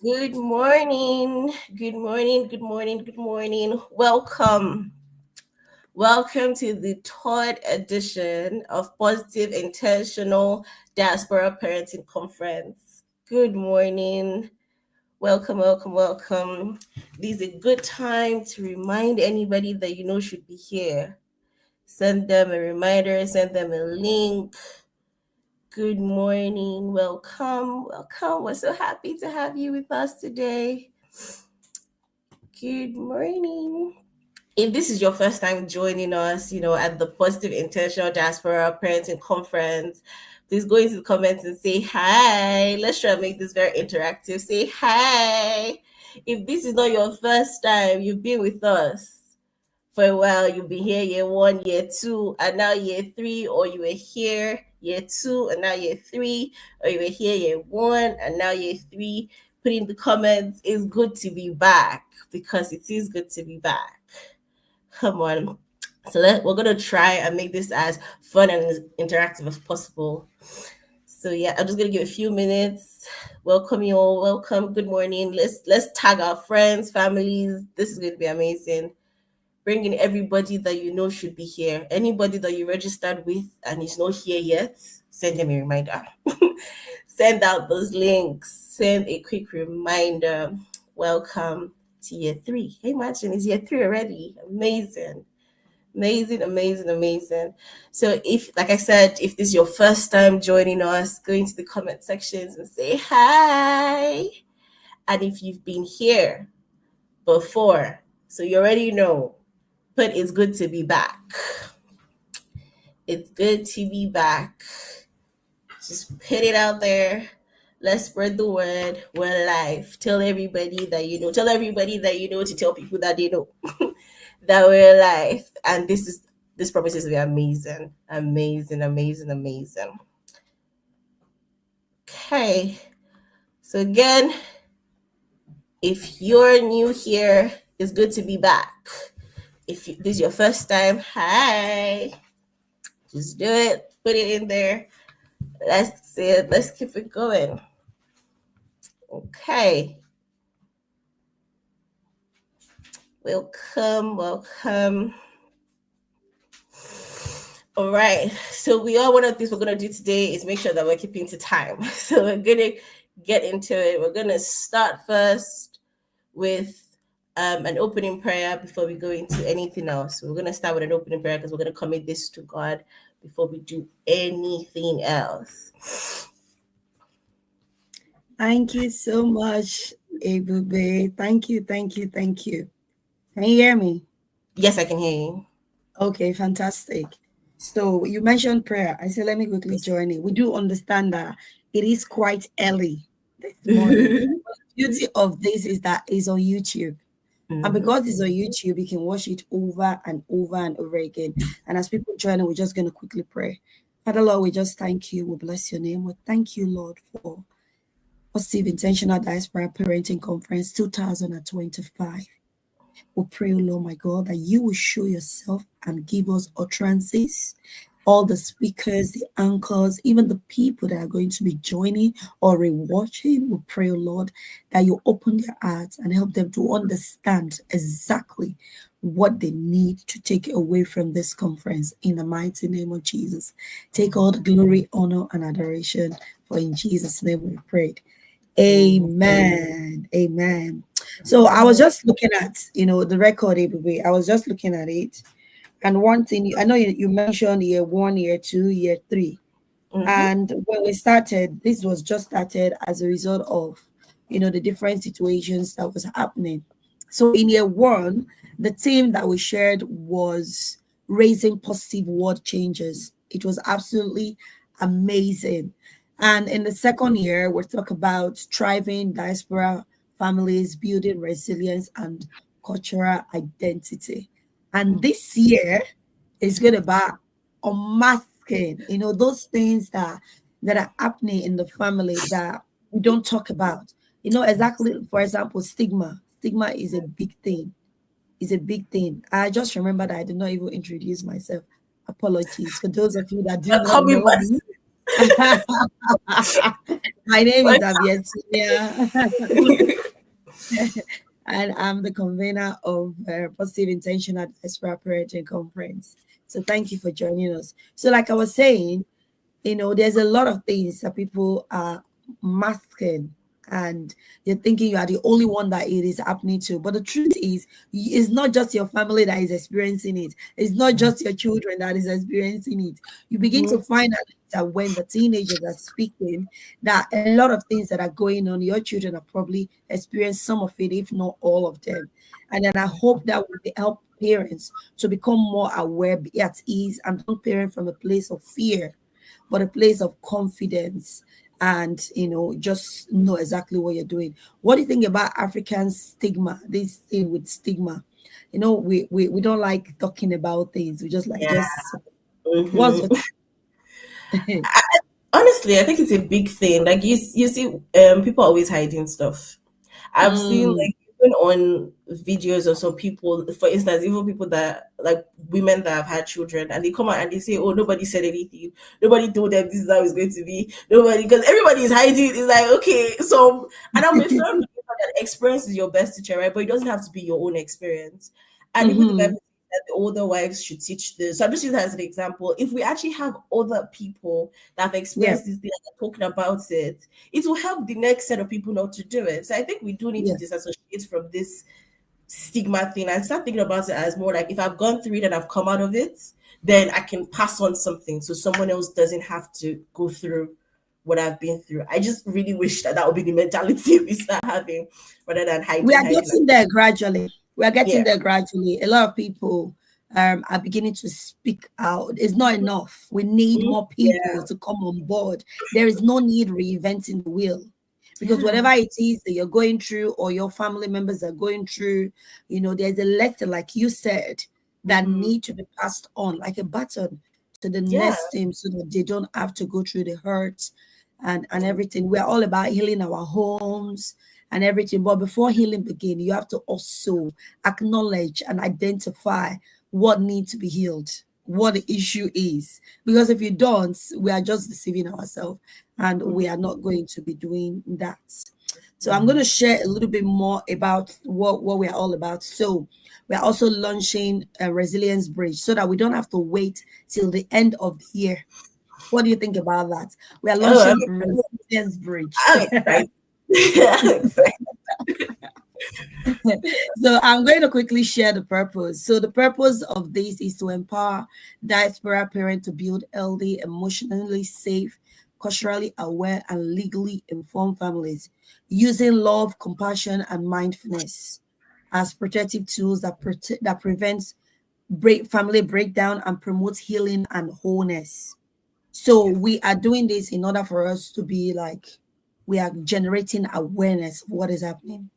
Good morning. Good morning. Good morning. Good morning. Welcome. Welcome to the third edition of Positive Intentional Diaspora Parenting Conference. Good morning. Welcome, welcome, welcome. This is a good time to remind anybody that you know should be here. Send them a reminder, send them a link. Good morning. Welcome. Welcome. We're so happy to have you with us today. Good morning. If this is your first time joining us, at the Positive Intentional Diaspora Parenting Conference, please go into the comments and say hi. Let's try to make this very interactive. Say hi. If this is not your first time, you've been with us for a while. You've been here year one, year two, and now year three, or you were here year two and now year three, or you were here year one and now year three. Put in the comments, it's good to be back, because it is good to be back. Come on. So we're gonna try and make this as fun and interactive as possible. So yeah, I'm just gonna give a few minutes. Welcome you all. Welcome. Good morning. Let's tag our friends, families. This is going to be amazing. Bring in everybody that you know should be here. Anybody that you registered with and is not here yet, send them a reminder. Send out those links. Send a quick reminder. Welcome to year three. Hey, imagine it's year three already. Amazing. Amazing, amazing, amazing. So if, like I said, if this is your first time joining us, go into the comment sections and say hi. And if you've been here before, so you already know, but it's good to be back. It's good to be back. Just put it out there. Let's spread the word. We're live. Tell everybody that you know. Tell everybody that you know to tell people that they know that we're live. And this promises to be amazing. Amazing, amazing, amazing. Okay. So again, if you're new here, it's good to be back. If this is your first time, hi. Just do it. Put it in there. Let's see it. Let's keep it going. Okay. Welcome, welcome. All right. So one of the things we're gonna do today is make sure that we're keeping to time. So we're gonna get into it. We're gonna start first with an opening prayer before we go into anything else. So we're gonna start with an opening prayer because we're gonna commit this to God before we do anything else. Thank you so much, Ebube. Thank you, thank you, thank you. Can you hear me? Yes, I can hear you. Okay, fantastic. So you mentioned prayer. I said, let me quickly Yes. join it. We do understand that it is quite early this morning. But the beauty of this is that it's on YouTube. And Mhm. because it's on YouTube, you can watch it over and over and over again. And as people join in, we're just going to quickly pray. Father Lord, we just thank you. We bless your name. We thank you, Lord, for Positive Intentional Diaspora Parenting Conference 2025. We pray, Lord my God, that you will show yourself and give us utterances. All the speakers, the anchors, even the people that are going to be joining or rewatching, we pray, Lord, that you open their hearts and help them to understand exactly what they need to take away from this conference in the mighty name of Jesus. Take all the glory, honor, and adoration, for in Jesus' name we prayed. Amen. Amen. So I was just looking at, the record, ABB. I was just looking at it. And one thing, I know you mentioned year one, year two, year three. Mhm. And when we started, this was just started as a result of, the different situations that was happening. So in year one, the theme that we shared was raising positive word changes. It was absolutely amazing. And in the second year, we'll talk about thriving diaspora families, building resilience and cultural identity. And this year is going to be unmasking, those things that are happening in the family that we don't talk about. Exactly, for example, stigma. Stigma is a big thing. Is a big thing. I just remember that I did not even introduce myself. Apologies for those of you that do You're not coming know back. me. My name is But Abietia, and I'm the convener of Positive Intentional Diaspora Parenting Conference. So thank you for joining us. So, like I was saying, there's a lot of things that people are masking, and you're thinking you are the only one that it is happening to. But the truth is, it's not just your family that is experiencing it. It's not just your children that is experiencing it. You begin to Mhm. find out that when the teenagers are speaking, that a lot of things that are going on, your children have probably experienced some of it, if not all of them. And then I hope that will help parents to become more aware, be at ease, and don't parent from a place of fear, but a place of confidence, and just know exactly what you're doing. What do you think about African stigma, this thing with stigma? We don't like talking about things. We just like, Yeah. just what's Mhm. your Honestly, I think it's a big thing. Like you see, people are always hiding stuff. I've seen mm, like even on videos or some people, for instance, even people that like women that have had children and they come out and they say, "Oh, nobody said anything. Nobody told them this is how it's going to be. Nobody," because everybody is hiding. It's like, okay, so, and I'm a firm believer that experience is your best teacher, right? But it doesn't have to be your own experience. And even the mm-hmm, Bible says that the older wives should teach this. So I'm just using that as an example. If we actually have other people that have yeah, experienced this thing and are talking about it will help the next set of people not to do it. So I think we do need to yeah. disassociate from this stigma thing and start thinking about it as more like if I've gone through it and I've come out of it, then I can pass on something so someone else doesn't have to go through what I've been through. I just really wish that that would be the mentality we start having rather than We hiding, are hiding. getting there gradually. We are getting Yeah. there gradually. A lot of people are beginning to speak out. It's not enough. We need Mhm. more people Yeah. to come on board. There is no need reinventing the wheel, because Yeah. whatever it is that you're going through or your family members are going through, there's a lesson, like you said, that Hmm. need to be passed on like a baton to the Yeah. next team, so that they don't have to go through the hurt and everything. We're all about healing our homes and everything. But before healing begin, you have to also acknowledge and identify what needs to be healed, what the issue is. Because if you don't, we are just deceiving ourselves, and we are not going to be doing that. So I'm going to share a little bit more about what we're all about. So we're also launching a resilience bridge so that we don't have to wait till the end of the year. What do you think about that? We are Oh, launching resilience bridge. I'm excited. I'm excited. So I'm going to quickly share the purpose. So the purpose of this is to empower diaspora parents to build healthy, emotionally safe, culturally aware, and legally informed families using love, compassion, and mindfulness as protective tools that prevents family breakdown and promotes healing and wholeness. So we are doing this in order for us to be like, we are generating awareness of what is happening.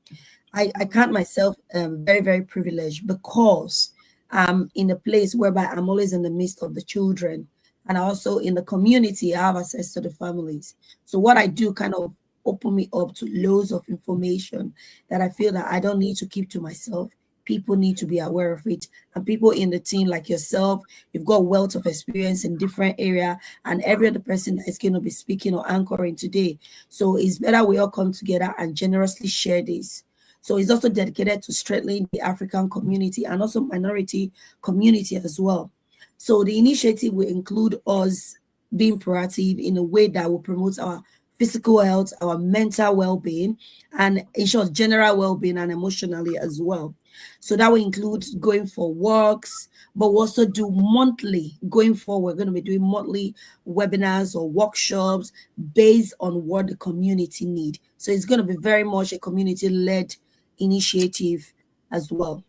I count myself very, very privileged, because I'm in a place whereby I'm always in the midst of the children, and also in the community. I have access to the families. So what I do kind of open me up to loads of information that I feel that I don't need to keep to myself. People need to be aware of it. And people in the team like yourself, you've got wealth of experience in different area, and every other person that is going to be speaking or anchoring today. So it's better we all come together and generously share this. So it's also dedicated to strengthening the African community and also minority community as well. So the initiative will include us being proactive in a way that will promote our physical health, our mental well-being, and ensure general well-being and emotionally as well. So that will include going for walks, but we also do monthly. Going forward, we're going to be doing monthly webinars or workshops based on what the community need. So it's going to be very much a community-led initiative as well.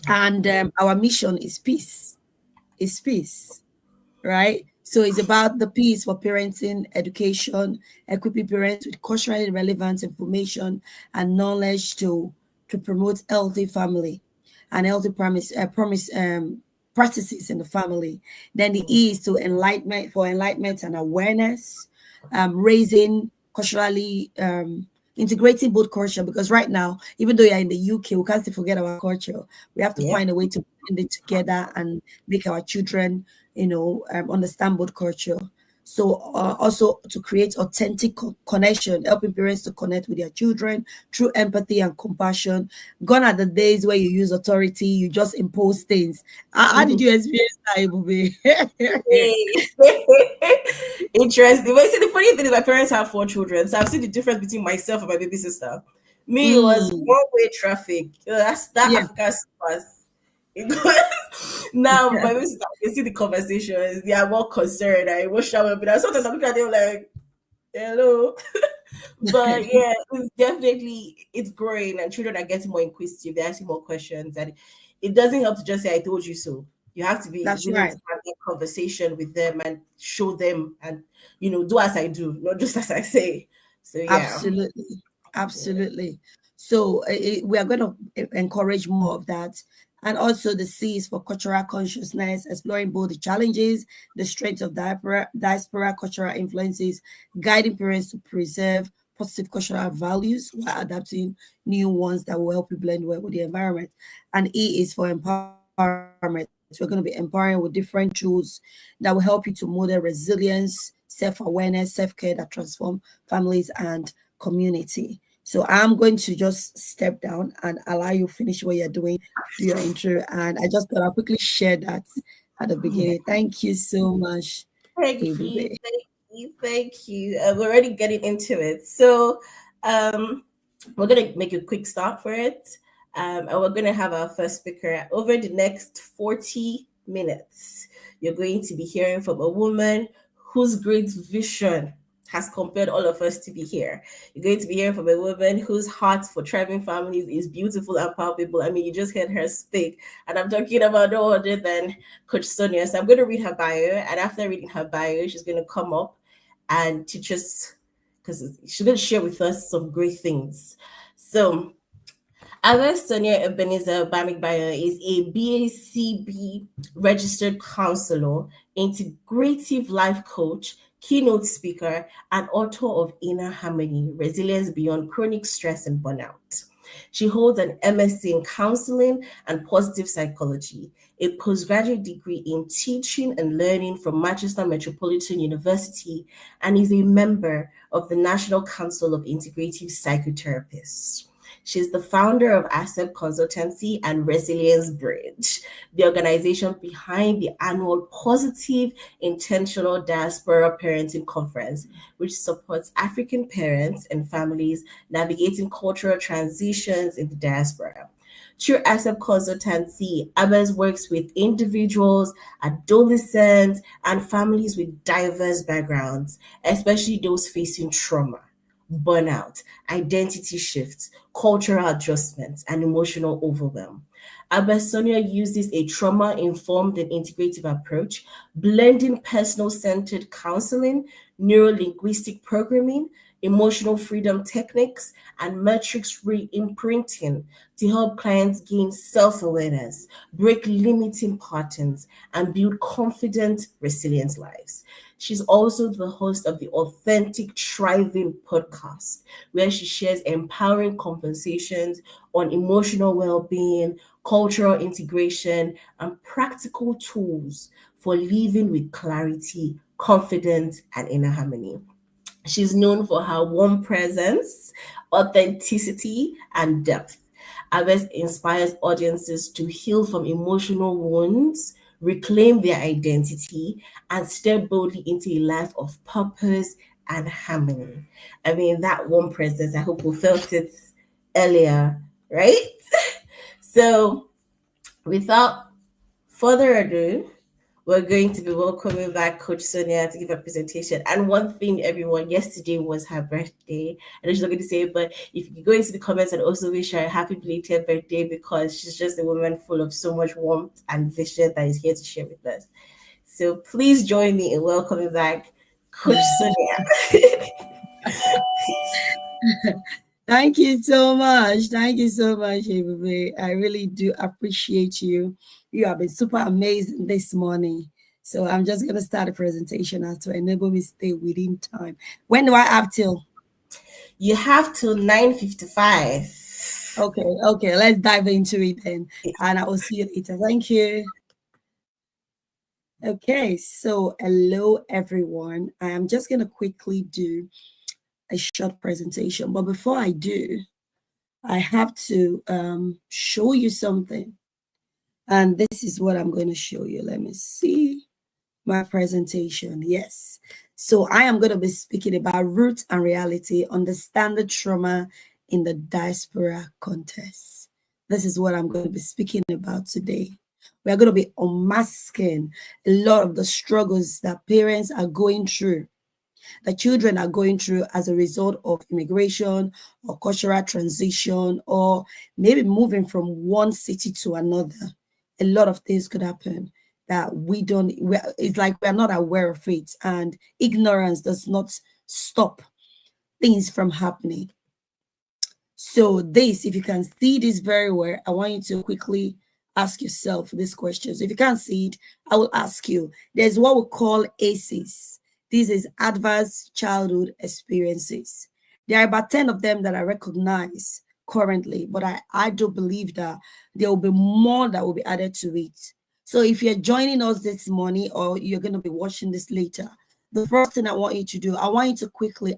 And our mission is peace. Is peace, right? So it's about the piece for parenting, education, equipping parents with culturally relevant information and knowledge to promote healthy family and healthy practices in the family. Then the E is to enlightenment and awareness, raising culturally integrating both culture, because right now, even though you're in the UK, we can't still forget our culture. We have to Yep. find a way to blend it together and make our children understand both culture. So also to create authentic connection, helping parents to connect with their children through empathy and compassion. Gone are the days where you use authority, you just impose things. How did you experience that, Ebube? Interesting. But you see, the funny thing is, my parents have 4 children, so I've seen the difference between myself and my baby sister. Me, it was Mm, one-way traffic. That's that yeah. African pass. It goes now. My baby sister, I can see the conversations. They are more concerned. I emotional. But sometimes I look at them like, "Hello." But yeah, it's definitely it's growing, and children are getting more inquisitive. They're asking more questions, and it doesn't help to just say "I told you so." You have to be That's willing to right. have that conversation with them and show them, and do as I do, not just as I say. So yeah, Absolutely. yeah. Absolutely. So we are going to encourage more of that. And also the C is for cultural consciousness, exploring both the challenges, the strengths of diaspora cultural influences, guiding parents to preserve positive cultural values while adapting new ones that will help you blend well with the environment. And E is for empowerment. So we're going to be empowering with different tools that will help you to model resilience, self-awareness, self-care that transform families and community. So I'm going to just step down and allow you finish what you're doing, do your intro. And I just thought I'll quickly share that at the Yeah. beginning. Thank you so much, Thank you, Ebube. thank you. We're already getting into it. So, um, we're gonna make a quick start for it, and we're gonna have our first speaker over the next 40 minutes. You're going to be hearing from a woman whose great vision has compelled all of us to be here. You're going to be hearing from a woman whose heart for thriving families is beautiful and palpable. I mean, you just heard her speak, and I'm talking about no other than Coach Sonia. So I'm going to read her bio, and after reading her bio, she's going to come up and teach us because she's going to share with us some great things. So, our Sonia Ebenezer Bamigbaya is a BACB registered counselor, integrative life coach, keynote speaker, and author of Inner Harmony Resilience Beyond Chronic Stress and Burnout. She holds an MSc in counseling and positive psychology, a postgraduate degree in teaching and learning from Manchester Metropolitan University, and is a member of the National Council of Integrative Psychotherapists. She's the founder of Asset Consultancy and Resilience Bridge, the organization behind the annual Positive Intentional Diaspora Parenting Conference, which supports African parents and families navigating cultural transitions in the diaspora. Through Asset Consultancy, Abbas works with individuals, adolescents, and families with diverse backgrounds, especially those facing trauma, burnout, identity shifts, cultural adjustments, and emotional overwhelm. Abasonia uses a trauma informed and integrative approach, blending personal centered counseling, neuro linguistic programming, emotional freedom techniques, and metrics re imprinting to help clients gain self awareness, break limiting patterns, and build confident, resilient lives. She's also the host of the Authentic Thriving podcast, where she shares empowering conversations on emotional well being, cultural integration, and practical tools for living with clarity, confidence, and inner harmony. She's known for her warm presence, authenticity, and depth. Abbas inspires audiences to heal from emotional wounds, reclaim their identity, and step boldly into a life of purpose and harmony. I mean, that warm presence, I hope we felt it earlier, right? So, without further ado, we're going to be welcoming back Coach Sonia to give a presentation. And one thing, everyone, yesterday was her birthday. I know she's not going to say it, but if you could go into the comments and also wish her a happy belated birthday because she's just a woman full of so much warmth and vision that is here to share with us. So please join me in welcoming back Coach Sonia. Thank you so much. Thank you so much, Ebube. I really do appreciate you. You have been super amazing this morning. So I'm just going to start the presentation now to enable me stay within time. When do I have till? You have till 9:55. Okay, let's dive into it then. And I will see you later. Thank you. Okay, so hello everyone. I am just going to quickly do a short presentation, but before I do, I have to show you something. And this is what I'm going to show you. Let me see my presentation. Yes. So I am going to be speaking about root and reality, understand the trauma in the diaspora context. This is what I'm going to be speaking about today. We are going to be unmasking a lot of the struggles that parents are going through, that children are going through as a result of immigration or cultural transition, or maybe moving from one city to another. A lot of things could happen that it's like we're not aware of it, and ignorance does not stop things from happening. So this, if you can see this very well, I want you to quickly ask yourself these questions. If you can't see it, I will ask you. There's what we call ACEs. This is adverse childhood experiences. There are about 10 of them that I recognize currently, but I do believe that there will be more that will be added to it. So if you're joining us this morning or you're going to be watching this later, the first thing I want you to do, I want you to quickly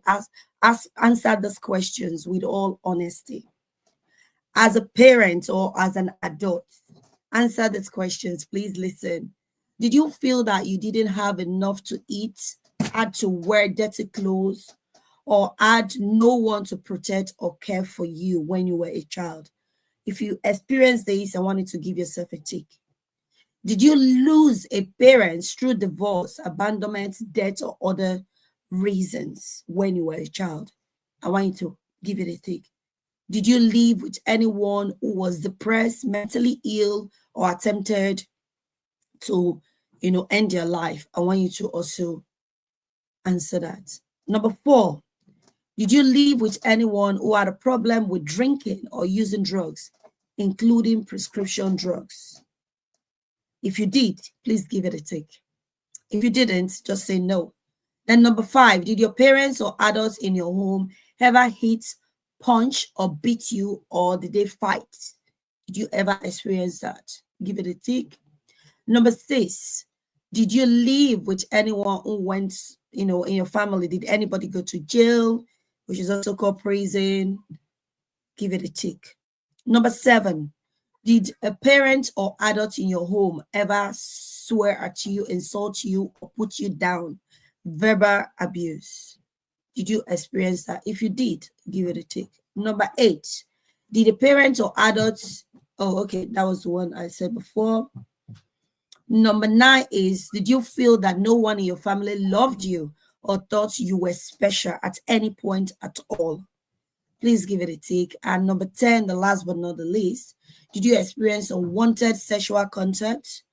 answer these questions with all honesty. As a parent or as an adult, answer these questions. Please listen. Did you feel that you didn't have enough to eat, had to wear dirty clothes, or had no one to protect or care for you when you were a child? If you experienced this, I want you to give yourself a tick. Did you lose a parent through divorce, abandonment, death, or other reasons when you were a child? I want you to give it a tick. Did you live with anyone who was depressed, mentally ill, or attempted to, end your life? I want you to also answer that. Number 4, did you live with anyone who had a problem with drinking or using drugs, including prescription drugs? If you did, please give it a tick. If you didn't, just say no. Then number 5, did your parents or adults in your home ever hit, punch, or beat you, or did they fight? Did you ever experience that? Give it a tick. Number 6, did you live with anyone who went, in your family? Did anybody go to jail, which is also called prison? Give it a tick. Number 7, did a parent or adult in your home ever swear at you, insult you, or put you down? Verbal abuse. Did you experience that? If you did, give it a tick. Number 8, did a parent or adults, oh, okay, that was the one I said before. Number 9 is, did you feel that no one in your family loved you or thought you were special at any point at all? Please give it a tick. And number 10, the last but not the least, did you experience unwanted sexual contact,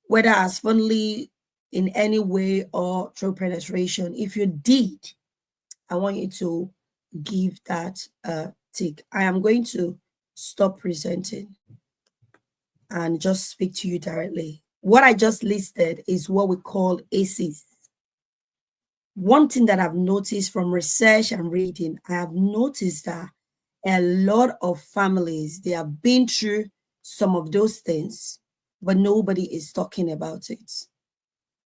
whether as fondly in any way or through penetration? If you did, I want you to give that a tick. I am going to stop presenting and just speak to you directly. What I just listed is what we call ACEs. One thing that I've noticed from research and reading, I have noticed that a lot of families, they have been through some of those things, but nobody is talking about it.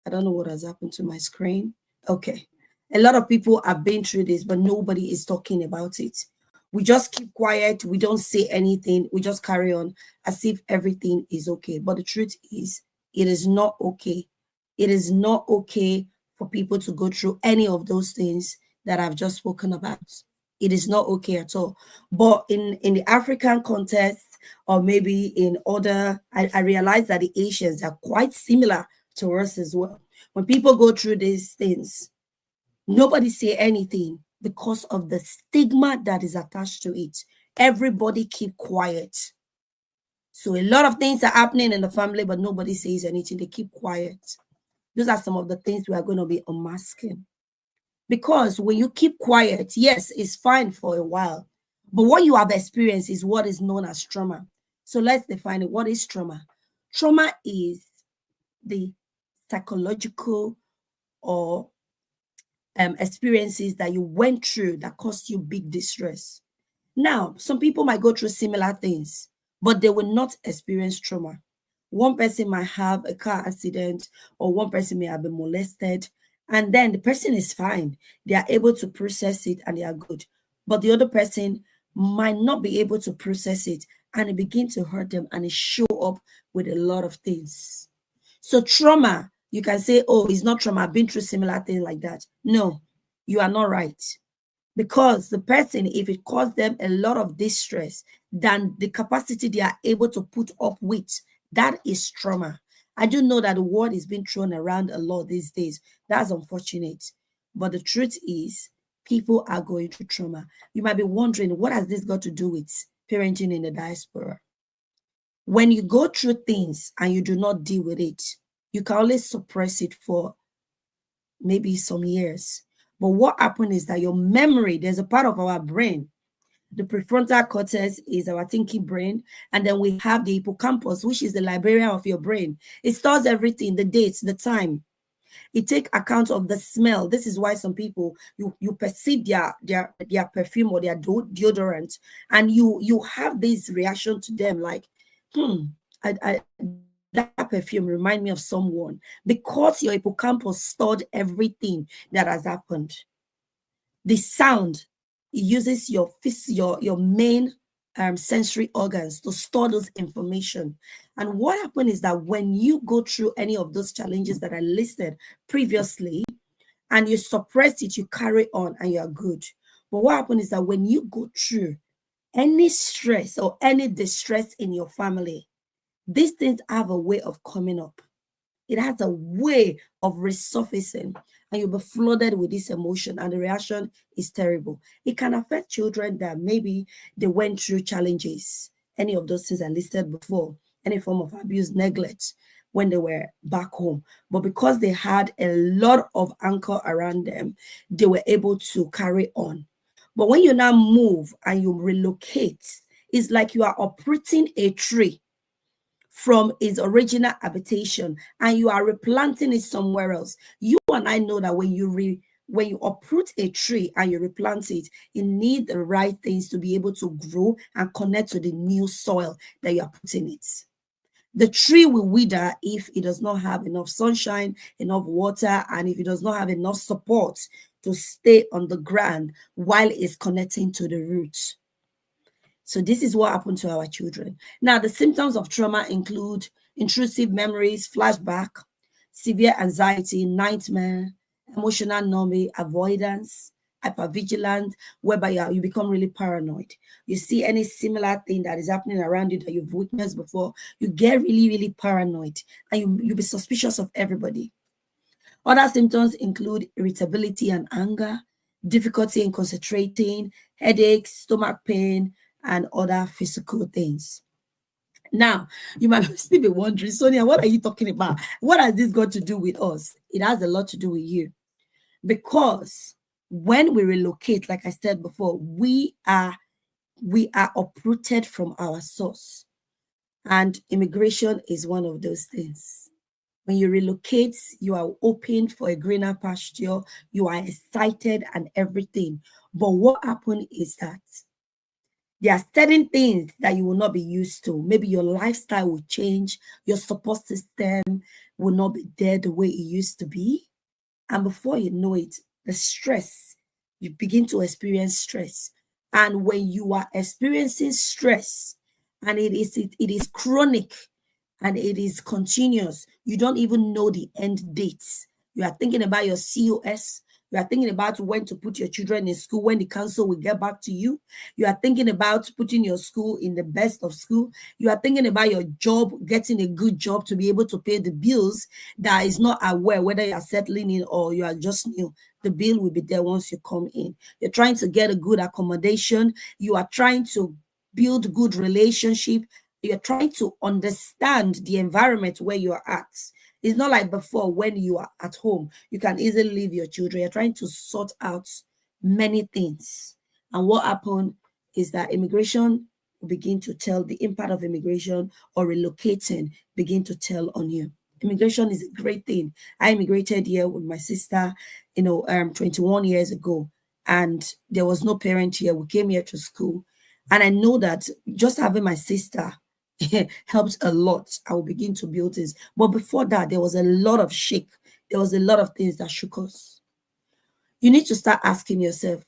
I don't know what has happened to my screen. Okay. A lot of people have been through this, but nobody is talking about it. We just keep quiet. We don't say anything. We just carry on as if everything is okay. But the truth is, it is not okay. It is not okay for people to go through any of those things that I've just spoken about. It is not okay at all. But in the African context, or maybe in other, I realize that the Asians are quite similar to us as well. When people go through these things, nobody say anything because of the stigma that is attached to it. Everybody keep quiet. So a lot of things are happening in the family, but nobody says anything. They keep quiet. Those are some of the things we are going to be unmasking. Because when you keep quiet, yes, it's fine for a while. But what you have experienced is what is known as trauma. So let's define it. What is trauma? Trauma is the psychological or experiences that you went through that caused you big distress. Now, some people might go through similar things, but they will not experience trauma. One person might have a car accident, or one person may have been molested, and then the person is fine. They are able to process it and they are good. But the other person might not be able to process it, and it begin to hurt them, and it show up with a lot of things. So trauma, you can say, oh, it's not trauma, I've been through similar things like that. No, you are not right. Because the person, if it caused them a lot of distress than the capacity they are able to put up with, that is trauma. I do know that the word is being thrown around a lot these days. That's unfortunate. But the truth is, people are going through trauma. You might be wondering, what has this got to do with parenting in the diaspora? When you go through things and you do not deal with it, you can always suppress it for maybe some years. But what happened is that your memory, there's a part of our brain. The prefrontal cortex is our thinking brain. And then we have the hippocampus, which is the librarian of your brain. It stores everything, the dates, the time. It take account of the smell. This is why some people, you perceive their perfume or their deodorant, and you have this reaction to them like, that perfume remind me of someone, because your hippocampus stored everything that has happened. The sound, it uses your main sensory organs to store those information. And what happened is that when you go through any of those challenges that I listed previously and you suppress it, you carry on and you're good. But what happened is that when you go through any stress or any distress in your family, these things have a way of coming up. It has a way of resurfacing, and you'll be flooded with this emotion, and the reaction is terrible. It can affect children that maybe they went through challenges, any of those things I listed before, any form of abuse, neglect when they were back home. But because they had a lot of anchor around them, they were able to carry on. But when you now move and you relocate, it's like you are uprooting a tree from its original habitation and you are replanting it somewhere else. You and I know that when you uproot a tree and you replant it, you need the right things to be able to grow and connect to the new soil that you are putting it. The tree will wither if it does not have enough sunshine, enough water, and if it does not have enough support to stay on the ground while it's connecting to the roots. So this is what happened to our children. Now, the symptoms of trauma include intrusive memories, flashback, severe anxiety, nightmare, emotional numbing, avoidance, hypervigilance, whereby you become really paranoid. You see any similar thing that is happening around you that you've witnessed before, you get really, really paranoid, and you be suspicious of everybody. Other symptoms include irritability and anger, difficulty in concentrating, headaches, stomach pain, and other physical things. Now, you might still be wondering, Sonia, what are you talking about? What has this got to do with us? It has a lot to do with you. Because when we relocate, like I said before, we are uprooted from our source. And immigration is one of those things. When you relocate, you are open for a greener pasture, you are excited and everything. But what happened is that there are certain things that you will not be used to. Maybe your lifestyle will change, your support system will not be there the way it used to be. And before you know it, the stress, you begin to experience stress. And when you are experiencing stress and it is chronic and it is continuous, you don't even know the end dates. You are thinking about your COS. You are thinking about when to put your children in school, when the council will get back to you. You are thinking about putting your school in the best of school. You are thinking about your job, getting a good job to be able to pay the bills that is not aware whether you are settling in or you are just new. The bill will be there once you come in. You're trying to get a good accommodation. You are trying to build good relationship. You're trying to understand the environment where you are at. It's not like before when you are at home, you can easily leave your children. You're trying to sort out many things. And what happened is that immigration will begin to tell, the impact of immigration or relocating begin to tell on you. Immigration is a great thing. I immigrated here with my sister, 21 years ago, and there was no parent here. We came here to school. And I know that just having my sister helped a lot. I will begin to build this. But before that, there was a lot of shake. There was a lot of things that shook us. You need to start asking yourself,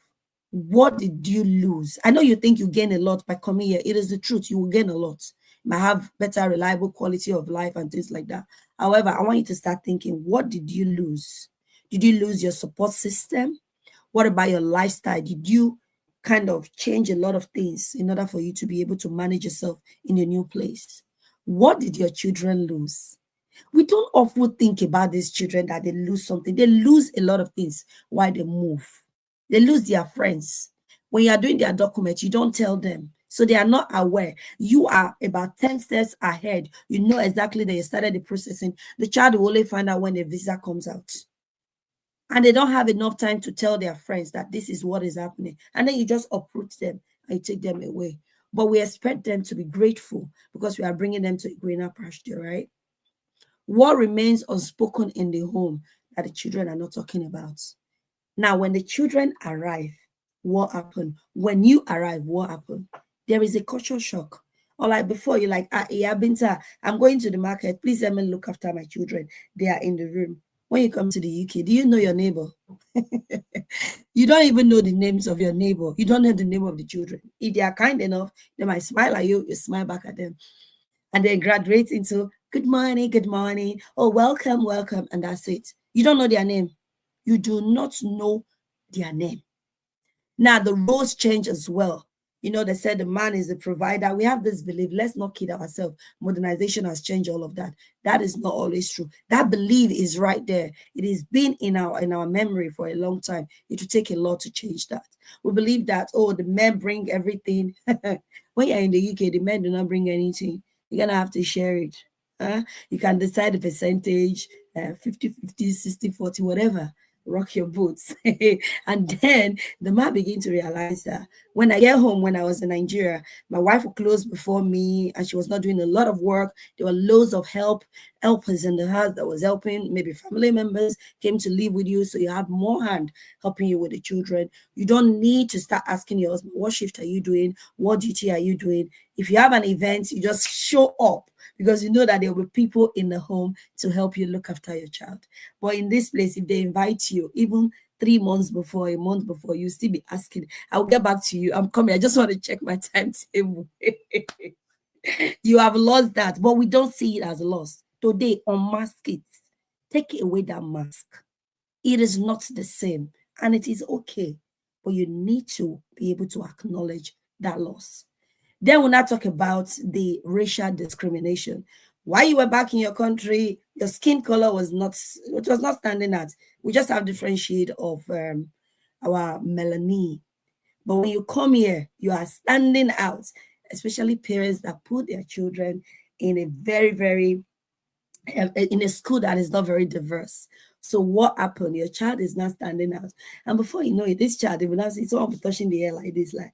what did you lose? I know you think you gain a lot by coming here. It is the truth. You will gain a lot. You might have better, reliable quality of life and things like that. However, I want you to start thinking, what did you lose? Did you lose your support system? What about your lifestyle? Did you kind of change a lot of things in order for you to be able to manage yourself in a new place? What did your children lose? We don't often think about these children that they lose something. They lose a lot of things while they move. They lose their friends. When you are doing their documents, you don't tell them. So they are not aware. You are about 10 steps ahead. You know exactly that you started the processing. The child will only find out when the visa comes out. And they don't have enough time to tell their friends that this is what is happening. And then you just uproot them and you take them away. But we expect them to be grateful because we are bringing them to a greener pasture, right? What remains unspoken in the home that the children are not talking about? Now, when the children arrive, what happened? When you arrive, what happened? There is a culture shock. Or like before, you're like, yeah, Binta, I'm going to the market. Please let me look after my children. They are in the room. When you come to the UK, do you know your neighbor? You don't even know the names of your neighbor. You don't know the name of the children. If they are kind enough, they might smile at you, you smile back at them. And then graduate into good morning, good morning. Oh, welcome, welcome. And that's it. You don't know their name. You do not know their name. Now, the roles change as well. You know, they said the man is the provider. We have this belief. Let's not kid ourselves. Modernization has changed all of that. That is not always true. That belief is right there. It has been in our memory for a long time. It will take a lot to change that. We believe that, oh, the men bring everything. When you're in the UK, the men do not bring anything. You're going to have to share it. You can decide the percentage, 50, 50, 60, 40, whatever. Rock your boots. And then the man began to realize that when I get home, when I was in Nigeria, my wife would close before me and she was not doing a lot of work. There were loads of helpers in the house that was helping. Maybe family members came to live with you. So you have more hand helping you with the children. You don't need to start asking your husband, what shift are you doing? What duty are you doing? If you have an event, you just show up because you know that there will be people in the home to help you look after your child. But in this place, if they invite you, even 3 months before, a month before, you still be asking, I'll get back to you. I'm coming. I just want to check my timetable. You have lost that, but we don't see it as a loss. Today, unmask it. Take away that mask. It is not the same, and it is okay. But you need to be able to acknowledge that loss. Then we'll now talk about the racial discrimination. While you were back in your country, your skin color was not standing out. We just have different shade of our melanin. But when you come here, you are standing out, especially parents that put their children in a very, very in a school that is not very diverse. So what happened? Your child is not standing out. And before you know it, this child, they will now see someone touching the air like this, like,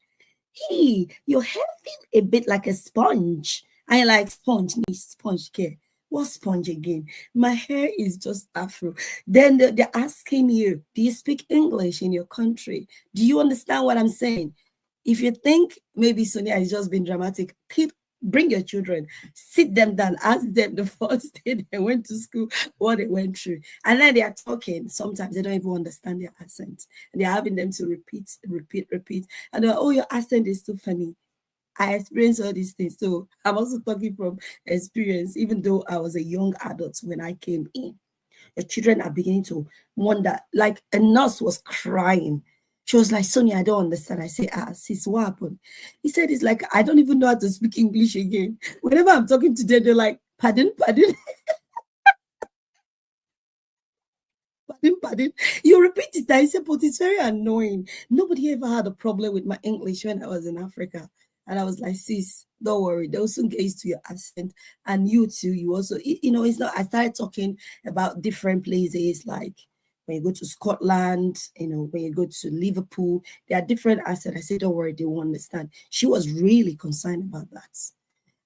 hey, your hair feels a bit like a sponge. I like sponge, me sponge care. What sponge again? My hair is just afro. Then they're asking you, do you speak English in your country? Do you understand what I'm saying? If you think maybe Sonia has just been dramatic, bring your children, sit them down, ask them the first day they went to school what they went through. And then they are talking. Sometimes they don't even understand their accent. And they're having them to repeat. And they're like, oh, your accent is too funny. I experienced all these things. So I'm also talking from experience, even though I was a young adult when I came in. Your children are beginning to wonder. Like a nurse was crying. She was like, Sonia, I don't understand. I say, sis, what happened? He said, it's like, I don't even know how to speak English again. Whenever I'm talking to them, they're like, pardon. Pardon. You repeat it. I said, but it's very annoying. Nobody ever had a problem with my English when I was in Africa. And I was like, sis, don't worry. They'll soon get used to your accent. And you too, you also, it's not, I started talking about different places, like when you go to Scotland, when you go to Liverpool, there are different accents. I said, don't worry, they won't understand. She was really concerned about that.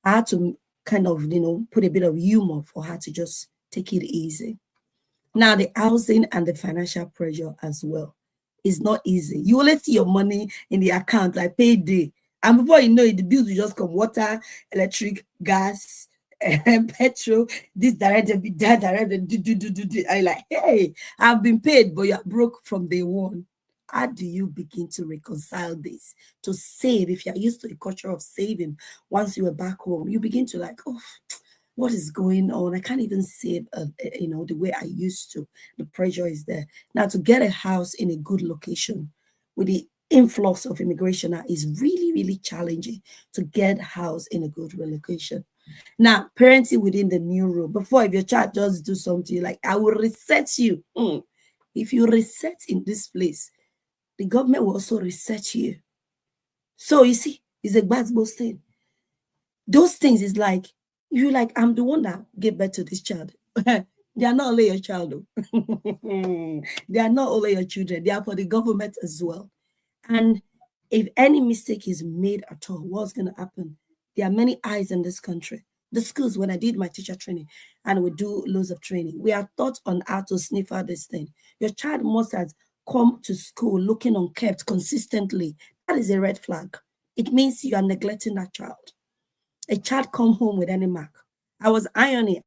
I had to kind of, put a bit of humor for her to just take it easy. Now, the housing and the financial pressure as well is not easy. You only see your money in the account like payday. And before you know it, the bills will just come: water, electric, gas, petrol, this direct debit, that direct debit, do. I like, hey, I've been paid, but you're broke from day one. How do you begin to reconcile this? To save, if you're used to a culture of saving, once you were back home, you begin to like, oh, what is going on? I can't even save, the way I used to. The pressure is there. Now, to get a house in a good location with the influx of immigration now is really, really challenging to get a house in a good location. Now, parenting within the new rule. Before, if your child just do something, like, I will reset you. If you reset in this place, the government will also reset you. So you see, it's a bad thing. Those things is like, you like, I'm the one that gave birth to this child. They are not only your child, though. They are not only your children, they are for the government as well. And if any mistake is made at all, what's going to happen? There are many eyes in this country. The schools, when I did my teacher training, and we do loads of training, we are taught on how to sniff out this thing. Your child must have come to school looking unkept consistently. That is a red flag. It means you are neglecting that child. A child come home with any mark. I was ironing,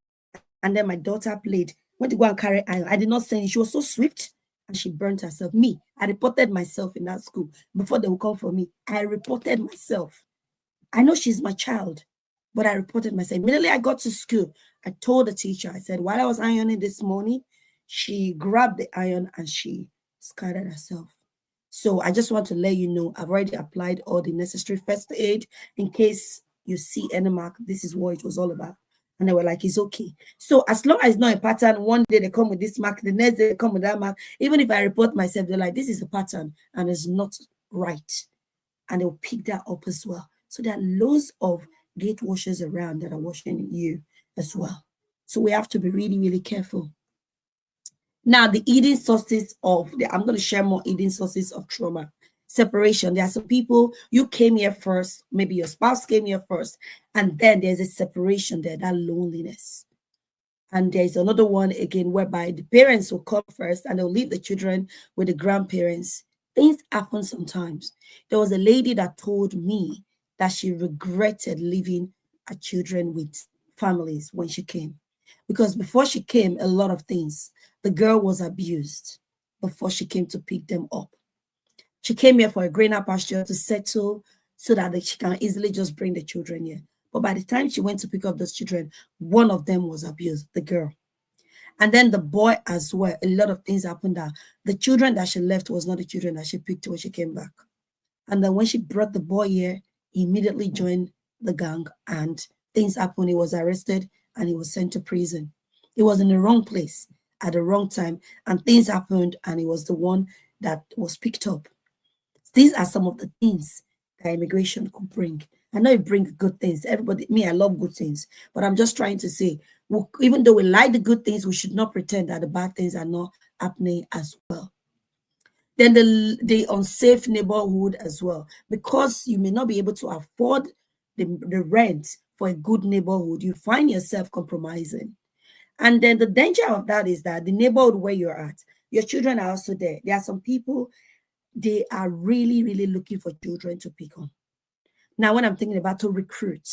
and then my daughter played, went to go and carry iron. I did not send it. She was so swift, and she burnt herself. Me, I reported myself in that school. Before they would come for me, I reported myself. I know she's my child, but I reported myself. Immediately I got to school, I told the teacher, I said, while I was ironing this morning, she grabbed the iron and she scattered herself. So I just want to let you know, I've already applied all the necessary first aid in case you see any mark. This is what it was all about. And they were like, it's okay. So as long as it's not a pattern, one day they come with this mark, the next day they come with that mark. Even if I report myself, they're like, this is a pattern and it's not right. And they'll pick that up as well. So there are loads of gate washers around that are washing you as well. So we have to be really, really careful. Now, the eating sources I'm going to share more eating sources of trauma. Separation. There are some people, you came here first, maybe your spouse came here first, and then there's a separation there, that loneliness. And there's another one again whereby the parents will come first and they'll leave the children with the grandparents. Things happen sometimes. There was a lady that told me that she regretted leaving her children with families when she came. Because before she came, a lot of things. The girl was abused before she came to pick them up. She came here for a greener pasture to settle so that she can easily just bring the children here. But by the time she went to pick up those children, one of them was abused, the girl. And then the boy as well. A lot of things happened that the children that she left was not the children that she picked when she came back. And then when she brought the boy here, he immediately joined the gang and things happened. He was arrested and he was sent to prison. He was in the wrong place at the wrong time and things happened and he was the one that was picked up. These are some of the things that immigration could bring. I know it brings good things. Everybody, me, I love good things. But I'm just trying to say, even though we like the good things, we should not pretend that the bad things are not happening as well. Then the unsafe neighborhood as well. Because you may not be able to afford the rent for a good neighborhood, you find yourself compromising. And then the danger of that is that the neighborhood where you're at, your children are also there. There are some people, they are really, really looking for children to pick on. Now, when I'm thinking about to recruit,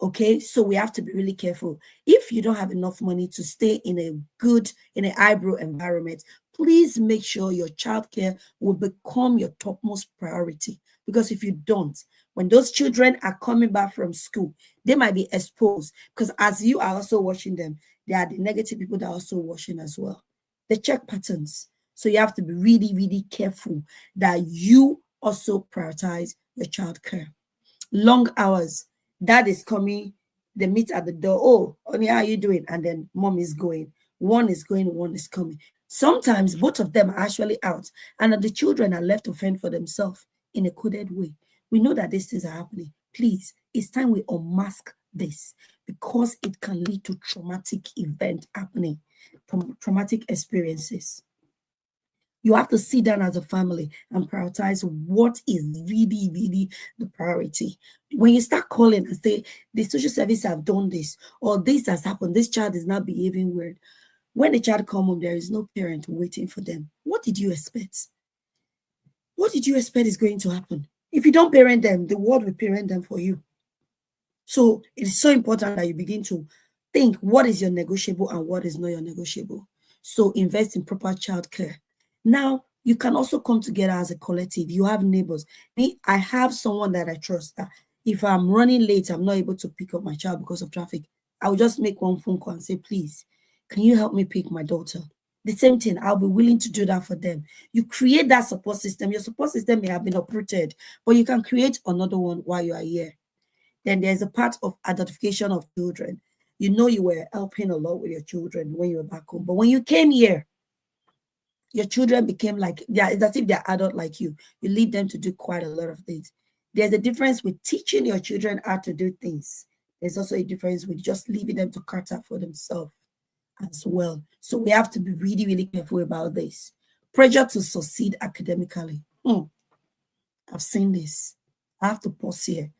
okay, so we have to be really careful. If you don't have enough money to stay in an eyebrow environment, please make sure your childcare will become your topmost priority. Because if you don't, when those children are coming back from school, they might be exposed. Because as you are also watching them, there are the negative people that are also watching as well. They check patterns. So you have to be really, really careful that you also prioritize your childcare. Long hours. Dad is coming, they meet at the door. Oh, honey, how are you doing? And then mom is going. One is going, one is coming. Sometimes both of them are actually out, and the children are left to fend for themselves in a coded way. We know that these things are happening. Please, it's time we unmask this because it can lead to traumatic event happening, traumatic experiences. You have to sit down as a family and prioritize what is really, really the priority. When you start calling and say, the social service have done this, or this has happened, this child is not behaving weird. When the child come home, there is no parent waiting for them. What did you expect? What did you expect is going to happen? If you don't parent them, the world will parent them for you. So it's so important that you begin to think what is your negotiable and what is not your negotiable. So invest in proper childcare. Now, you can also come together as a collective. You have neighbors. Me, I have someone that I trust that if I'm running late, I'm not able to pick up my child because of traffic, I will just make one phone call and say, please, can you help me pick my daughter? The same thing, I'll be willing to do that for them. You create that support system. Your support system may have been uprooted, but you can create another one while you are here. Then there's a part of identification of children. You know you were helping a lot with your children when you were back home. But when you came here, your children became like, it's as if they're adult like you. You lead them to do quite a lot of things. There's a difference with teaching your children how to do things. There's also a difference with just leaving them to cater for themselves as well. So we have to be really, really careful about this. Pressure to succeed academically. I've seen this. I have to pause here.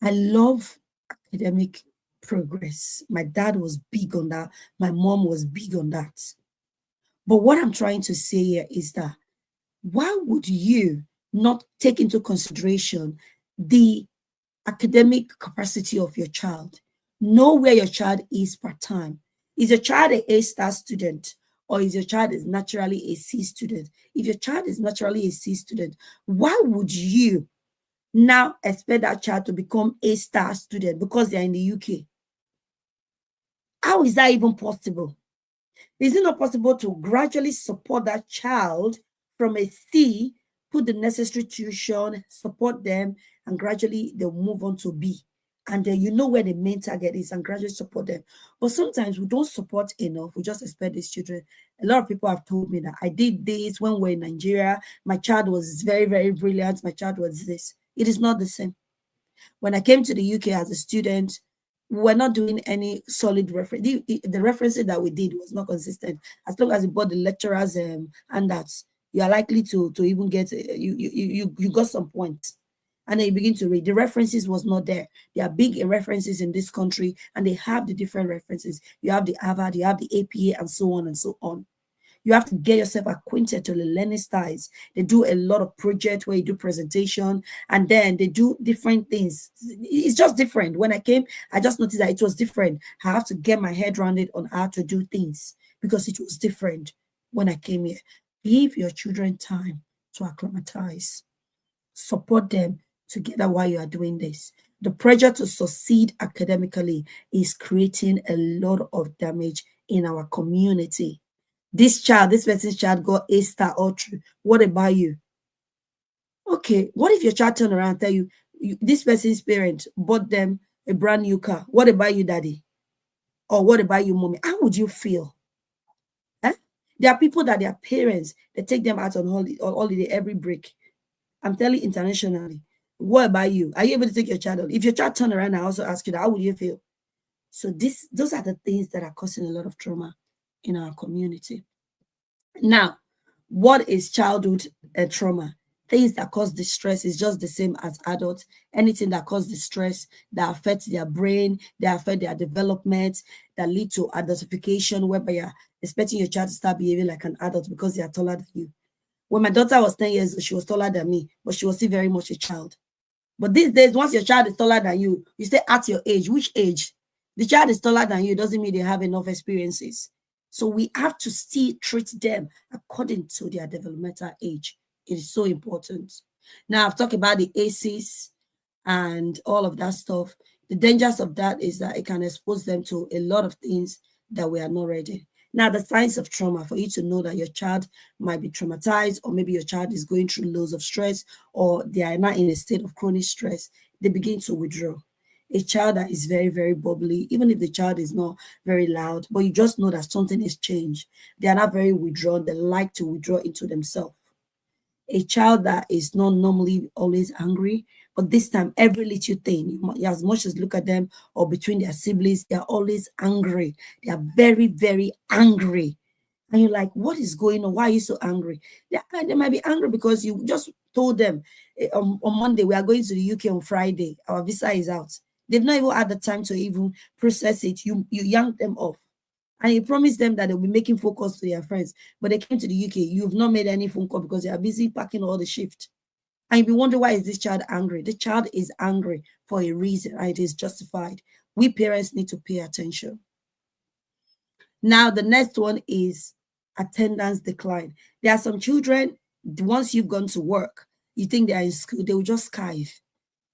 I love academic progress. My dad was big on that. My mom was big on that. But what I'm trying to say here is that why would you not take into consideration the academic capacity of your child? Know where your child is part time. Is your child an A-star student or is your child is naturally a C student? If your child is naturally a C student, why would you now expect that child to become a star student because they're in the UK? How is that even possible? Is it not possible to gradually support that child from a C, put the necessary tuition, support them, and gradually they'll move on to B? And then you know where the main target is and gradually support them. But sometimes we don't support enough. We just expect these children. A lot of people have told me that I did this when we're in Nigeria. My child was very, very brilliant. My child was this. It is not the same. When I came to the UK as a student, we were not doing any solid reference. The references that we did was not consistent. As long as you bought the lecturers handouts, you are likely to even get you got some points. And then you begin to read. The references was not there. There are big references in this country, and they have the different references. You have the Harvard, you have the APA, and so on and so on. You have to get yourself acquainted to the learning styles. They do a lot of projects where you do presentation and then they do different things. It's just different. When I came, I just noticed that it was different. I have to get my head around it on how to do things because it was different when I came here. Give your children time to acclimatize. Support them together while you are doing this. The pressure to succeed academically is creating a lot of damage in our community. This person's child got A star all through. What about you? Okay, what if your child turn around and tell you, this person's parent bought them a brand new car? What about you, daddy? Or what about you, mommy? How would you feel? Eh? There are people that their parents, they take them out on holiday every break. I'm telling you internationally. What about you? Are you able to take your child out? If your child turn around and also ask you that, how would you feel? So those are the things that are causing a lot of trauma in our community. Now, what is childhood trauma? Things that cause distress is just the same as adults. Anything that causes distress, that affects their brain, that affect their development, that lead to identification, whereby you're expecting your child to start behaving like an adult because they are taller than you. When my daughter was 10 years old, she was taller than me, but she was still very much a child. But these days, once your child is taller than you stay at your age. Which age? The child is taller than you doesn't mean they have enough experiences. So we have to still treat them according to their developmental age. It is so important. Now, I've talked about the ACEs and all of that stuff. The dangers of that is that it can expose them to a lot of things that we are not ready. Now, the signs of trauma, for you to know that your child might be traumatized, or maybe your child is going through loads of stress, or they are not in a state of chronic stress, they begin to withdraw. A child that is very, very bubbly, even if the child is not very loud, but you just know that something has changed. They are not very withdrawn. They like to withdraw into themselves. A child that is not normally always angry, but this time every little thing, as much as look at them or between their siblings, they are always angry. They are very, very angry. And you're like, what is going on? Why are you so angry? They might be angry because you just told them on Monday, we are going to the UK on Friday. Our visa is out. They've not even had the time to even process it. You yanked them off. And you promised them that they'll be making phone calls to their friends. But they came to the UK. You've not made any phone call because they are busy packing all the shift. And you'll be wondering, why is this child angry? The child is angry for a reason, and it is justified. We parents need to pay attention. Now, the next one is attendance decline. There are some children, once you've gone to work, you think they are in school, they will just skive.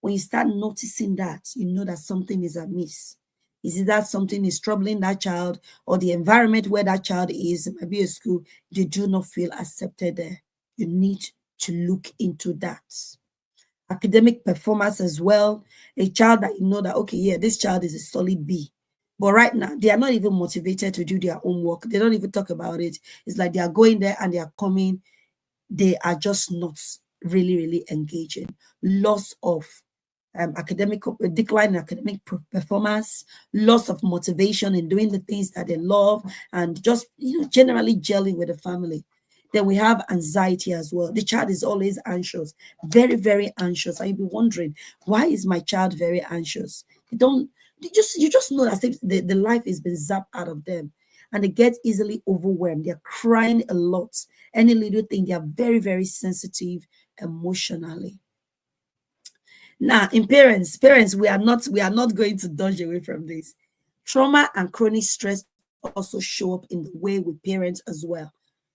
When you start noticing that, you know that something is amiss. Is it that something is troubling that child, or the environment where that child is, it might be a school, they do not feel accepted there. You need to look into that. Academic performance as well. A child that you know that, okay, yeah, this child is a solid B. But right now, they are not even motivated to do their own work. They don't even talk about it. It's like they are going there and they are coming. They are just not really, really engaging. Loss of academic decline in academic performance, loss of motivation in doing the things that they love, and just generally gelling with the family. Then we have anxiety as well. The child is always anxious, very, very anxious. And you'll be wondering, why is my child very anxious? You just know that the life has been zapped out of them, and they get easily overwhelmed. They're crying a lot. Any little thing, they are very, very sensitive emotionally. Now, in parents, we are not going to dodge away from this. Trauma and chronic stress also show up in the way we parent as well.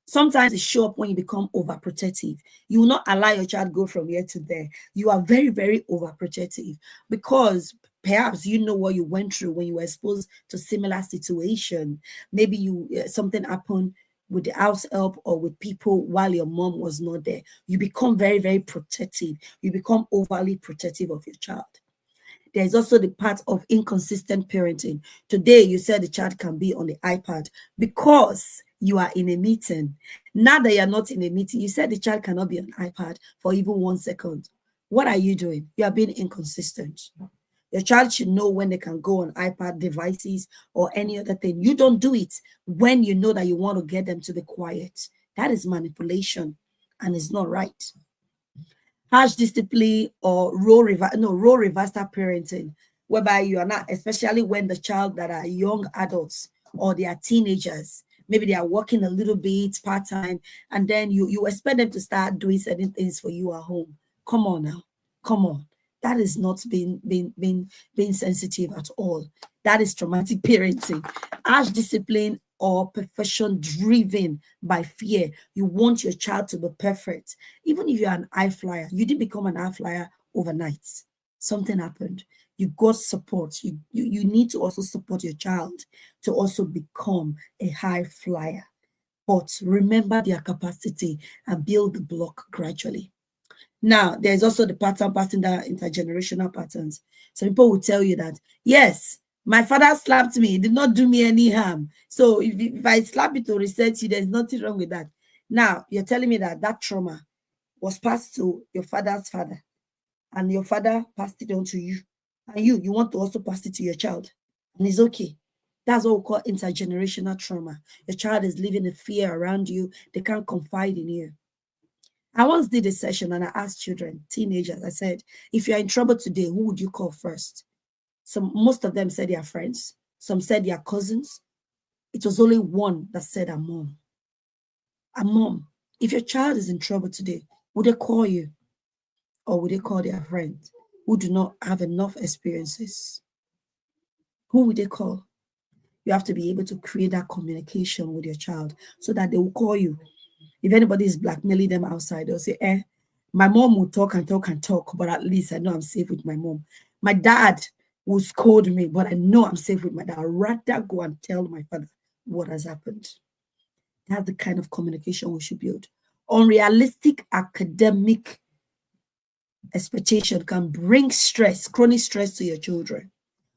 Sometimes it show up when you become overprotective. You will not allow your child go from here to there. You are very, very overprotective because perhaps you know what you went through when you were exposed to similar situation. Maybe something happened with the house help or with people while your mom was not there. You become very, very protective. You become overly protective of your child. There's also the part of inconsistent parenting. Today, you said the child can be on the iPad because you are in a meeting. Now that you're not in a meeting, you said the child cannot be on iPad for even 1 second. What are you doing? You are being inconsistent. Your child should know when they can go on iPad devices or any other thing. You don't do it when you know that you want to get them to be quiet. That is manipulation and it's not right. Harsh discipline or role reversal parenting, whereby you are not, especially when the child that are young adults or they are teenagers, maybe they are working a little bit part-time, and then you expect them to start doing certain things for you at home. Come on now. Come on. That is not being sensitive at all. That is traumatic parenting. Harsh discipline or perfection driven by fear. You want your child to be perfect. Even if you're an high flyer, you didn't become an high flyer overnight. Something happened. You got support. You need to also support your child to also become a high flyer. But remember their capacity and build the block gradually. Now, there's also the pattern passing down, intergenerational patterns. Some people will tell you that, yes, my father slapped me, he did not do me any harm. So if I slap you to reset you, there's nothing wrong with that. Now, you're telling me that that trauma was passed to your father's father, and your father passed it on to you. And you want to also pass it to your child. And it's okay. That's what we call intergenerational trauma. Your child is living in fear around you. They can't confide in you. I once did a session and I asked children, teenagers, I said, if you're in trouble today, who would you call first? Most of them said their friends. Some said their cousins. It was only one that said a mom. A mom. If your child is in trouble today, would they call you? Or would they call their friends who do not have enough experiences? Who would they call? You have to be able to create that communication with your child so that they will call you. If anybody is blackmailing them outside, they'll say, my mom will talk and talk and talk, but at least I know I'm safe with my mom. My dad will scold me, but I know I'm safe with my dad. I'd rather go and tell my father what has happened. That's the kind of communication we should build. Unrealistic academic expectation can bring stress, chronic stress to your children,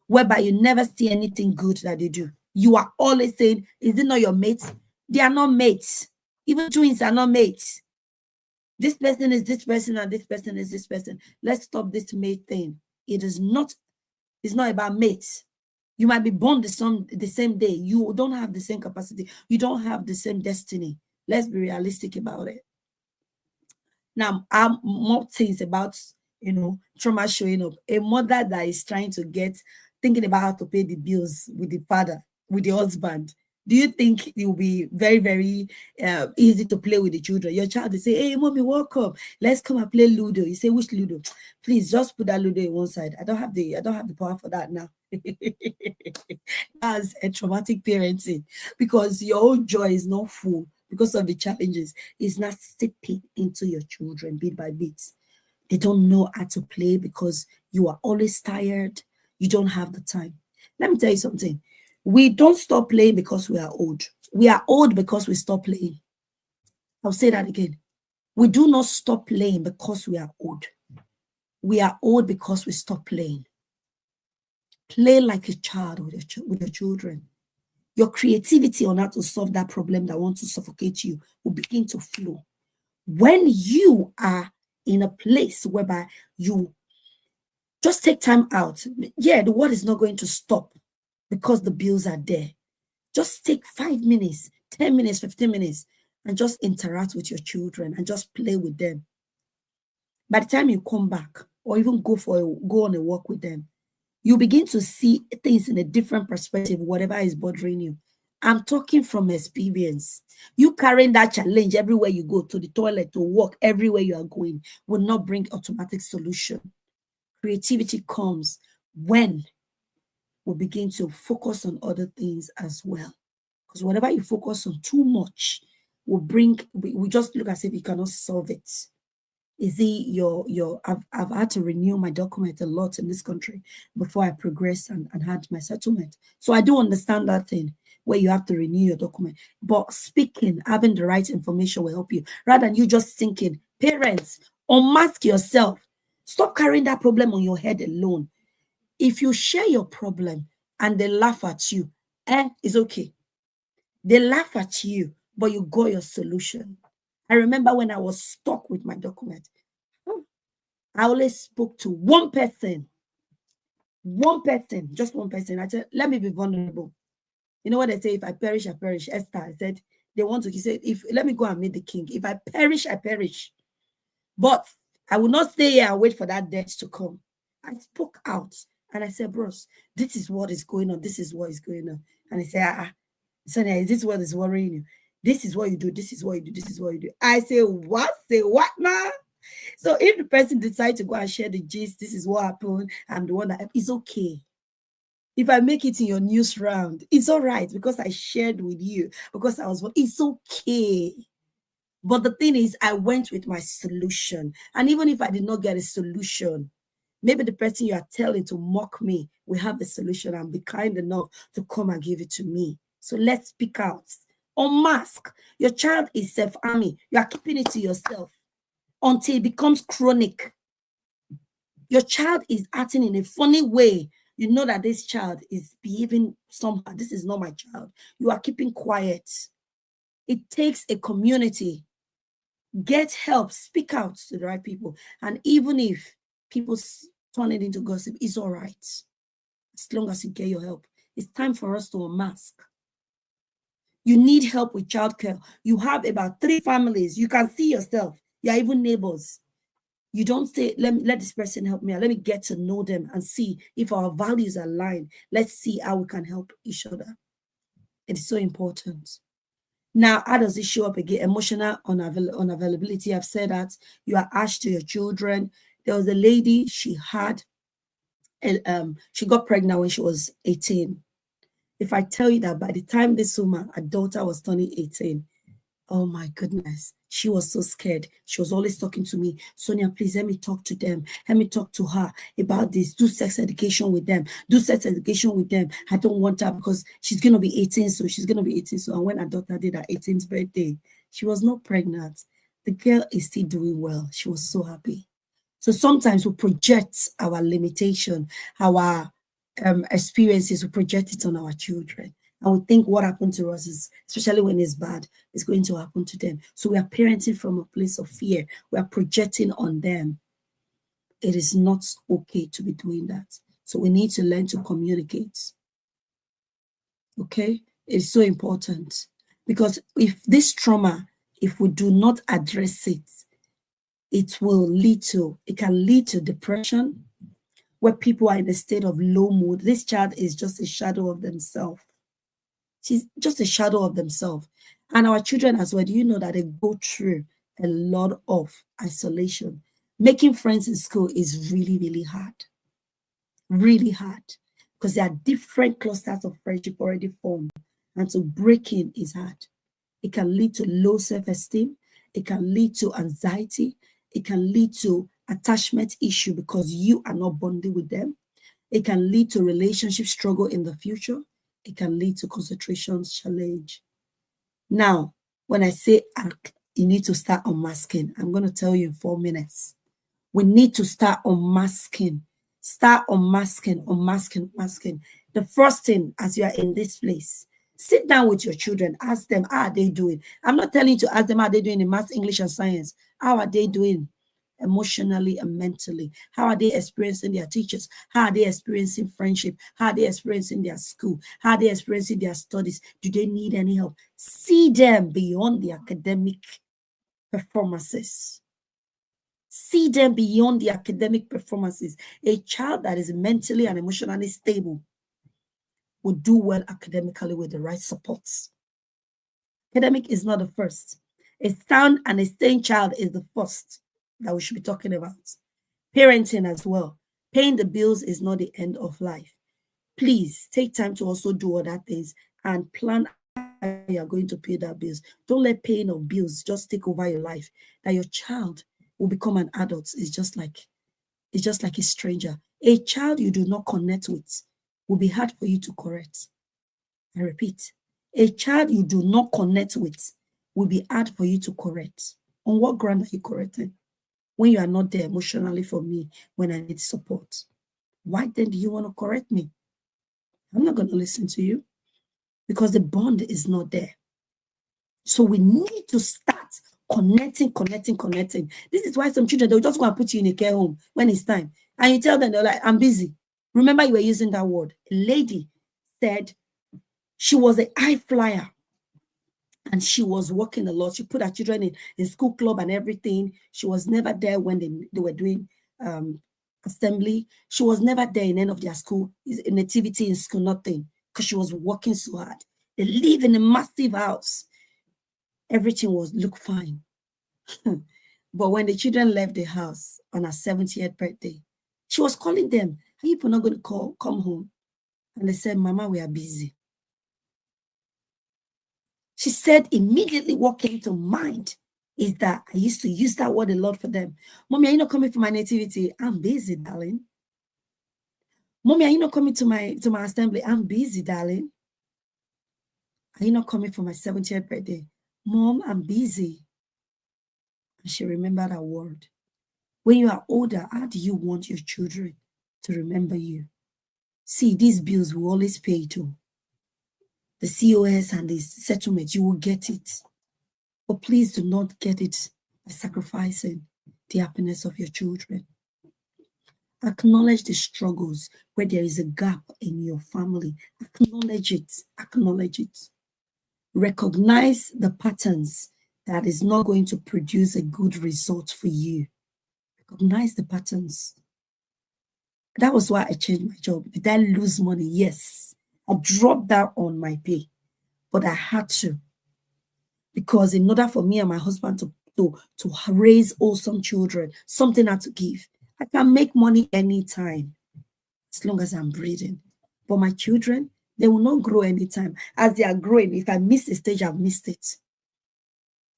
whereby you never see anything good that they do. You are always saying, is it not your mates? They are not mates. Even twins are not mates. This person is this person and this person is this person. Let's stop this mate thing. It's not about mates. You might be born the same day. You don't have the same capacity. You don't have the same destiny. Let's be realistic about it. Now, more things about, trauma showing up. A mother that is thinking about how to pay the bills with the father, with the husband. Do you think it will be very, very easy to play with the children? Your child, they say, hey, mommy, welcome. Let's come and play Ludo. You say, which Ludo? Please just put that Ludo in one side. I don't have the power for that now. That's a traumatic parenting, because your own joy is not full because of the challenges. It's not seeping into your children bit by bit. They don't know how to play because you are always tired. You don't have the time. Let me tell you something. We don't stop playing because we are old. We are old because we stop playing. I'll say that again. We do not stop playing because we are old. We are old because we stop playing. Play like a child with your children. Your creativity on how to solve that problem that wants to suffocate you will begin to flow. When you are in a place whereby you just take time out, yeah, the world is not going to stop because the bills are there. Just take 5 minutes, 10 minutes, 15 minutes, and just interact with your children and just play with them. By the time you come back, or even go on a walk with them, you begin to see things in a different perspective, whatever is bothering you. I'm talking from experience. You carrying that challenge everywhere you go, to the toilet, to work, everywhere you are going, will not bring automatic solution. Creativity comes when we begin to focus on other things as well. Because whatever you focus on too much will we just look as if you cannot solve it. Is it I've had to renew my document a lot in this country before I progress and had my settlement. So I do understand that thing where you have to renew your document. But speaking, having the right information will help you. Rather than you just thinking, parents, unmask yourself. Stop carrying that problem on your head alone. If you share your problem and they laugh at you, it's okay. They laugh at you, but you got your solution. I remember when I was stuck with my document, I always spoke to one person, just one person. I said, let me be vulnerable. You know what they say? If I perish, I perish. Esther, I said, he said, let me go and meet the king. If I perish, I perish. But I will not stay here and wait for that death to come. I spoke out and I said, bros, this is what is going on. This is what is going on. And he said, Sonia, is this what is worrying you? This is what you do. This is what you do. This is what you do. I say, what? Say what now? So if the person decides to go and share the gist, this is what happened, I'm the one that, it's okay. If I make it in your news round, it's all right because I shared with you, because it's okay. But the thing is, I went with my solution. And even if I did not get a solution, maybe the person you are telling to mock me will have the solution and be kind enough to come and give it to me. So let's speak out. Unmask. Your child is self-harming. You are keeping it to yourself until it becomes chronic. Your child is acting in a funny way. You know that this child is behaving somehow. This is not my child. You are keeping quiet. It takes a community. Get help. Speak out to the right people. And even if people turn it into gossip, it's all right. As long as you get your help. It's time for us to unmask. You need help with childcare. You have about 3 families. You can see yourself. You are even neighbors. You don't say, let this person help me. Let me get to know them and see if our values align. Let's see how we can help each other. It is so important. Now, how does it show up again? Emotional unavailability. I've said that. You are asked to your children. There was a lady, she got pregnant when she was 18. If I tell you that by the time this woman, her daughter, was turning 18, oh my goodness, she was so scared. She was always talking to me. Sonia, please let me talk to them. Let me talk to her about this. Do sex education with them. Do sex education with them. I don't want her because she's going to be 18. So she's going to be 18. So and when her daughter did her 18th birthday, she was not pregnant. The girl is still doing well. She was so happy. So sometimes we project our limitation, our experiences, we project it on our children. And we think what happened to us is, especially when it's bad, is going to happen to them. So we are parenting from a place of fear. We are projecting on them. It is not okay to be doing that. So we need to learn to communicate. Okay? It's so important. Because if this trauma, if we do not address it, it can lead to depression, where people are in a state of low mood. This child is just a shadow of themselves. She's just a shadow of themselves. And our children as well, do you know that they go through a lot of isolation? Making friends in school is really, really hard. Really hard. Because there are different clusters of friendship already formed. And so breaking is hard. It can lead to low self-esteem. It can lead to anxiety. It can lead to attachment issue because you are not bonding with them. It can lead to relationship struggle in the future. It can lead to concentration challenge. Now, when I say you need to start unmasking, I'm going to tell you in 4 minutes. We need to start unmasking. Start unmasking, unmasking, unmasking. The first thing, as you are in this place, sit down with your children. Ask them, how are they doing? I'm not telling you to ask them how they're doing in math, English, and science. How are they doing emotionally and mentally? How are they experiencing their teachers? How are they experiencing friendship? How are they experiencing their school? How are they experiencing their studies? Do they need any help? See them beyond the academic performances. See them beyond the academic performances. A child that is mentally and emotionally stable will do well academically with the right supports. Academic is not the first. A sound and a staying child is the first that we should be talking about. Parenting as well. Paying the bills is not the end of life. Please take time to also do other things and plan how you are going to pay that bills. Don't let paying of bills just take over your life. That your child will become an adult it's just like a stranger. A child you do not connect with will be hard for you to correct. I repeat, a child you do not connect with will be hard for you to correct. On what ground are you correcting? When you are not there emotionally for me, when I need support. Why then do you want to correct me? I'm not going to listen to you because the bond is not there. So we need to start connecting. This is why some children, they'll just go and put you in a care home when it's time. And you tell them, they're like, I'm busy. Remember, you were using that word. A lady said she was a high flyer and she was working a lot. She put her children in school club and everything. She was never there when they were doing assembly. She was never there in any of their school, nativity in school, nothing, because she was working so hard. They live in a massive house. Everything looked fine. But when the children left the house on her 70th birthday, she was calling them, are you not going to come home? And they said, Mama, we are busy. She said immediately what came to mind is that I used to use that word a lot for them. Mommy, are you not coming for my nativity? I'm busy, darling. Mommy, are you not coming to my assembly? I'm busy, darling. Are you not coming for my 70th birthday? Mom, I'm busy. And she remembered that word. When you are older, how do you want your children to remember you? See, these bills will always pay too. The COS and the settlement, you will get it. But please do not get it by sacrificing the happiness of your children. Acknowledge the struggles where there is a gap in your family. Acknowledge it. Acknowledge it. Recognize the patterns that is not going to produce a good result for you. Recognize the patterns. That was why I changed my job. Did I lose money? Yes. I dropped down on my pay, but I had to. Because in order for me and my husband to raise awesome children, something had to give. I can make money anytime as long as I'm breathing. But my children, they will not grow anytime. As they are growing, if I miss a stage, I've missed it.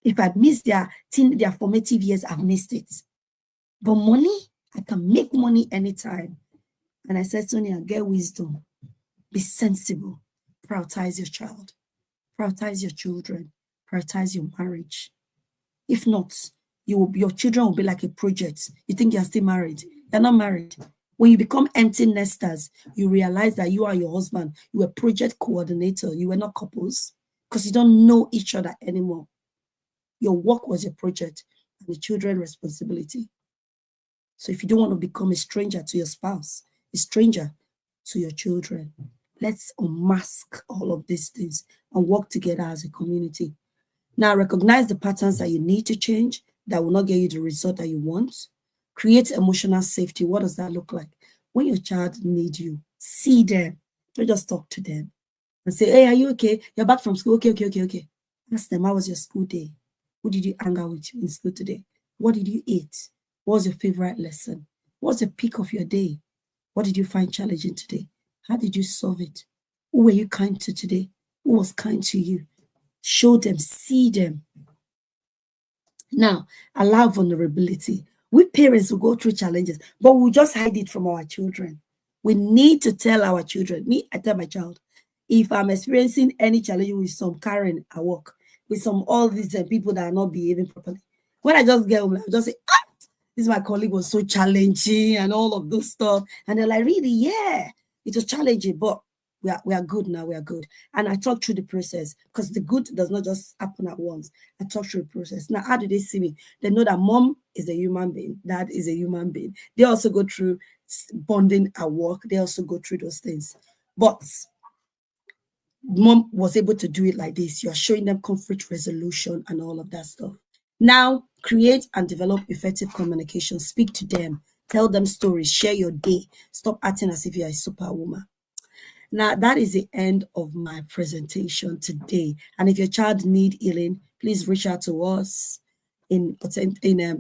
If I miss their formative years, I've missed it. But money, I can make money anytime. And I said, Sonia, get wisdom. Be sensible. Prioritize your child. Prioritize your children. Prioritize your marriage. If not, your children will be like a project. You think you're still married. You're not married. When you become empty nesters, you realize that you are your husband. You were project coordinator. You were not couples because you don't know each other anymore. Your work was your project and the children's responsibility. So if you don't want to become a stranger to your spouse, a stranger to your children, let's unmask all of these things and work together as a community. Now, recognize the patterns that you need to change that will not get you the result that you want. Create emotional safety. What does that look like? When your child needs you, see them. Don't just talk to them. and say, hey, are you okay? You're back from school. Okay, okay, okay, okay. Ask them, how was your school day? Who did you hang out with in school today? What did you eat? What was your favorite lesson? What's the peak of your day? What did you find challenging today? How did you solve it? Who were you kind to today? Who was kind to you? Show them, see them. Now, allow vulnerability. We parents will go through challenges, but we'll just hide it from our children. We need to tell our children. Me, I tell my child, if I'm experiencing any challenge with some Karen at work, with some all these people that are not behaving properly, when I just get home, I'll just say, this my colleague was so challenging and all of those stuff. And they're like, really? Yeah, it was challenging, but we are good now. We are good. And I talk through the process because the good does not just happen at once. I talk through the process. Now, how do they see me? They know that mom is a human being, dad is a human being. They also go through bonding at work. They also go through those things. But mom was able to do it like this. You're showing them conflict resolution and all of that stuff. Now, create and develop effective communication. Speak to them. Tell them stories. Share your day. Stop acting as if you're a superwoman. Now, that is the end of my presentation today. And if your child need healing, please reach out to us in ASAP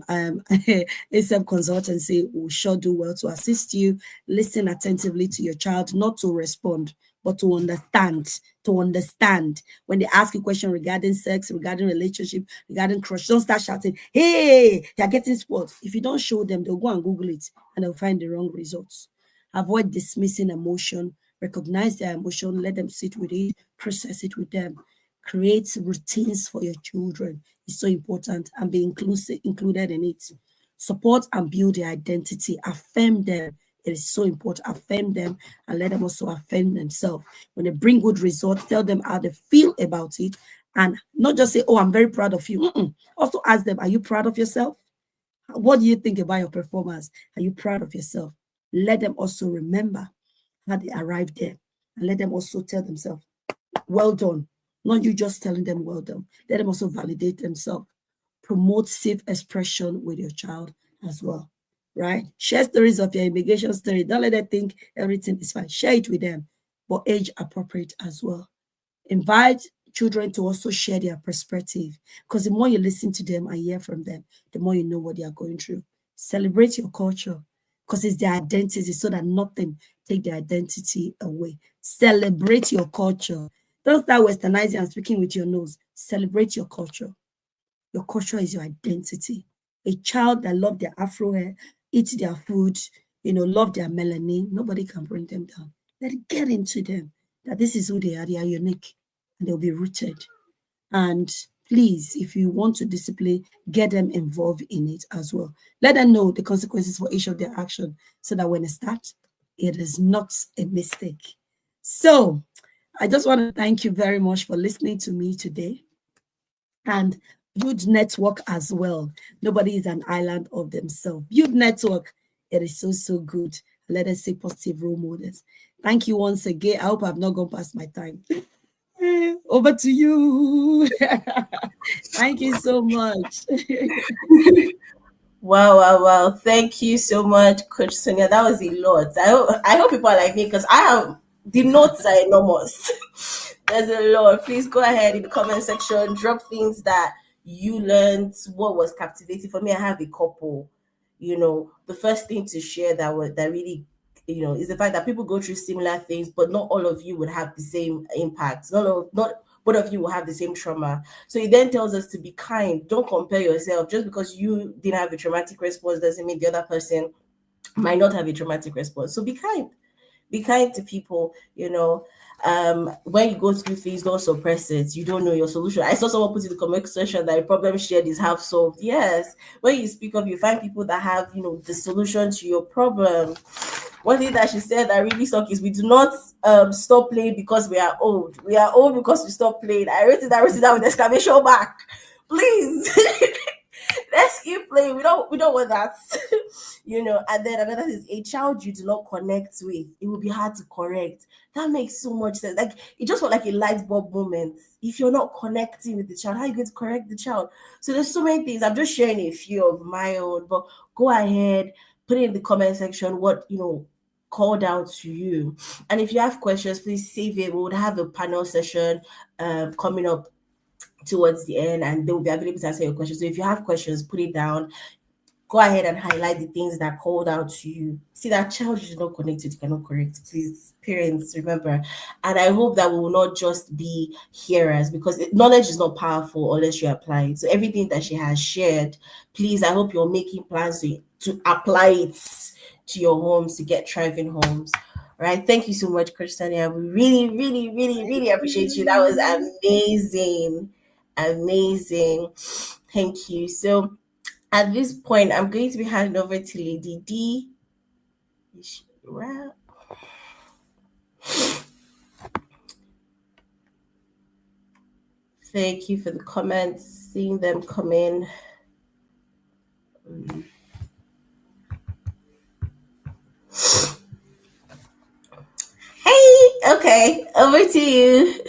consultancy. We'll sure do well to assist you. Listen attentively to your child, not to respond, but to understand. To understand. When they ask you a question regarding sex, regarding relationship, regarding crush, don't start shouting, hey, you're getting spoiled. If you don't show them, they'll go and Google it and they'll find the wrong results. Avoid dismissing emotion. Recognize their emotion, let them sit with it, process it with them. Create routines for your children. It's so important, and be included in it. Support and build their identity. Affirm them. It is so important. Affirm them and let them also affirm themselves. When they bring good results, tell them how they feel about it, and not just say, oh, I'm very proud of you. Also ask them, are you proud of yourself? What do you think about your performance? Are you proud of yourself? Let them also remember how they arrived there, and let them also tell themselves, well done. Not you just telling them well done. Let them also validate themselves. Promote safe expression with your child as well, right? Share stories of your immigration story. Don't let them think everything is fine. Share it with them, but age appropriate as well. Invite children to also share their perspective, because the more you listen to them and hear from them, the more you know what they are going through. Celebrate your culture, because it's their identity, so that nothing take their identity away. Celebrate your culture. Don't start westernizing and speaking with your nose. Celebrate your culture. Your culture is your identity. A child that love their afro hair, eat their food, love their melanin, nobody can bring them down. Let it get into them that this is who they are unique, and they'll be rooted. And please, if you want to discipline, get them involved in it as well. Let them know the consequences for each of their action, so that when they start, it is not a mistake. So I just want to thank you very much for listening to me today, and build network as well. Nobody is an island of themselves. Build network. It is so, so good. Let us say positive role models. Thank you once again. I hope I've not gone past my time. Over to you. Thank you so much. Wow, wow, wow. Thank you so much, Coach Sonia. That was a lot. I hope people are like me, because I have the notes are enormous. There's a lot. Please go ahead in the comment section, drop things that you learned, what was captivating. For me, I have a couple. The first thing to share that really, is the fact that people go through similar things, but not all of you would have the same impact. Not both of you will have the same trauma. So it then tells us to be kind. Don't compare yourself. Just because you didn't have a traumatic response doesn't mean the other person might not have a traumatic response. So be kind. Be kind to people. When you go through things, don't suppress it. You don't know your solution. I saw someone put in the comment section that a problem shared is half solved. Yes, when you speak up, you find people that have the solution to your problem. One thing that she said that really sucks is we do not stop playing because we are old. We are old because we stop playing. I wrote it down with exclamation mark. Please. Let's keep playing. We don't want that. And then another is a child you do not connect with, it will be hard to correct. That makes so much sense. Like, it just felt like a light bulb moment. If you're not connecting with the child, how are you going to correct the child? So there's so many things. I'm just sharing a few of my own, but go ahead, put it in the comment section what called out to you. And if you have questions, please save it. We would have a panel session coming up towards the end, and they will be available to answer your questions. So if you have questions, put it down. Go ahead and highlight the things that called out to you. See, that child is not connected, you cannot correct. Please, parents, remember. And I hope that we will not just be hearers, because knowledge is not powerful unless you apply it. So everything that she has shared, please, I hope you're making plans to apply it to your homes, to get thriving homes. All right. Thank you so much, Christiania. We really, really, really, Thank really appreciate you. That was you. amazing. Amazing. Thank you. So at this point, I'm going to be handing over to Lady D. Well, thank you for the comments, seeing them come in. Hey, okay, over to you.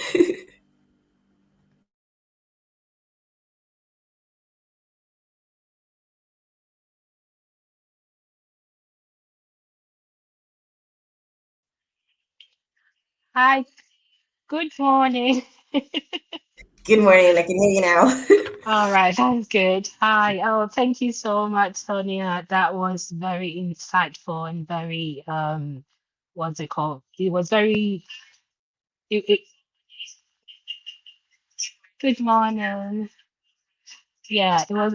Hi, good morning. Good morning, I can hear you now. All right, that's good. Hi. Oh, thank you so much, Sonia. That was very insightful and very what's it called? It was very it, good morning. Yeah, it was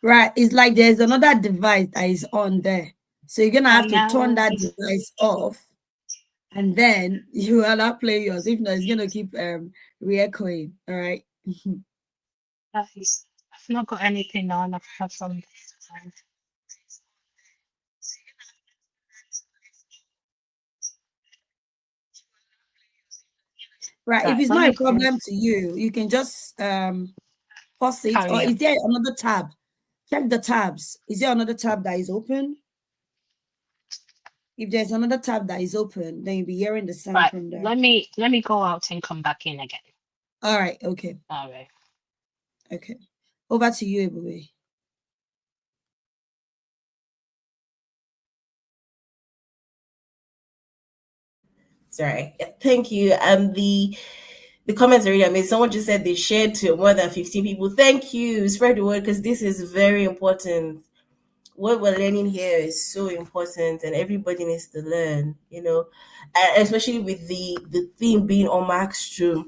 Right. It's like there's another device that is on there. So you're gonna I have to turn know that device off and then you will not play yours. If not, it's gonna keep re-echoing. All right. I've not got anything on apart from this one. Right. If Right, it's let not a me problem to you, you can just pause it. Or carry on. is there another tab? Check the tabs. Is there another tab that is open? If there's another tab that is open, then you'll be hearing the sound Right, from there. let me go out and come back in again. All right. Okay. All right. Okay. Over to you, Ebube. Sorry. Thank you. The comments are really amazing. Someone just said they shared to more than 15 people. Thank you. Spread the word, because this is very important. What we're learning here is so important, and everybody needs to learn, especially with the theme being unmasked to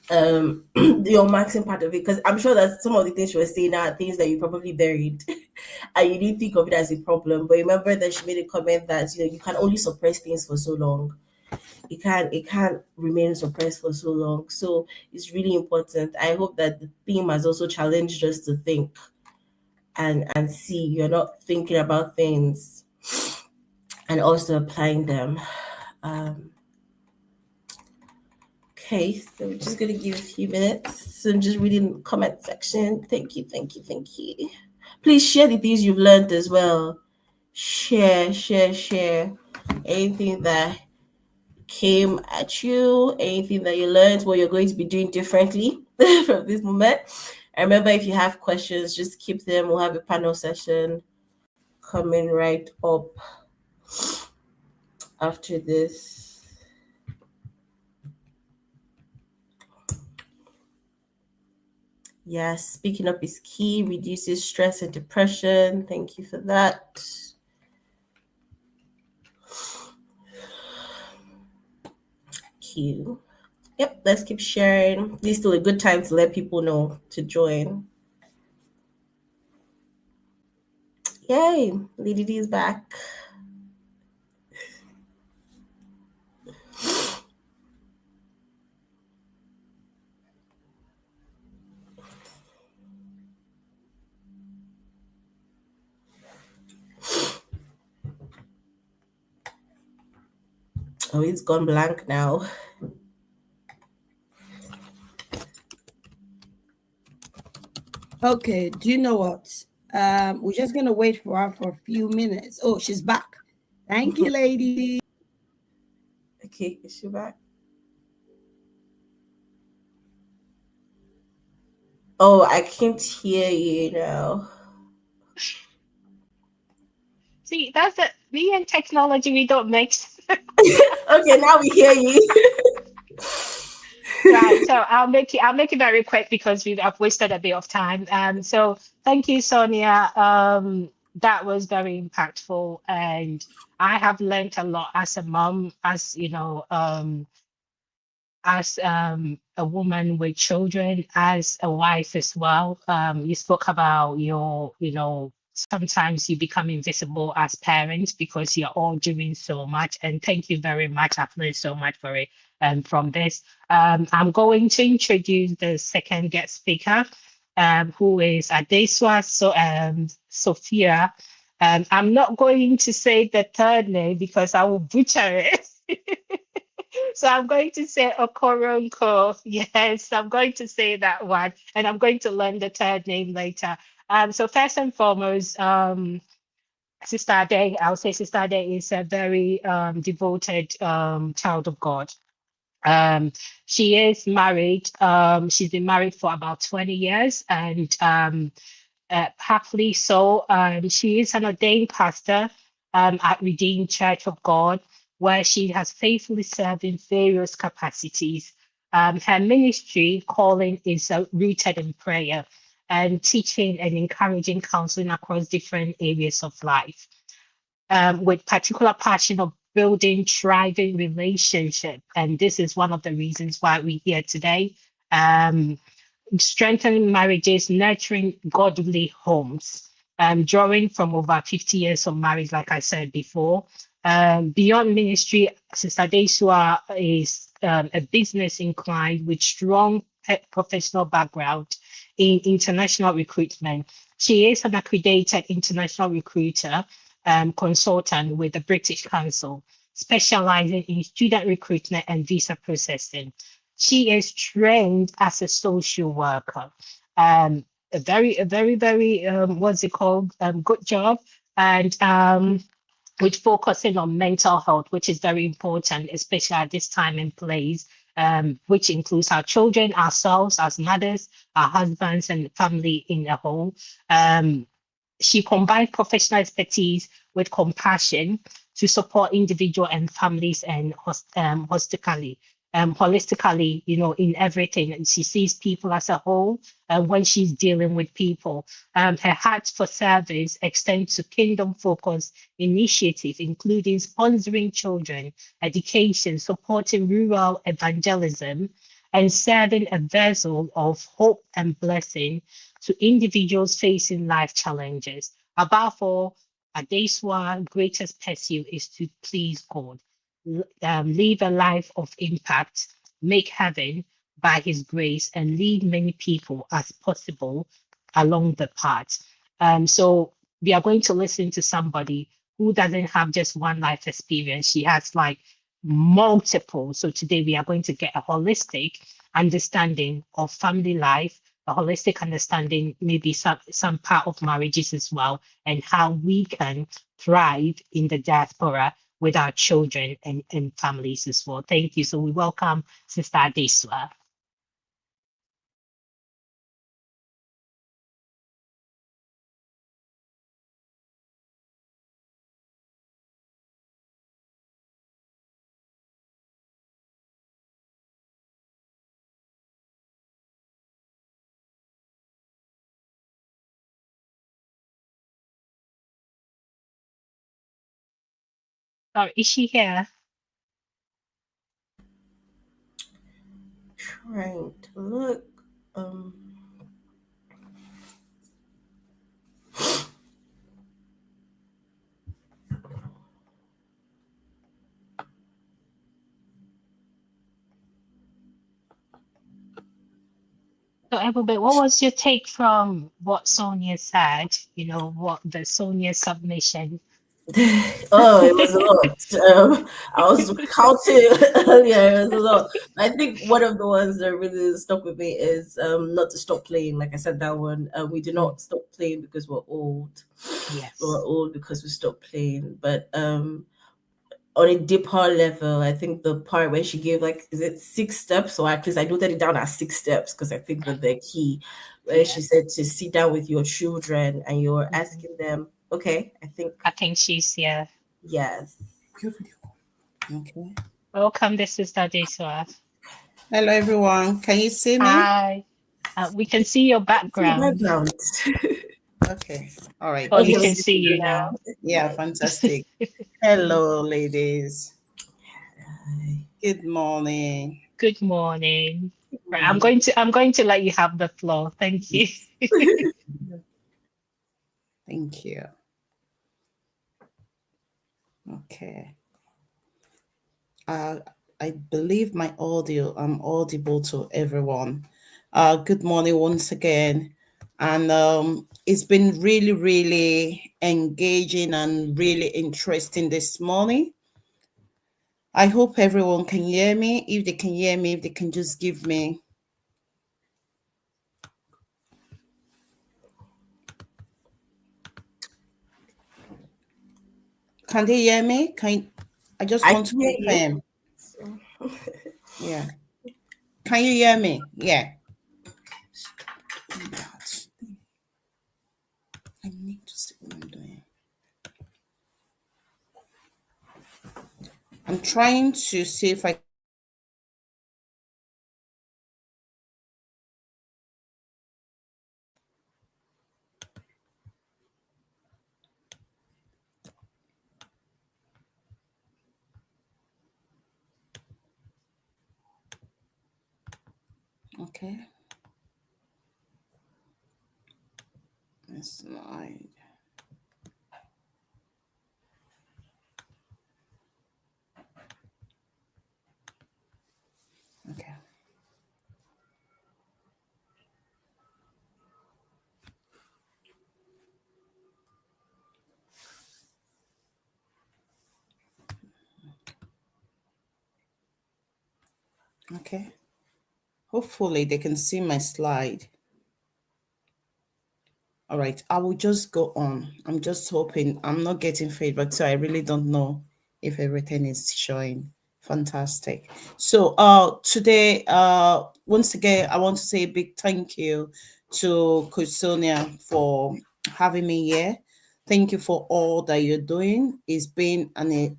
the unmaxing part of it, because I'm sure that some of the things she was saying are things that you probably buried and you didn't think of it as a problem. But remember that she made a comment that you can only suppress things for so long. It can't remain suppressed for so long. So it's really important. I hope that the theme has also challenged us to think and see you're not thinking about things and also applying them. Um, okay, so we're just gonna give a few minutes. So I'm just reading the comment section. Thank you, thank you, thank you. Please share the things you've learned as well. Share, share, share. Anything that came at you, anything that you learned, what you're going to be doing differently from this moment. And remember, if you have questions, just keep them. We'll have a panel session coming right up after this. Yes, speaking up is key, reduces stress and depression. Thank you for that. Q. Yep, let's keep sharing. This is still a good time to let people know to join. Yay, Lady D is back. Oh, it's gone blank now. Okay, do you know what? We're just gonna wait for her for a few minutes. Oh, she's back. Thank you, lady. Okay, is she back? Oh, I can't hear you now. See, that's it. Me and technology, we don't mix. Okay, now we hear you. Right. So I'll make it very quick because I've wasted a bit of time. So thank you, Sonia. That was very impactful, and I have learned a lot as a mom, as a woman with children, as a wife as well. You spoke about sometimes you become invisible as parents because you're all doing so much. And thank you very much. I've learned so much for it from this. I'm going to introduce the second guest speaker, who is Adeswa Sophia. I'm not going to say the third name because I will butcher it. So I'm going to say Okoronko. Yes, I'm going to say that one. And I'm going to learn the third name later. So first and foremost, Sister Ade, I'll say Sister Ade is a very devoted child of God. She is married. She's been married for about 20 years, and happily so. She is an ordained pastor at Redeemed Church of God, where she has faithfully served in various capacities. Her ministry calling is rooted in prayer and teaching and encouraging counseling across different areas of life, with particular passion of building thriving relationship. And this is one of the reasons why we're here today. Strengthening marriages, nurturing godly homes, drawing from over 50 years of marriage, like I said before. Beyond ministry, Sister Desua is a business inclined with strong professional background in international recruitment. She is an accredited international recruiter, consultant with the British Council, specializing in student recruitment and visa processing. She is trained as a social worker. A very, what's it called? Good job. And with focusing on mental health, which is very important, especially at this time and place, which includes our children, ourselves as mothers, our husbands, and family in a whole. She combined professional expertise with compassion to support individual and families and holistically, in everything. And she sees people as a whole when she's dealing with people. Her heart for service extends to kingdom focused initiatives, including sponsoring children, education, supporting rural evangelism, and serving a vessel of hope and blessing to individuals facing life challenges. Above all, Adeswa's greatest pursuit is to please God, live a life of impact, make heaven by His grace, and lead many people as possible along the path. So we are going to listen to somebody who doesn't have just one life experience. She has like multiple. So today we are going to get a holistic understanding of family life, a holistic understanding, maybe some part of marriages as well, and how we can thrive in the diaspora with our children and families as well. Thank you. So we welcome Sister Adeswa. Sorry, is she here? Trying to look. Um, So everybody, what was your take from what Sonia said? What the Sonia submission. oh, it was a lot. I was counting earlier. It was a lot. I think one of the ones that really stuck with me is not to stop playing. Like I said, that one. We do Mm, not stop playing because we're old. We're yes. old because we stopped playing. But on a deeper level, I think the part where she gave like, is it 6 steps? Or at least I noted it down as 6 steps because I think that they're key. Where she Yes. said to sit down with your children and you're Mhm. asking them Okay, I think she's here. yes. Okay. Welcome, this is Diaspora. Hello, everyone. Can you see me? Hi. We can see your It's your background, background. Okay. All right. but we Okay, we can can Peace. see see you you now. now. Yeah, Nice. fantastic. Hello, ladies. Good morning. Good morning. Right, Morning. I'm going to let you have the floor. Thank you. Yes. Thank you. Okay. Uh, I believe my audio, I'm audible to everyone. Good morning once again. And it's been really, really engaging and really interesting this morning. I hope everyone can hear me. If they can hear me, if they can just give me. Can they hear me? I just I want to can hear you. confirm. Yeah. Can you hear me? Yeah. I need to see what I'm doing. I'm trying to see if I. Okay. Slide. Okay. Okay. Hopefully they can see my slide. All right, I will just go on. I'm just hoping I'm not getting feedback, so I really don't know if everything is showing. Fantastic. So today once again I want to say a big thank you to Coach Sonia for having me here. Thank you for all that you're doing. It's been a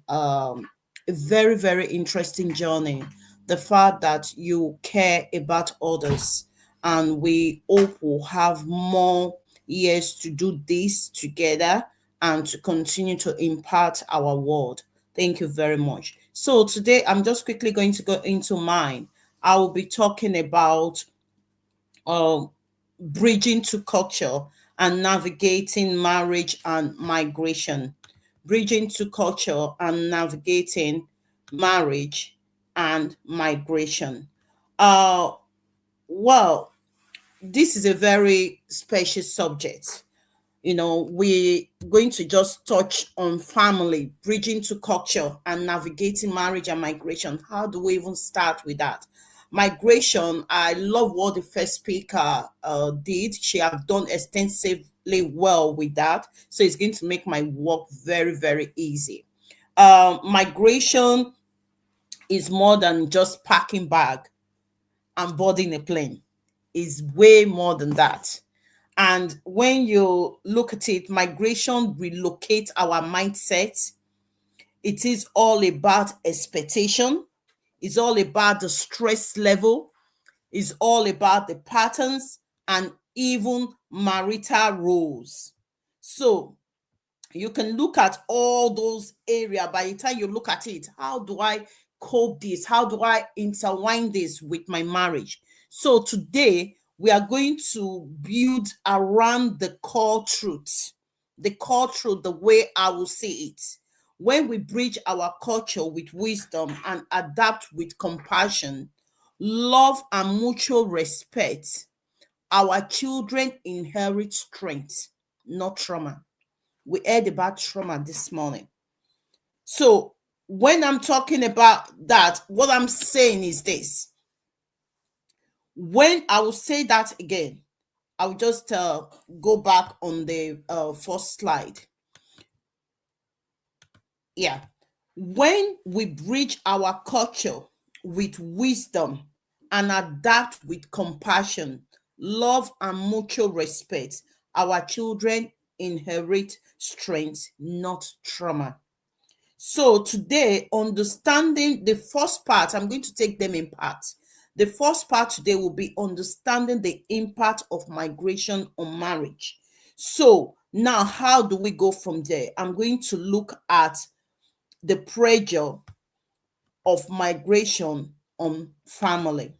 very, very interesting journey. The fact that you care about others, and we hope we'll have more years to do this together and to continue to impart our word. Thank you very much. So today I'm just quickly going to go into mine. I will be talking about um, bridging to culture and navigating marriage and migration. Bridging to culture and navigating marriage and migration. Uh, well, this is a very special subject. We're going to just touch on family, bridging to culture, and navigating marriage and migration. How do we even start with that? Migration, I love what the first speaker did. She have done extensively well with that. So it's going to make my work very, very easy. Migration is more than just packing bag and boarding a plane. Is way more than that. And when you look at it, migration relocates our mindset. It is all about expectation. It's all about the stress level. It's all about the patterns and even marital roles. So you can look at all those areas. By the time you look at it, how do I cope this? How do I intertwine this with my marriage? So today we are going to build around the core truth. The core truth, the way I will see it. When we bridge our culture with wisdom and adapt with compassion, love, and mutual respect, our children inherit strength, not trauma. We heard about trauma this morning. So when I'm talking about that, what I'm saying is this. When I will say that again, I'll just go back on the first slide. Yeah. When we bridge our culture with wisdom and adapt with compassion, love, and mutual respect, our children inherit strength, not trauma. So today, understanding the first part, I'm going to take them in parts. The first part today will be understanding the impact of migration on marriage. So now, how do we go from there? I'm going to look at the pressure of migration on family.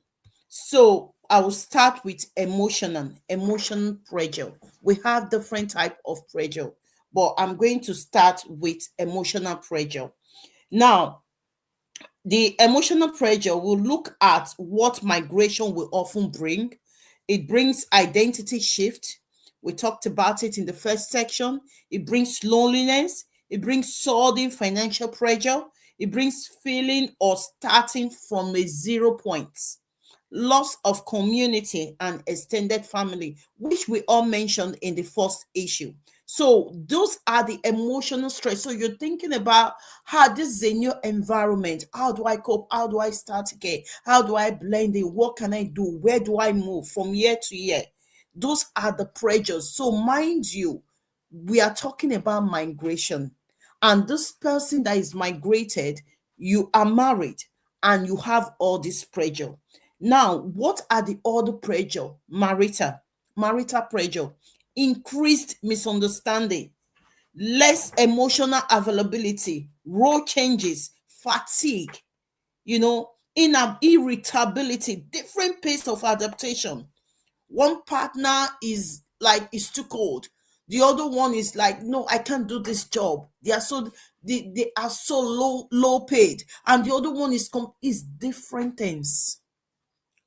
So I will start with emotional pressure. We have different type of pressure, but I'm going to start with emotional pressure. Now, the emotional pressure will look at what migration will often bring. It brings identity shift. We talked about it in the first section. It brings loneliness. It brings sudden financial pressure. It brings feeling or starting from a 0 point, loss of community and extended family, which we all mentioned in the first issue. So those are the emotional stress. So you're thinking about how this is a new environment. How do I cope? How do I start again? How do I blend in? What can I do? Where do I move from year to year? Those are the pressures. So mind you, we are talking about migration. And this person that is migrated, you are married and you have all this pressure. Now, what are the other pressure? Marital pressure, increased misunderstanding, less emotional availability, role changes, fatigue, irritability, different pace of adaptation. One partner is like, it's too cold. The other one is like, no, I can't do this job. They are so low paid. And the other one is different things.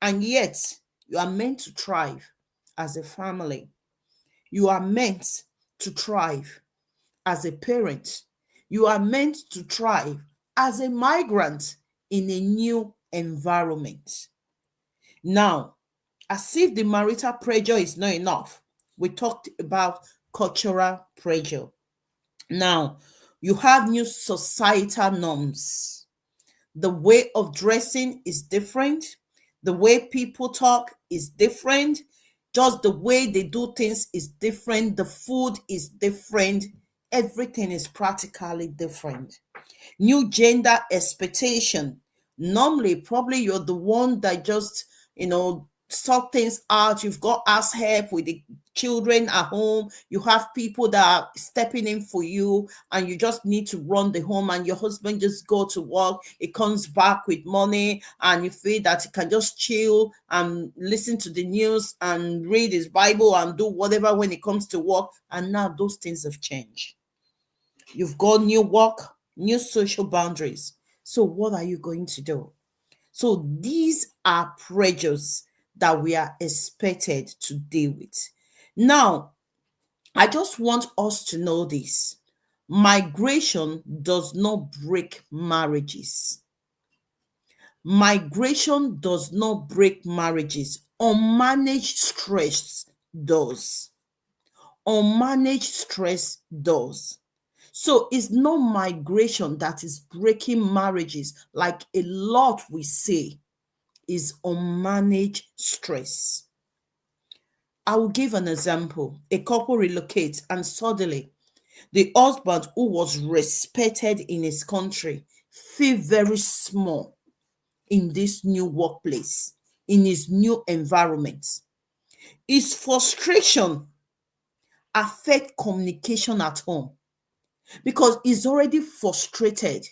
And yet, you are meant to thrive as a family. You are meant to thrive as a parent. You are meant to thrive as a migrant in a new environment. Now, as if the marital pressure is not enough, we talked about cultural pressure. Now, you have new societal norms. The way of dressing is different. The way people talk is different. Just the way they do things is different. The food is different. Everything is practically different. New gender expectation. Normally, probably you're the one that just, sort things out. You've got ask help with the children at home. You have people that are stepping in for you, and you just need to run the home, and your husband just go to work. It comes back with money, and you feel that he can just chill and listen to the news and read his Bible and do whatever when it comes to work. And now those things have changed. You've got new work, new social boundaries. So what are you going to do? So these are pressures that we are expected to deal with. Now, I just want us to know this. Migration does not break marriages. Migration does not break marriages. Unmanaged stress does. Unmanaged stress does. So it's not migration that is breaking marriages, like a lot we say, is unmanaged stress. I will give an example. A couple relocates and suddenly the husband, who was respected in his country, feel very small in this new workplace, in his new environment. His frustration affect communication at home because he's already frustrated.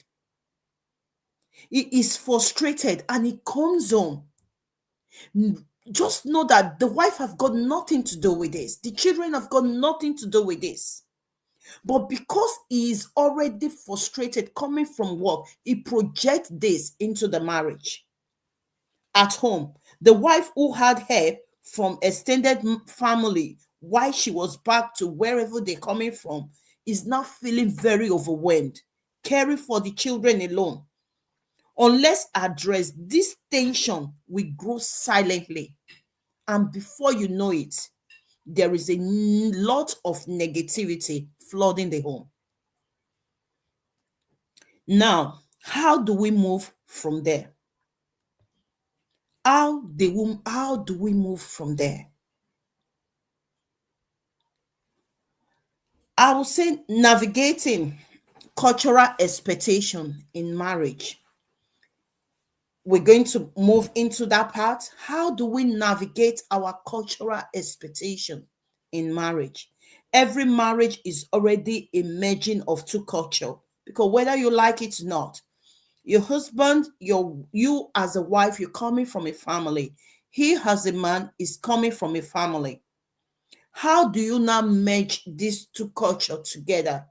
He is frustrated and he comes home. Just know that the wife have got nothing to do with this. The children have got nothing to do with this. But because he is already frustrated coming from work, he projects this into the marriage. At home, the wife who had help from extended family while she was back to wherever they're coming from is now feeling very overwhelmed, caring for the children alone. Unless addressed, this tension will grow silently. And before you know it, there is a lot of negativity flooding the home. Now, how do we move from there? How do we move from there? I would say navigating cultural expectation in marriage. We're going to move into that part. How do we navigate our cultural expectation in marriage? Every marriage is already a merging of two culture, because whether you like it or not, your husband, you as a wife, you're coming from a family. He as a man is coming from a family. How do you now merge these two cultures together?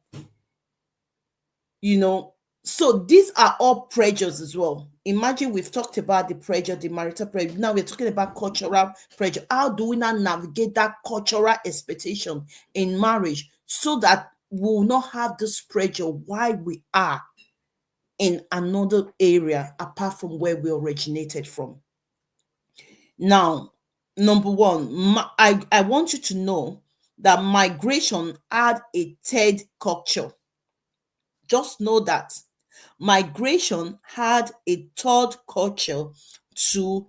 You know, so these are all pressures as well. Imagine we've talked about the pressure, the marital pressure. Now we're talking about cultural pressure. How do we now navigate that cultural expectation in marriage so that we'll not have this pressure while we are in another area apart from where we originated from? Now, number one, I want you to know that migration had a third culture. Just know that migration had a third culture to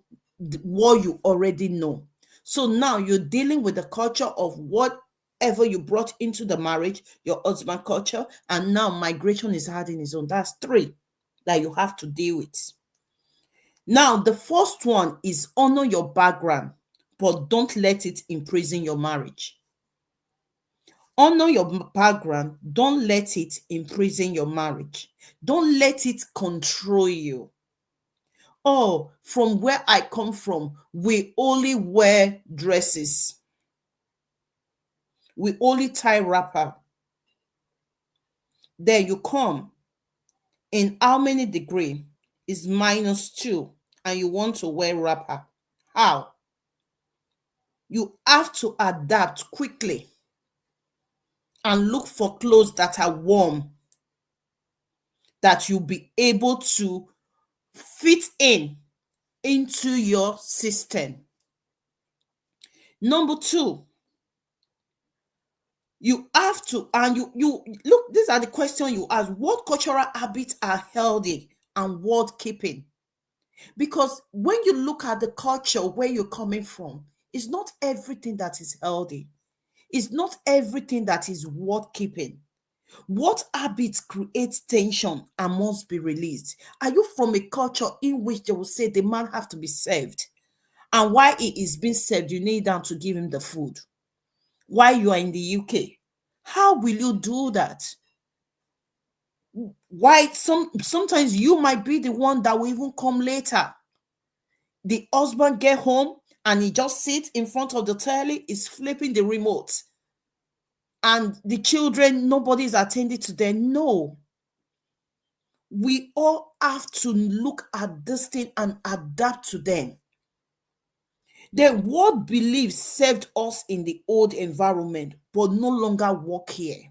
what you already know. So now you're dealing with the culture of whatever you brought into the marriage, your husband culture, and now migration is adding its own. That's three that you have to deal with. Now, the first one is honor your background, but don't let it imprison your marriage. Honor your background. Don't let it imprison your marriage. Don't let it control you. Oh, from where I come from, we only wear dresses. We only tie wrapper. There you come. In how many degree is -2 and you want to wear wrapper? How? You have to adapt quickly and look for clothes that are warm, that you'll be able to fit into your system. Number two, you have to, and you look, these are the questions you ask. What cultural habits are healthy and worth keeping? Because when you look at the culture where you're coming from, it's not everything that is healthy. It's not everything that is worth keeping. What habits create tension and must be released? Are you from a culture in which they will say the man have to be served? And while he is being served, you kneel down to give him the food while you are in the UK. How will you do that? Why sometimes you might be the one that will even come later. The husband get home and he just sits in front of the telly, is flipping the remote. And the children, nobody is attending to them. No. We all have to look at this thing and adapt to them. Then what beliefs served us in the old environment but no longer work here?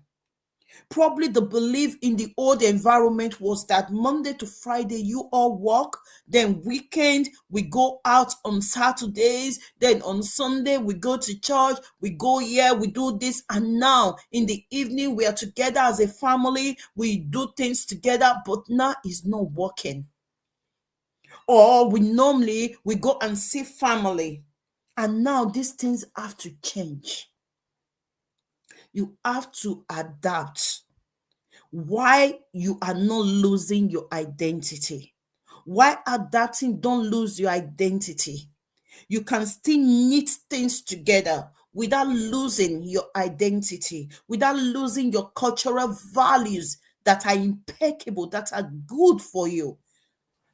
Probably the belief in the old environment was that Monday to Friday you all work, then weekend we go out on Saturdays, then on Sunday we go to church, we go here, we do this, and now in the evening we are together as a family, we do things together, but now it's not working. Or we go and see family, and now these things have to change. You have to adapt. Why you are not losing your identity? Why adapting? Don't lose your identity. You can still knit things together without losing your identity, without losing your cultural values that are impeccable, that are good for you.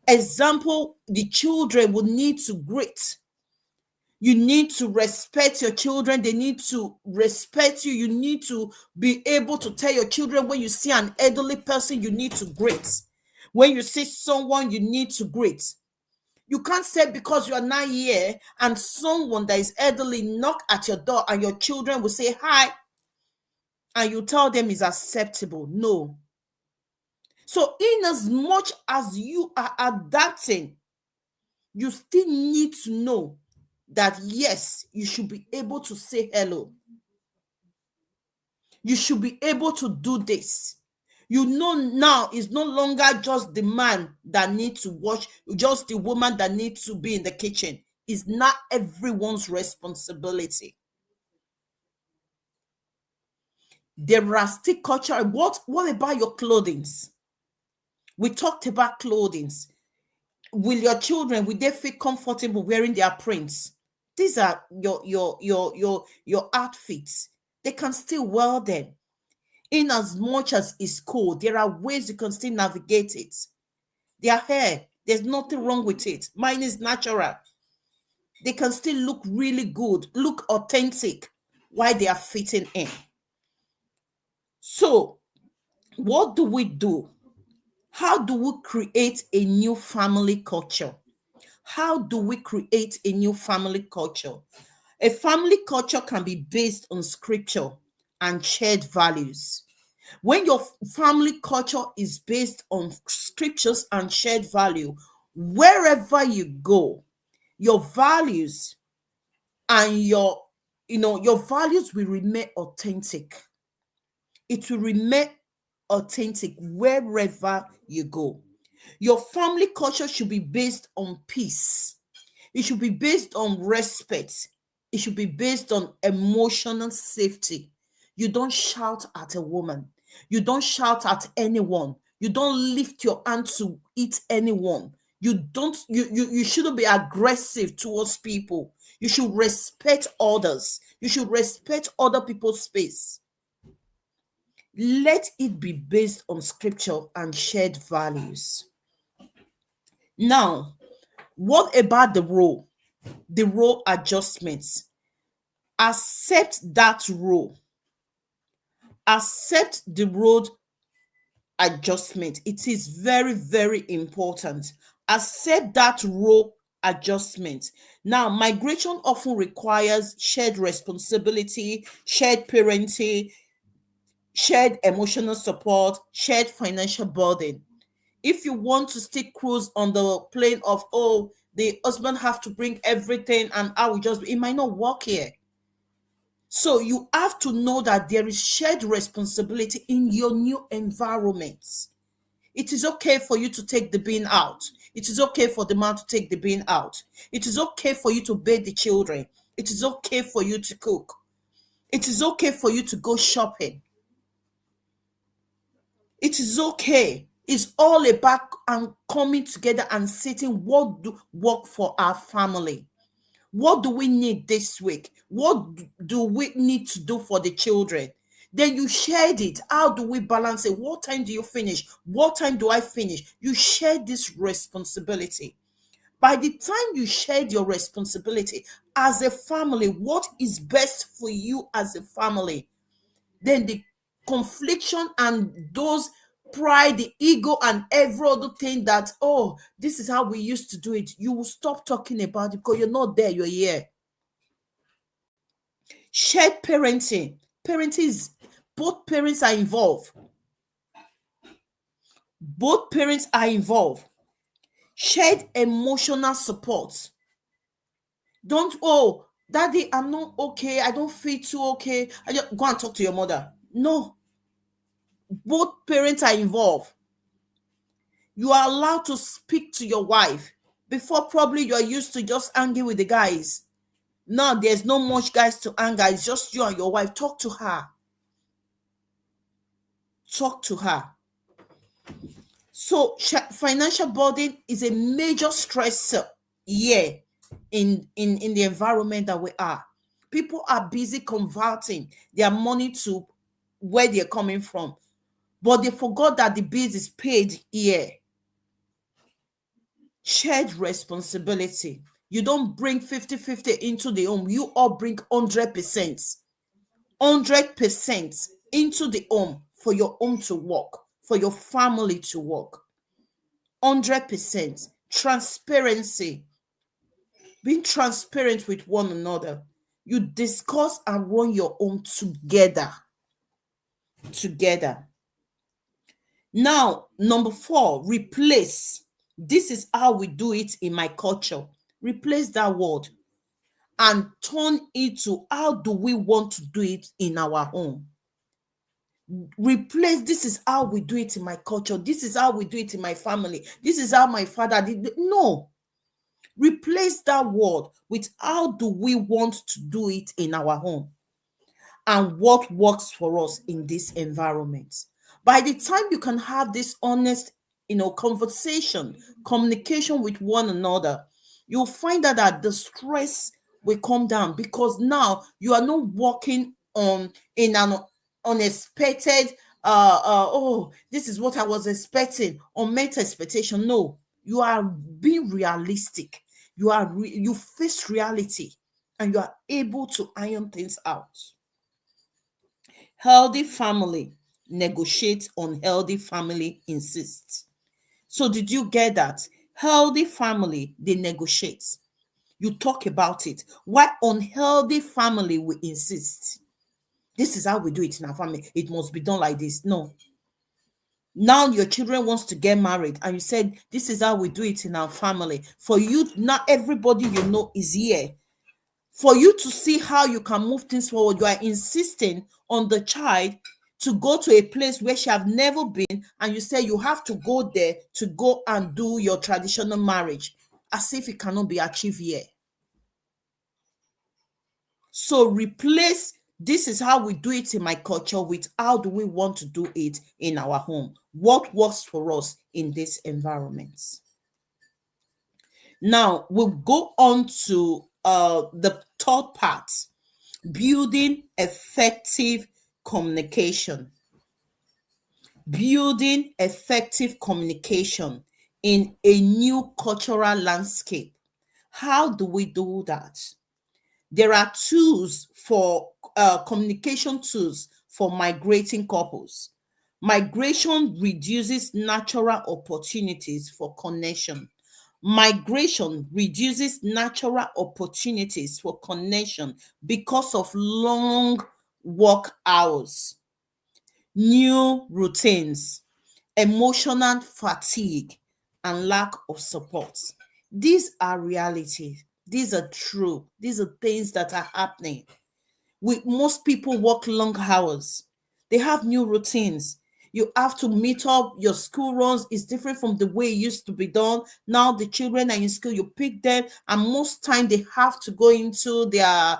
Example, the children will need to greet. You need to respect your children. They need to respect you. You need to be able to tell your children when you see an elderly person, you need to greet. When you see someone, you need to greet. You can't say because you are not here and someone that is elderly knock at your door and your children will say hi and you tell them is acceptable. No. So in as much as you are adapting, you still need to know that yes, you should be able to say hello. You should be able to do this. You know now it's no longer just the man that needs to wash, just the woman that needs to be in the kitchen. It's not everyone's responsibility. There are still culture. What about your clothings? We talked about clothings. Will your children, will they feel comfortable wearing their prints? These are your outfits. They can still wear them. In as much as it's cold, there are ways you can still navigate it. Their hair, there's nothing wrong with it. Mine is natural. They can still look really good, look authentic while they are fitting in. So, what do we do? How do we create a new family culture? How do we create a new family culture? A family culture can be based on scripture and shared values. When your family culture is based on scriptures and shared value, wherever you go, your values and your values will remain authentic. It will remain authentic wherever you go. Your family culture should be based on peace. It should be based on respect. It should be based on emotional safety. You don't shout at a woman. You don't shout at anyone. You don't lift your hand to eat anyone. You shouldn't be aggressive towards people. You should respect others. You should respect other people's space. Let it be based on scripture and shared values. Now, what about the role? The role adjustments. Accept that role. Accept the role adjustment. It is very, very important. Accept that role adjustment. Now, migration often requires shared responsibility, shared parenting, shared emotional support, shared financial burden. If you want to stick cruise on the plane of, oh, the husband have to bring everything and I will just, it might not work here. So you have to know that there is shared responsibility in your new environment. It is okay for you to take the bin out. It is okay for the man to take the bin out. It is okay for you to bathe the children. It is okay for you to cook. It is okay for you to go shopping. It is okay. It's all about and coming together and sitting. What do work for our family? What do we need this week? What do we need to do for the children? Then you shared it. How do we balance it? What time do you finish? What time do I finish? You share this responsibility. By the time you shared your responsibility as a family, what is best for you as a family, then the confliction and those pride, the ego, and every other thing that, oh, this is how we used to do it, you will stop talking about it because you're not there, you're here. Shared parenting. Parenting is both parents are involved. Both parents are involved. Shared emotional support. Don't, oh, daddy, I'm not okay. I don't feel too okay. I just go and talk to your mother. No. Both parents are involved. You are allowed to speak to your wife. Before, probably you're used to just hanging with the guys. Now there's no much guys to anger. It's just you and your wife. Talk to her. Talk to her. So financial burden is a major stressor here in the environment that we are. People are busy converting their money to where they're coming from, but they forgot that the bills is paid here. Shared responsibility. You don't bring 50-50 into the home. You all bring 100%. 100% into the home for your home to work, for your family to work. 100%. Transparency. Being transparent with one another. You discuss and run your home together. Together. Now, number 4, replace. This is how we do it in my culture. Replace that word and turn it to how do we want to do it in our home. Replace, this is how we do it in my culture. This is how we do it in my family. This is how my father did. No. Replace that word with how do we want to do it in our home. and what works for us in this environment. By the time you can have this honest, conversation, communication with one another, you'll find out that the stress will come down, because now you are not working on in an unexpected oh, this is what I was expecting, or met expectation. No, you are being realistic. You face reality, and you are able to iron things out. Healthy family negotiates, unhealthy family insists. So did you get that? Healthy family, they negotiate. You talk about it. Why unhealthy family will insist? This is how we do it in our family. It must be done like this. No. Now your children wants to get married, and you said this is how we do it in our family. For you, not everybody is here. For you to see how you can move things forward, you are insisting on the child to go to a place where she have never been, and you say you have to go there to go and do your traditional marriage, as if it cannot be achieved here. So replace this is how we do it in my culture with how do we want to do it in our home? What works for us in this environment? Now we'll go on to the third part, building effective communication. Building effective communication in a new cultural landscape. How do we do that? There are tools for communication tools for migrating couples. Migration reduces natural opportunities for connection. Migration reduces natural opportunities for connection because of long work hours, new routines, emotional fatigue, and lack of support. These are realities. These are true. These are things that are happening. Most people work long hours. They have new routines. You have to meet up. Your school runs is different from the way it used to be done. Now the children are in school, you pick them, and most time they have to go into their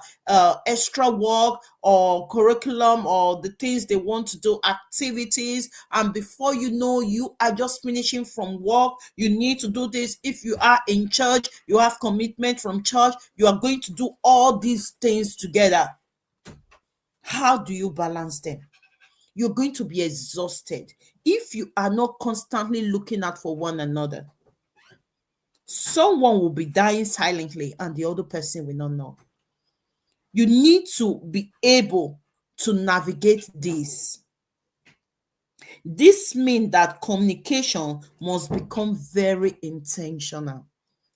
extra work or curriculum or the things they want to do, activities. And before you know, you are just finishing from work. You need to do this. If you are in church, you have commitment from church. You are going to do all these things together. How do you balance them? You're going to be exhausted if you are not constantly looking out for one another. Someone will be dying silently and the other person will not know. You need to be able to navigate this. This means that communication must become very intentional.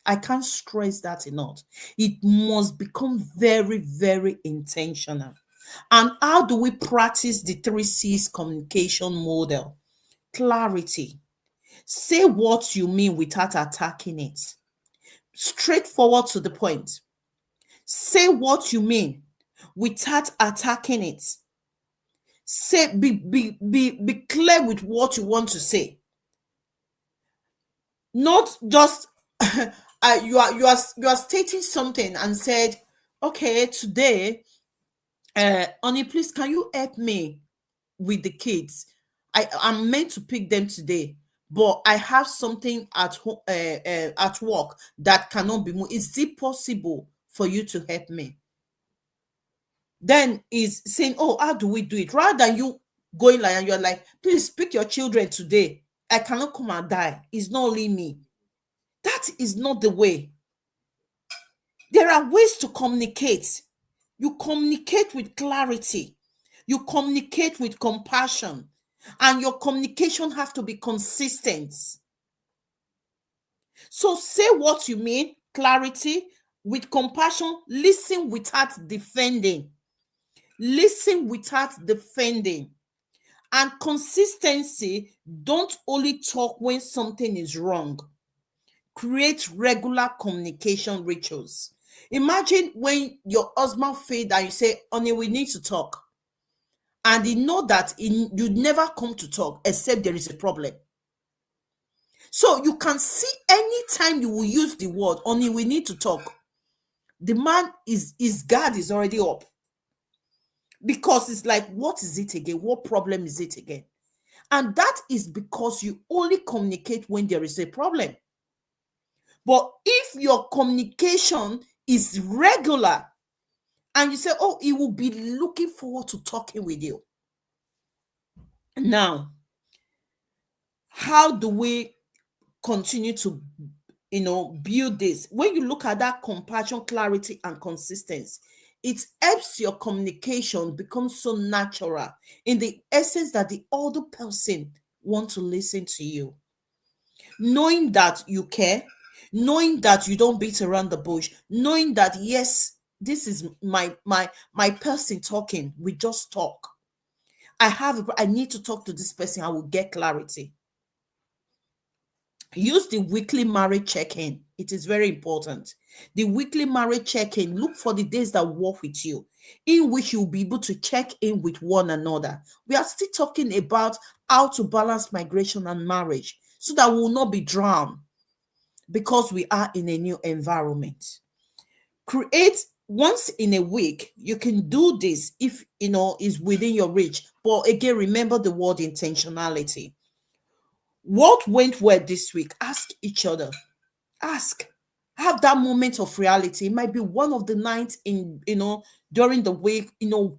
I can't stress that enough. It must become very, very intentional. And how do we practice the 3C's communication model? Clarity. Say what you mean without attacking it. Straightforward to the point. Say what you mean without attacking it. Say be clear with what you want to say. Not just you are stating something and said, okay, today, honey, please can you help me with the kids? I'm meant to pick them today, but I have something at home, at work that cannot be moved. Is it possible for you to help me? Then is saying, oh, how do we do it? Rather than you going like, and you're like, please pick your children today. I cannot come and die. It's not only me. That is not the way. There are ways to communicate. You communicate with clarity. You communicate with compassion. And your communication have to be consistent. So say what you mean, clarity, with compassion, listen without defending. Listen without defending. And consistency, don't only talk when something is wrong. Create regular communication rituals. Imagine when your husband failed and you say, honey, we need to talk. And you know that you never come to talk except there is a problem. So you can see anytime you will use the word, honey, we need to talk. The man his guard is already up. because it's like, what is it again? What problem is it again? And that is because you only communicate when there is a problem. But if your communication is regular and you say, oh, he will be looking forward to talking with you. Now, how do we continue to build this? When you look at that compassion, clarity, and consistency, it helps your communication become so natural in the essence that the other person want to listen to you, knowing that you care, knowing that you don't beat around the bush, knowing that yes, this is my person talking. We just talk. I need to talk to this person. I will get clarity. Use the weekly marriage check-in. It is very important. The weekly marriage check-in, look for the days that work with you, in which you'll be able to check in with one another. We are still talking about how to balance migration and marriage so that we will not be drowned because we are in a new environment. Create once in a week. You can do this if is within your reach. But again, remember the word intentionality. What went well this week? Ask each other. Ask. Have that moment of reality. It might be one of the nights in during the week.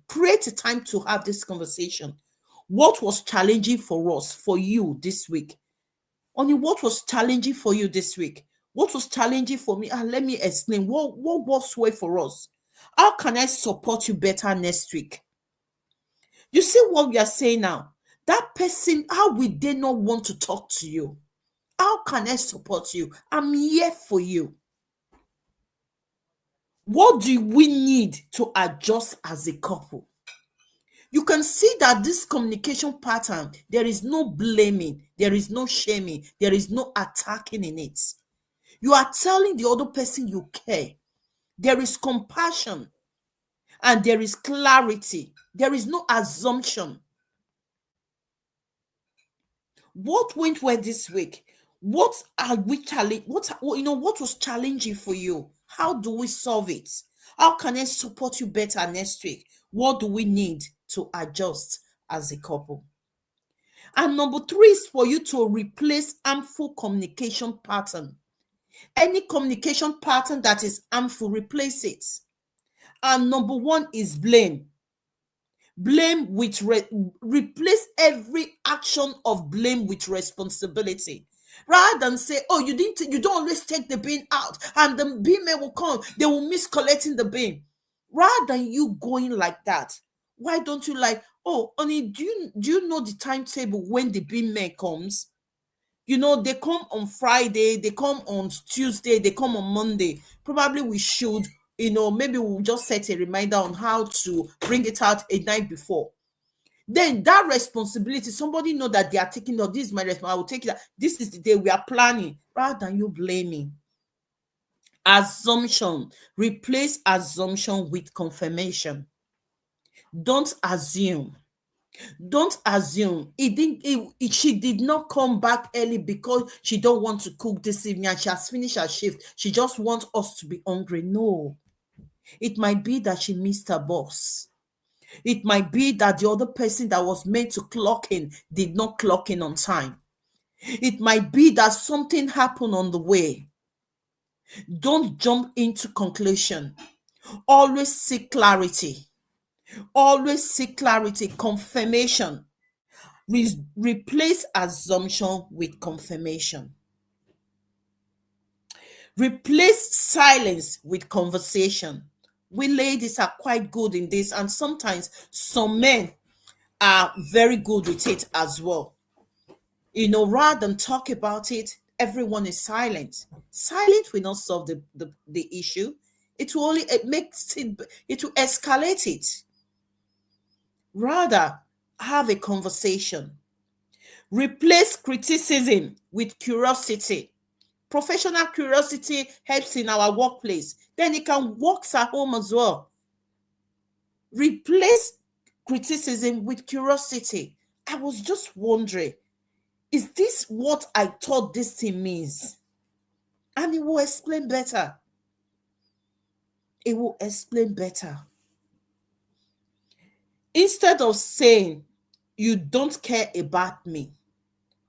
Create a time to have this conversation. What was challenging for us, for you this week? Only what was challenging for you this week? What was challenging for me? Let me explain. What works well for us? How can I support you better next week? You see what we are saying now? That person, how will they not want to talk to you? How can I support you? I'm here for you. What do we need to adjust as a couple? You can see that this communication pattern, there is no blaming, there is no shaming, there is no attacking in it. You are telling the other person you care. There is compassion and there is clarity. There is no assumption. What went well this week? What are we challenge? What was challenging for you? How do we solve it? How can I support you better next week? What do we need to adjust as a couple? And number three is for you to replace harmful communication pattern. Any communication pattern that is harmful, replace it. And number one is blame. Blame with replace every action of blame with responsibility. Rather than say, oh, you don't always take the bin out, and the bin man will come, they will miss collecting the bin. Rather than you going like that, why don't you oh, honey, do you know the timetable when the bin man comes? They come on Friday, they come on Tuesday, they come on Monday. Probably we should, maybe we'll just set a reminder on how to bring it out a night before. Then that responsibility, somebody know that they are taking, this is my responsibility, I will take it. This is the day we are planning, rather than you blaming. Assumption. Replace assumption with confirmation. Don't assume. Don't assume she did not come back early because she don't want to cook this evening and she has finished her shift. She just wants us to be hungry. No, it might be that she missed her boss. It might be that the other person that was meant to clock in did not clock in on time. It might be that something happened on the way. Don't jump into conclusion. Always seek clarity. Always seek clarity, confirmation. Replace assumption with confirmation. Replace silence with conversation. We ladies are quite good in this, and sometimes some men are very good with it as well. Rather than talk about it, everyone is silent. Silence will not solve the issue. It will only it will escalate it. Rather, have a conversation. Replace criticism with curiosity. Professional curiosity helps in our workplace. Then it can work at home as well. Replace criticism with curiosity. I was just wondering, is this what I thought this thing means? And it will explain better. It will explain better. Instead of saying, you don't care about me,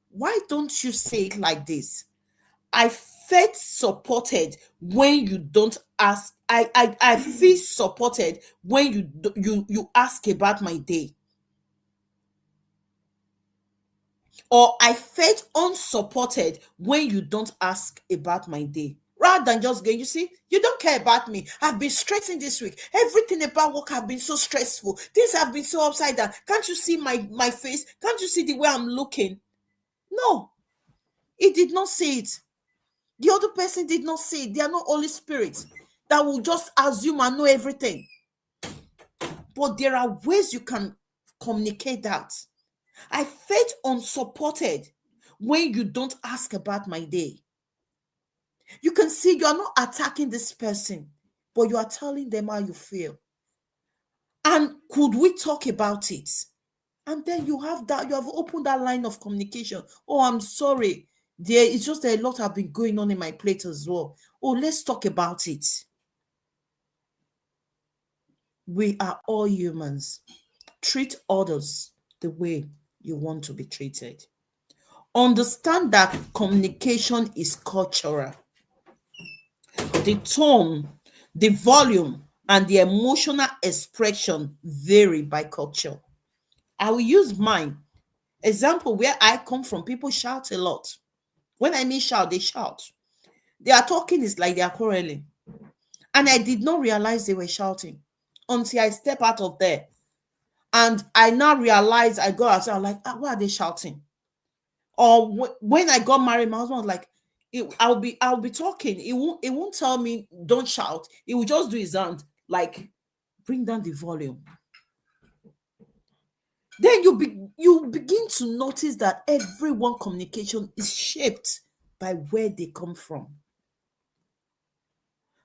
why don't you say it like this? I felt supported when you don't ask. I feel supported when you ask about my day. Or I felt unsupported when you don't ask about my day. Rather than just going, you see, you don't care about me. I've been stressing this week. Everything about work have been so stressful. Things have been so upside down. Can't you see my face? Can't you see the way I'm looking? No, he did not say it. The other person did not say it. They are not Holy Spirit that will just assume and know everything. But there are ways you can communicate that. I felt unsupported when you don't ask about my day. You can see you are not attacking this person, but you are telling them how you feel. And could we talk about it? And then you have that, you have opened that line of communication. Oh, I'm sorry. There is just a lot have been going on in my plate as well. Oh, let's talk about it. We are all humans. Treat others the way you want to be treated. Understand that communication is cultural. The tone, the volume, and the emotional expression vary by culture. I will use mine. Example, where I come from, people shout a lot. When I mean shout, they shout. They are talking, it's like they are quarreling. And I did not realize they were shouting until I step out of there. And I now realize I go outside, I'm like, why are they shouting? Or when I got married, my husband was like, I'll be talking. It won't tell me don't shout. It will just do his hand, like bring down the volume. Then you begin to notice that everyone communication is shaped by where they come from.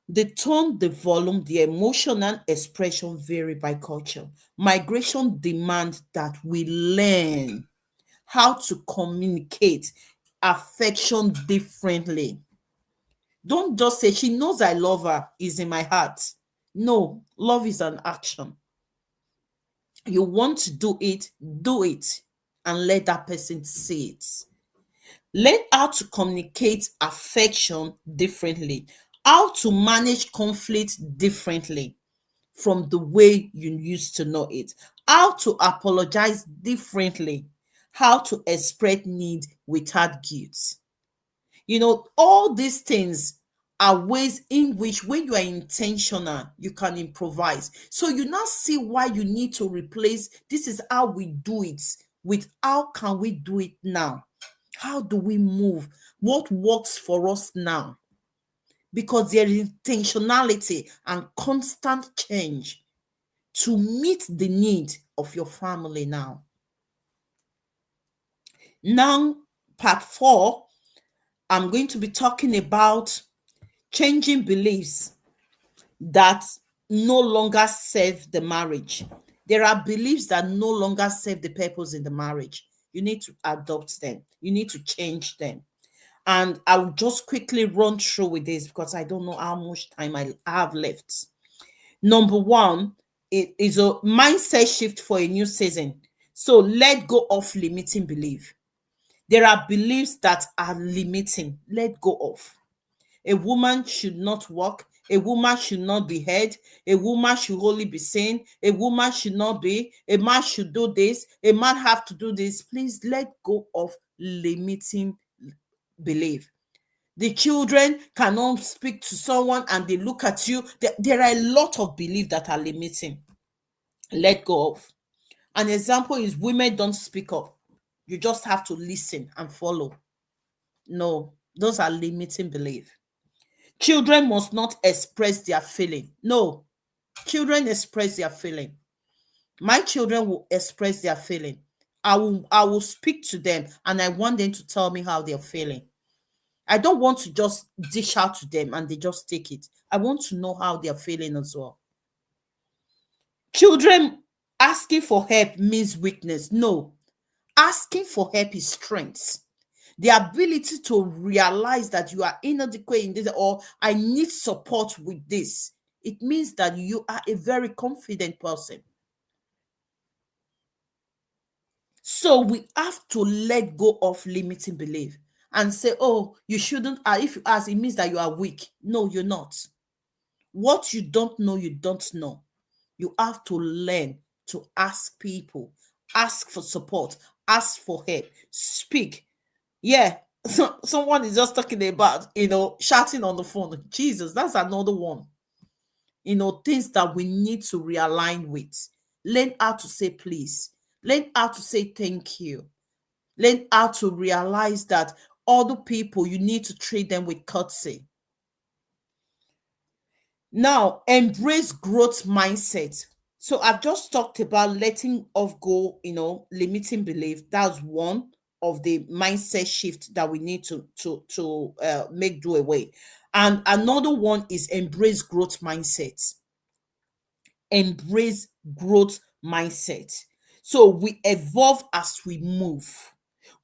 The tone, the volume, the emotional expression vary by culture. Migration demands that we learn how to communicate affection differently. Don't just say, she knows I love her, is in my heart. No, love is an action. You want to do it, and let that person see it. Learn how to communicate affection differently, how to manage conflict differently from the way you used to know it, how to apologize differently, how to express need without guilt. All these things are ways in which, when you are intentional, you can improvise. So you now see why you need to replace this is how we do it with how can we do it now? How do we move? What works for us now? Because there is intentionality and constant change to meet the need of your family now. Now, part 4, I'm going to be talking about changing beliefs that no longer serve the marriage. There are beliefs that no longer serve the purpose in the marriage. You need to adopt them. You need to change them. And I'll just quickly run through with this because I don't know how much time I have left. Number 1, it is a mindset shift for a new season. So let go of limiting belief. There are beliefs that are limiting. Let go of. A woman should not walk. A woman should not be heard. A woman should only be seen. A woman should not be. A man should do this. A man have to do this. Please let go of limiting belief. The children cannot speak to someone and they look at you. There are a lot of beliefs that are limiting. Let go of. An example is women don't speak up. You just have to listen and follow. No, those are limiting beliefs. Children must not express their feeling. No, children express their feeling. My children will express their feeling. I will speak to them and I want them to tell me how they're feeling. I don't want to just dish out to them and they just take it. I want to know how they're feeling as well. Children asking for help means weakness. No, asking for help is strength. The ability to realize that you are inadequate in this, or I need support with this, it means that you are a very confident person. So we have to let go of limiting belief and say, oh, you shouldn't. If you ask, it means that you are weak. No, you're not. What you don't know, you don't know. You have to learn to ask people, ask for support, ask for help, speak. Yeah, someone is just talking about, shouting on the phone. Jesus, that's another one. Things that we need to realign with. Learn how to say please. Learn how to say thank you. Learn how to realize that other people, you need to treat them with courtesy. Now, embrace growth mindset. So I've just talked about letting off go, limiting belief. That's one of the mindset shift that we need to make do away. And another one is embrace growth mindset. Embrace growth mindset. So we evolve as we move.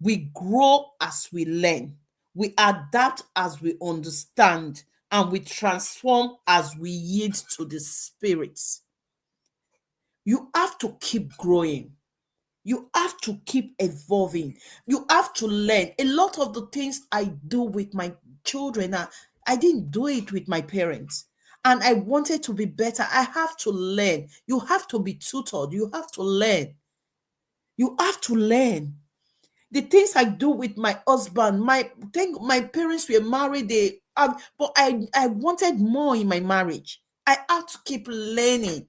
We grow as we learn. We adapt as we understand, and we transform as we yield to the Spirit. You have to keep growing. You have to keep evolving. You have to learn. A lot of the things I do with my children, I didn't do it with my parents. And I wanted to be better. I have to learn. You have to be tutored. You have to learn. You have to learn. The things I do with my husband, my parents were married, but I wanted more in my marriage. I have to keep learning.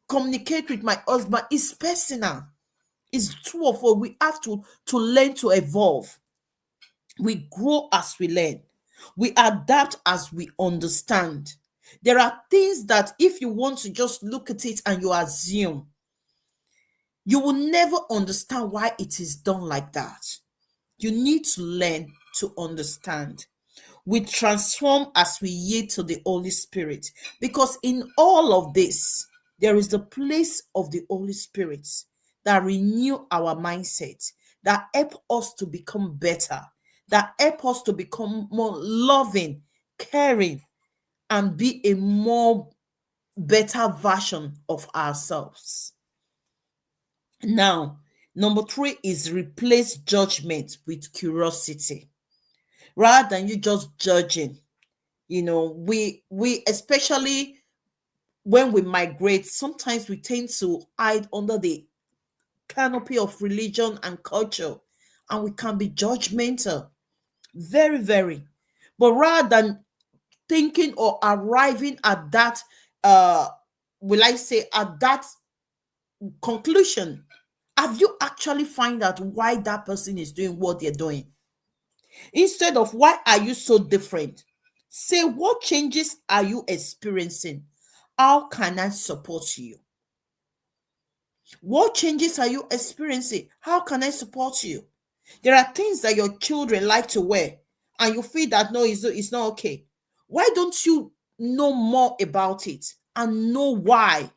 Communicate with my husband. It's personal. It's two of us. We have to learn to evolve. We grow as we learn. We adapt as we understand. There are things that if you want to just look at it and you assume, you will never understand why it is done like that. You need to learn to understand. We transform as we yield to the Holy Spirit, because in all of this, there is the place of the Holy Spirit that renew our mindset, that help us to become better, that help us to become more loving, caring, and be a more better version of ourselves. Now, number 3 is replace judgment with curiosity. Rather than you just judging, we especially when we migrate, sometimes we tend to hide under the canopy of religion and culture, and we can be judgmental, very, very. But rather than thinking or arriving at that, will I say, at that conclusion, have you actually find out why that person is doing what they're doing? Instead of why are you so different, say what changes are you experiencing? How can I support you? What changes are you experiencing? How can I support you? There are things that your children like to wear, and you feel that no, it's not okay. Why don't you know more about it and know why?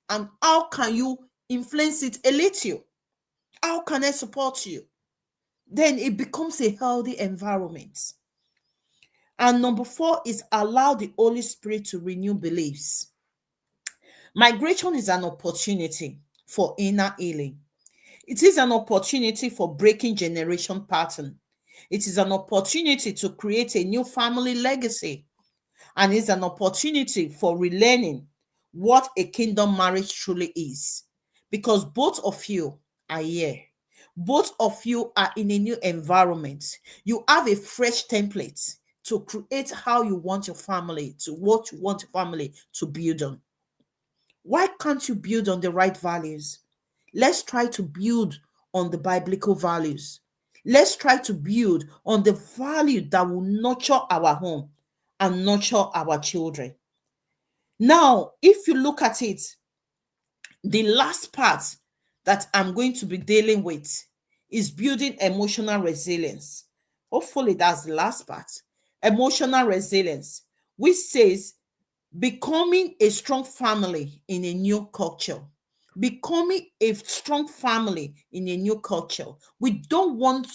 And how can you influence it a little? How can I support you? Then it becomes a healthy environment. And number 4 is allow the Holy Spirit to renew beliefs. Migration is an opportunity for inner healing. It is an opportunity for breaking generation pattern. It is an opportunity to create a new family legacy. And it's an opportunity for relearning what a kingdom marriage truly is. Because both of you are here. Both of you are in a new environment. You have a fresh template to create how you want your family to, what you want your family to build on. Why can't you build on the right values? Let's try to build on the biblical values. Let's try to build on the value that will nurture our home and nurture our children. Now, if you look at it, the last part that I'm going to be dealing with is building emotional resilience. Hopefully, that's the last part. Emotional resilience, which says becoming a strong family in a new culture. becoming a strong family in a new culture. We don't want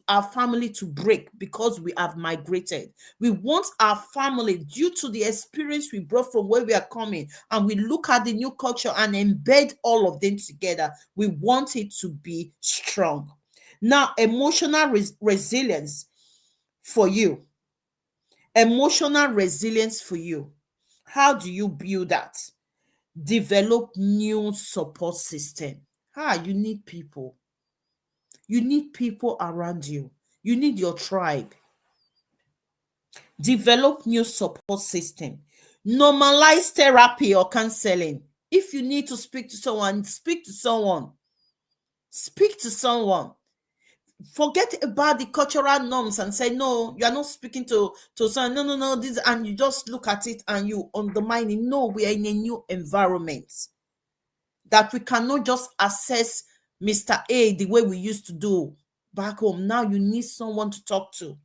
our family to break because we have migrated. We want our family, due to the experience we brought from where we are coming, and we look at the new culture and embed all of them together. We want it to be strong. Now, emotional resilience for you. Emotional resilience for you. How do you build that? Develop new support system. You need people. You need people around you. You need your tribe. Develop new support system. Normalize therapy or counseling. If you need to speak to someone, speak to someone. Speak to someone. Forget about the cultural norms and say, no, you are not speaking to someone. No, this, and you just look at it and you undermine it. No, we are in a new environment that we cannot just assess Mr. A the way we used to do back home. Now you need someone to talk to.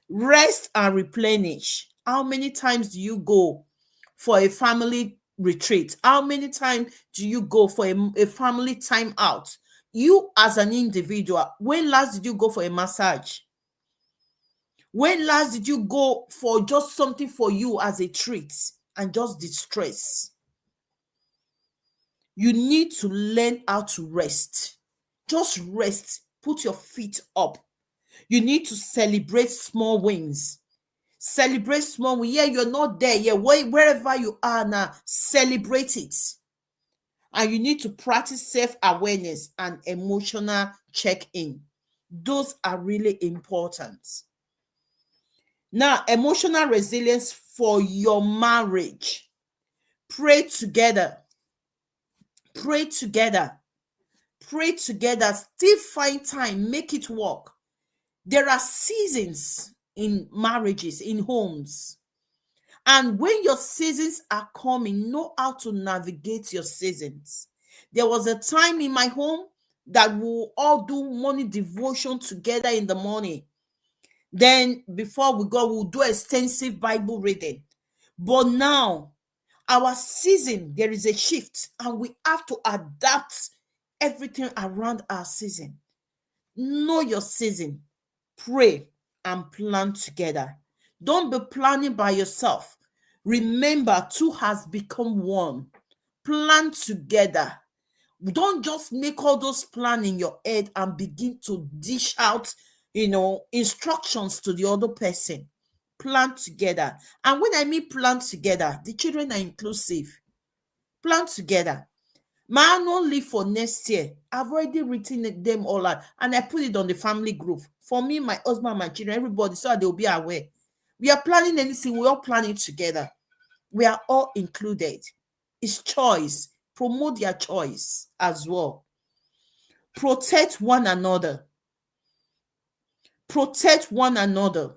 Rest and replenish. How many times do you go for a family retreat? How many times do you go for a family time out? You as an individual, when last did you go for a massage? When last did you go for just something for you as a treat and just distress? You need to learn how to rest. Just rest. Put your feet up. You need to celebrate small wins. Celebrate small wins. Yeah, you're not there. Yeah, wherever you are now, celebrate it. And you need to practice self-awareness and emotional check-in. Those are really important. Now, emotional resilience for your marriage. Pray together. Pray together. Pray together. Still find time. Make it work. There are seasons in marriages, in homes. And when your seasons are coming, know how to navigate your seasons. There was a time in my home that we'll all do morning devotion together in the morning. Then before we go, we'll do extensive Bible reading. But now, our season, there is a shift, and we have to adapt everything around our season. Know your season. Pray and plan together. Don't be planning by yourself. Remember, two has become one. Plan together. Don't just make all those plans in your head and begin to dish out, instructions to the other person. Plan together. And when I mean plan together, the children are inclusive. Plan together. My annual leave for next year, I've already written them all out and I put it on the family group. For me, my husband, my children, everybody, so that they'll be aware. We are planning anything, we all plan it together. We are all included. It's choice. Promote their choice as well. Protect one another. Protect one another.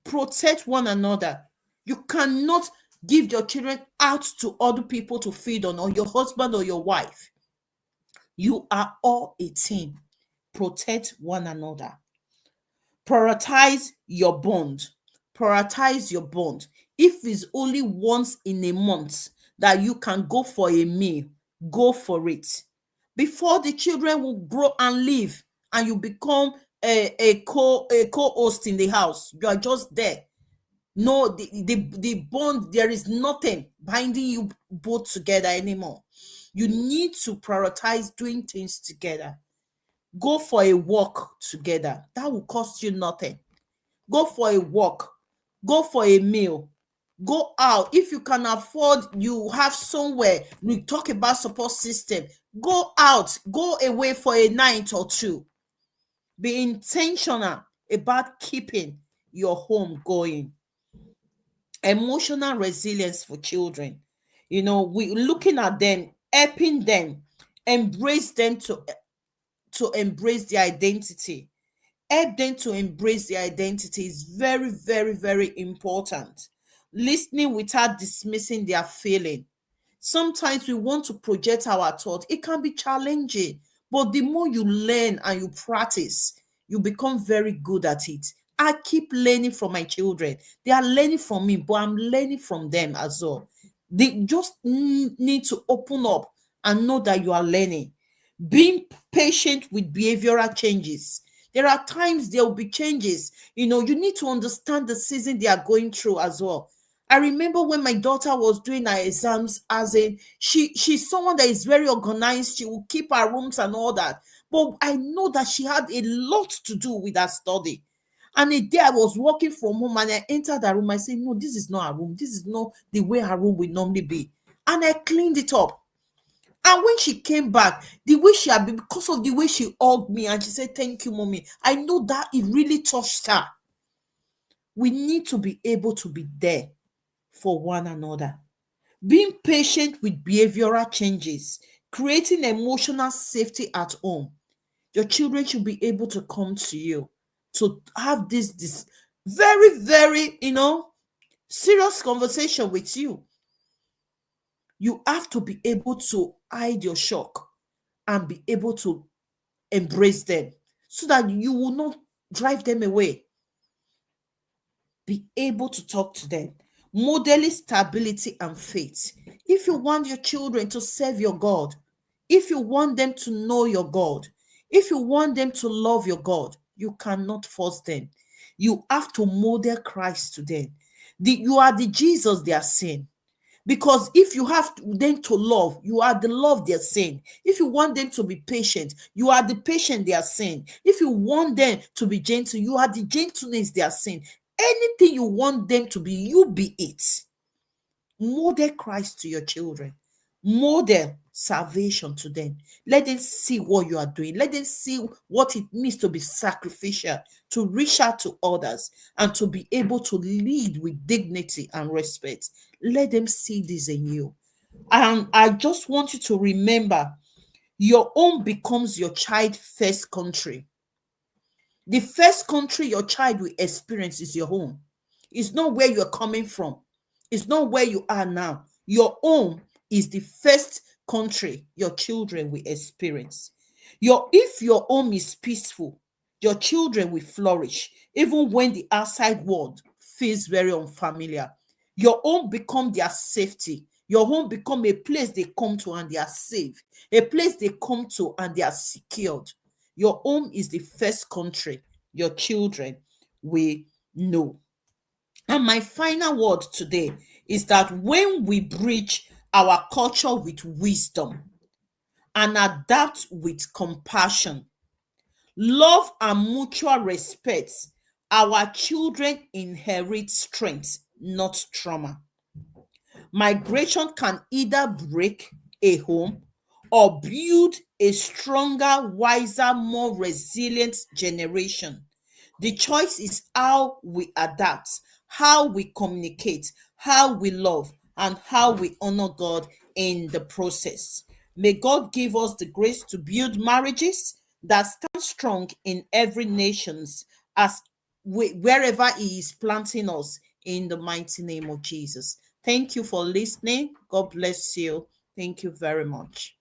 Protect one another. You cannot give your children out to other people to feed on, or your husband or your wife. You are all a team. Protect one another. Prioritize your bond. Prioritize your bond. If it's only once in a month that you can go for a meal, go for it. Before the children will grow and leave, and you become a co-host in the house, you are just there. No, the bond, there is nothing binding you both together anymore. You need to prioritize doing things together. Go for a walk together. That will cost you nothing. Go for a walk. Go for a meal. Go out. If you can afford, you have somewhere. We talk about support system. Go out. Go away for a night or two. Be intentional about keeping your home going. Emotional resilience for children. We looking at them, helping them, embrace them to embrace their identity. Help them to embrace their identity is very, very, very important. Listening without dismissing their feeling. Sometimes we want to project our thought. It can be challenging, but the more you learn and you practice, you become very good at it. I keep learning from my children. They are learning from me, but I'm learning from them as well. They just need to open up and know that you are learning. Being patient with behavioral changes. There are times there will be changes. You need to understand the season they are going through as well. I remember when my daughter was doing her exams, as in she's someone that is very organized. She will keep her rooms and all that. But I know that she had a lot to do with her study. And a day I was working from home and I entered her room. I said, no, this is not her room. This is not the way her room would normally be. And I cleaned it up. And when she came back, the way she had been, because of the way she hugged me and she said, thank you, mommy, I know that it really touched her. We need to be able to be there for one another. Being patient with behavioral changes, creating emotional safety at home. Your children should be able to come to you to have this very, very, serious conversation with you. You have to be able to hide your shock and be able to embrace them so that you will not drive them away. Be able to talk to them. Modeling stability and faith. If you want your children to serve your God, if you want them to know your God, if you want them to love your God, you cannot force them. You have to model Christ to them. You are the Jesus they are seeing. Because if you have them to love, you are the love they're saying. If you want them to be patient, you are the patient they are saying. If you want them to be gentle, you are the gentleness they are saying. Anything you want them to be, you be it. Model Christ to your children. Model salvation to them. Let them see what you are doing. Let them see what it means to be sacrificial, to reach out to others, and to be able to lead with dignity and respect. Let them see this in you. And I just want you to remember, your home becomes your child's first country. The first country your child will experience is your home. It's not where you're coming from. It's not where you are now. Your home is the first country your children will experience. If your home is peaceful, your children will flourish, even when the outside world feels very unfamiliar. Your home become their safety. Your home become a place they come to and they are safe, a place they come to and they are secured. Your home is the first country your children will know. And my final word today is that when we bridge our culture with wisdom and adapt with compassion, love, and mutual respect, our children inherit strength, not trauma. Migration can either break a home or build a stronger, wiser, more resilient generation. The choice is how we adapt, how we communicate, how we love, and how we honor God in the process. May God give us the grace to build marriages that stand strong in every nations as wherever He is planting us, in the mighty name of Jesus. Thank you for listening. God bless you. Thank you very much.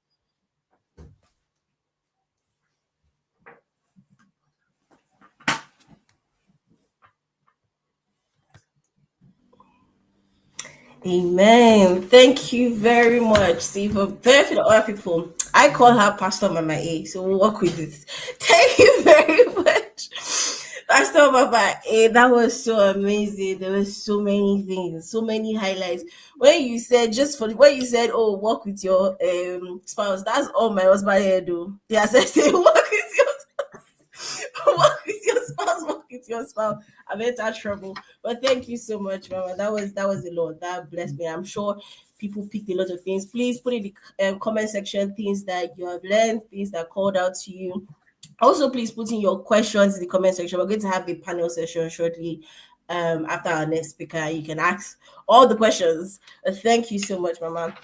Amen. Thank you very much. See, for benefit of other people, I call her Pastor Mama A, so we'll work with it. Thank you very much, Pastor Mama A. That was so amazing. There were so many things, so many highlights. When you said, oh, work with your spouse, that's all my husband here do. Yes, I say work with your work with your spouse, work with your spouse. I'm in that trouble. But thank you so much, Mama. That was a lot. That blessed me. I'm sure people picked a lot of things. Please put in the comment section things that you have learned, things that called out to you. Also, please put in your questions in the comment section. We're going to have a panel session shortly after our next speaker. You can ask all the questions. Thank you so much, Mama.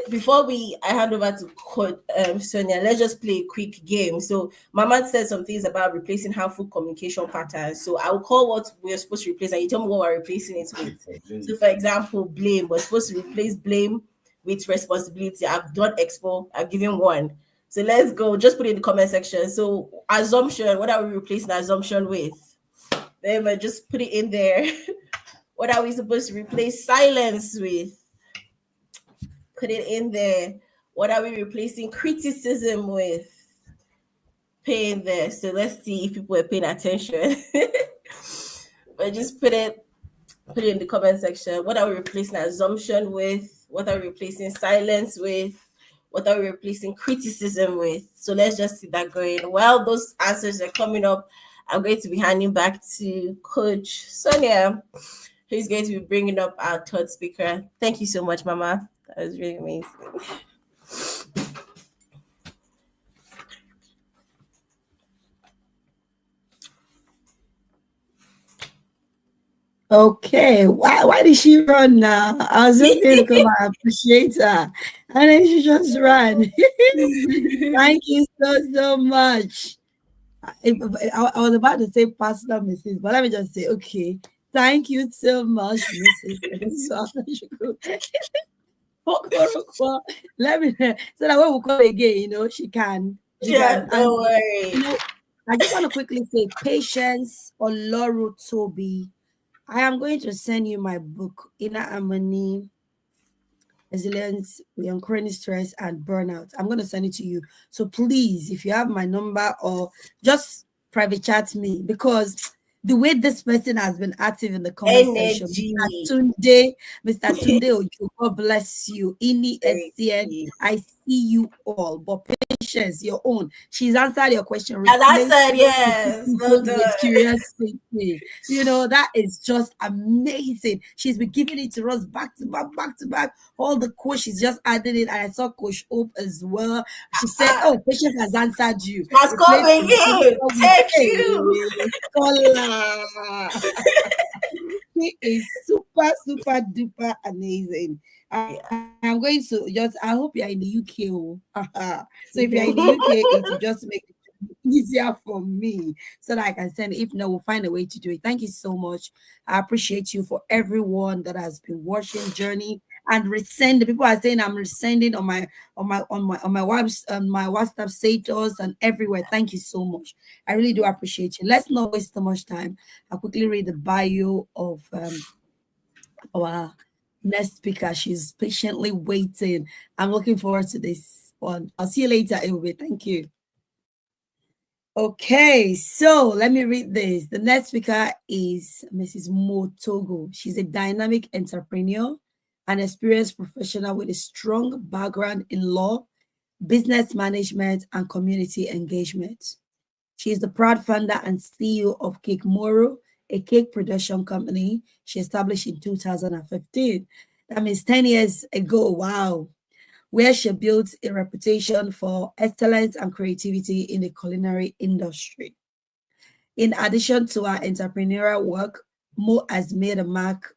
Before I hand over to Sonia, let's just play a quick game. So, Mama said some things about replacing harmful communication patterns. So, I'll call what we're supposed to replace, and you tell me what we're replacing it with. So, for example, blame. We're supposed to replace blame with responsibility. I've done expo. I've given one. So let's go. Just put it in the comment section. So assumption, what are we replacing assumption with? Then just put it in there. What are we supposed to replace silence with? Put it in there. What are we replacing criticism with? Paying there. So let's see if people are paying attention. But just put it in the comment section. What are we replacing assumption with? What are we replacing silence with? What are we replacing criticism with? So let's just see that going. While those answers are coming up, I'm going to be handing back to Coach Sonia, who's going to be bringing up our third speaker. Thank you so much, Mama. That was really amazing. Okay, why did she run now? I was just going to come and appreciate her, and then she just ran. Thank you so much. I was about to say Pastor Mrs., but let me just say, okay, thank you so much, Mrs. Let me so that when we call again, she Yeah, can don't answer. worry. I just want to quickly say, Patience Oloru Toby. I am going to send you my book, Inner Harmony, Resilience Beyond Chronic Stress and Burnout. I'm going to send it to you. So please, if you have my number or just private chat me, because the way this person has been active in the comment section, Energy. Mr. Tunde Ojo, God bless you. Ini Thank Etienne, you. I see you all, but patience, your own. She's answered your question. As I Replace said, yes. Well criticism with done. curiosity. That is just amazing. She's been giving it to us back to back, back to back. All the coach, she's just added it. And I saw Coach Hope as well. She said, Ah, oh, Patience has answered you. has come Replace criticism again. with Thank you. a scholar. He is super, super duper amazing. I'm going to I hope you're in the UK. Oh. So if you're in the UK, it will just make it easier for me so that I can send. If not, we'll find a way to do it. Thank you so much. I appreciate you for everyone that has been watching Journey and resend. People are saying I'm resending on my WhatsApp status and everywhere. Thank you so much. I really do appreciate you. Let's not waste so much time. I'll quickly read the bio of our next speaker. She's patiently waiting. I'm looking forward to this one. I'll see you later, Ilwe. Thank you. Okay, so let me read this. The next speaker is Mrs. Motogo. She's a dynamic entrepreneur, an experienced professional with a strong background in law, business management, and community engagement. She is the proud founder and CEO of Cake Moro, a cake production company she established in 2015. That means 10 years ago. Wow. Where she built a reputation for excellence and creativity in the culinary industry. In addition to her entrepreneurial work, Mo has made a mark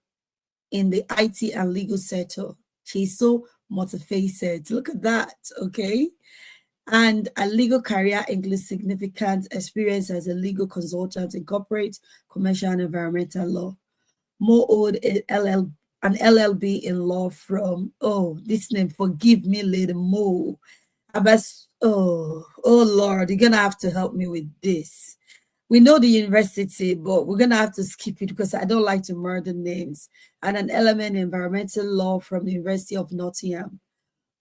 in the IT and legal sector. She's so multifaceted. Look at that, okay? And a legal career includes significant experience as a legal consultant in corporate, commercial, and environmental law. Mo owed an LLB in law from, this name, forgive me, Lady Mo. Oh Lord, you're going to have to help me with this. We know the university, but we're going to have to skip it because I don't like to murder names. And an element in environmental law from the University of Nottingham.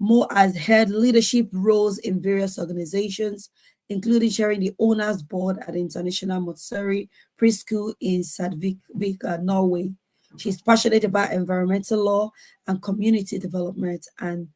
Mo has held leadership roles in various organizations, including chairing the owners board at the International Montessori Preschool in Sandvik, Norway. She's passionate about environmental law and community development, and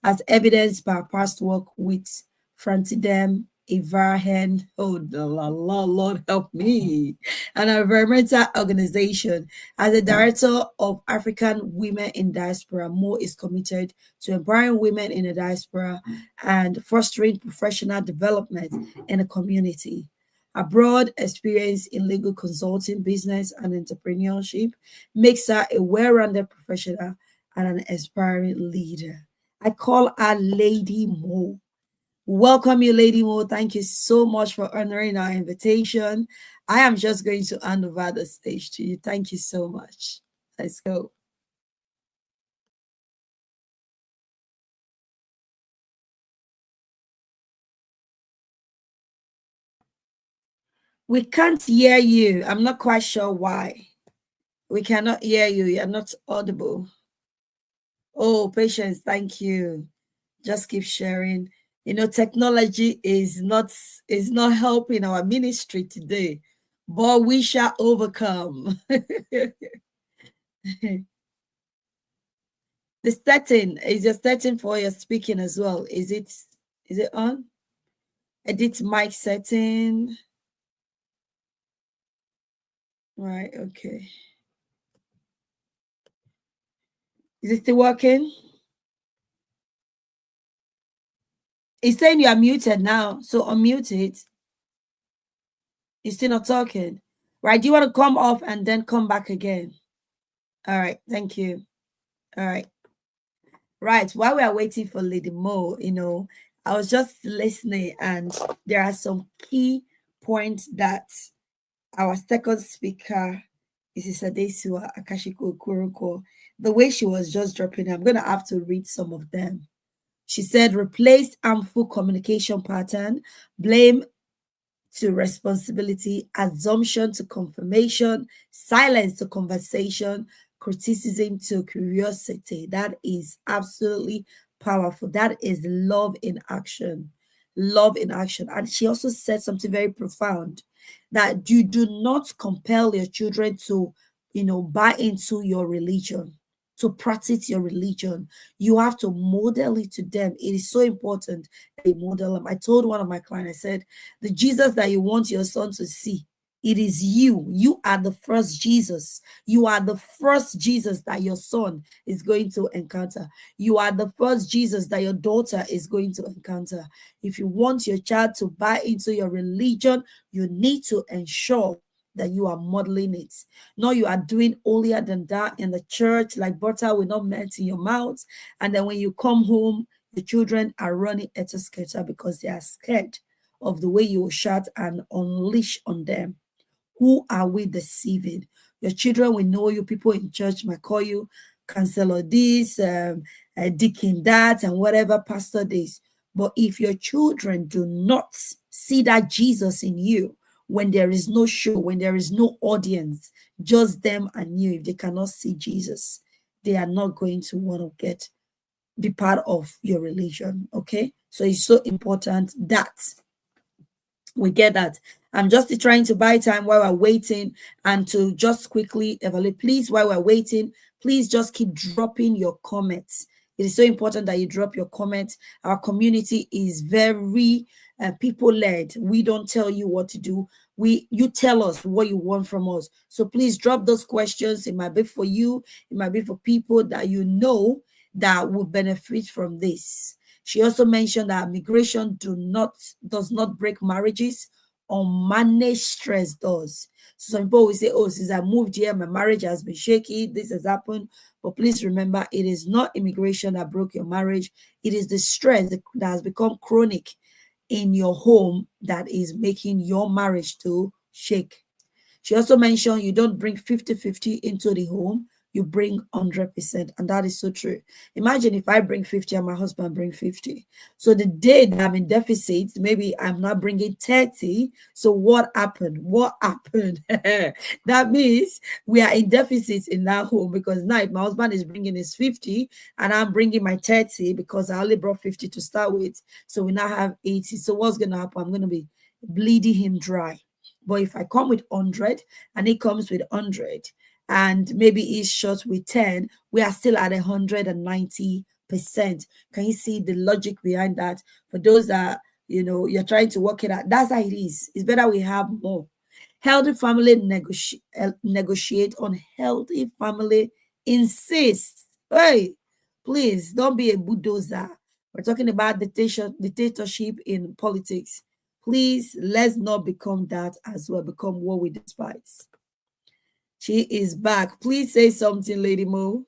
as evidenced by her past work with Frantidem, Ivarhen, Lord help me, an environmental organization. As a director of African Women in Diaspora, Mo is committed to empowering women in the diaspora and fostering professional development in the community. A broad experience in legal consulting, business, and entrepreneurship makes her a well-rounded professional and an inspiring leader. I call her Lady Mo. Welcome you, Lady Mo. Thank you so much for honoring our invitation. I am just going to hand over the stage to you. Thank you so much. Let's go. We can't hear you. I'm not quite sure why. We cannot hear you. You're not audible. Oh, patience. Thank you. Just keep sharing. Technology is not helping our ministry today, but we shall overcome. The setting is your setting for your speaking as well. Is it on? Edit mic setting. Right, okay. Is it still working? It's saying you are muted now, so unmute it. You're still not talking. Right, do you want to come off and then come back again? All right, thank you. All right. Right, while we are waiting for Lady Mo, I was just listening, and there are some key points that our second speaker, Mrs. Adesua Akashiko Okoronko, the way she was just dropping it, I'm going to have to read some of them. She said, replace harmful communication pattern, blame to responsibility, assumption to confirmation, silence to conversation, criticism to curiosity. That is absolutely powerful. That is love in action. Love in action. And she also said something very profound, that you do not compel your children to, buy into your religion, to practice your religion. You have to model it to them. It is so important that you model them. I told one of my clients, I said, the Jesus that you want your son to see, it is you. You are the first Jesus. You are the first Jesus that your son is going to encounter. You are the first Jesus that your daughter is going to encounter. If you want your child to buy into your religion, you need to ensure that you are modeling it. No, you are doing holier than that in the church, like butter will not melt in your mouth. And then when you come home, the children are running etiquette because they are scared of the way you will shout and unleash on them. Who are we deceiving? Your children will know you. People in church might call you counselor this, deacon that, and whatever pastor this. But if your children do not see that Jesus in you, when there is no show, when there is no audience, just them and you, if they cannot see Jesus, they are not going to want to be part of your religion. Okay, so it's so important that we get that. I'm just trying to buy time while we're waiting and to just quickly evaluate. Please, while we're waiting, please just keep dropping your comments. It is so important that you drop your comments. Our community is very people-led. We don't tell you what to do. You tell us what you want from us. So please drop those questions. It might be for you. It might be for people that you know that will benefit from this. She also mentioned that migration does not break marriages, unmanaged stress does. So some people will say, oh, since I moved here, my marriage has been shaky, this has happened. But please remember, it is not immigration that broke your marriage. It is the stress that has become chronic in your home that is making your marriage to shake. She also mentioned you don't bring 50-50 into the home, you bring 100%. And that is so true. Imagine if I bring 50 and my husband bring 50. So the day that I'm in deficit, maybe I'm not bringing 30. So what happened? What happened? That means we are in deficit in that home, because now if my husband is bringing his 50 and I'm bringing my 30 because I only brought 50 to start with. So we now have 80. So what's going to happen? I'm going to be bleeding him dry. But if I come with 100 and he comes with 100 and maybe he's short with 10, we are still at 190%. Can you see the logic behind that? For those that, you're trying to work it out, that's how it is. It's better we have more. Healthy family negotiate on healthy family insist. Hey, please don't be a bulldozer. We're talking about dictatorship in politics. Please, let's not become that as well, become what we despise. She is back. Please say something, Lady Mo.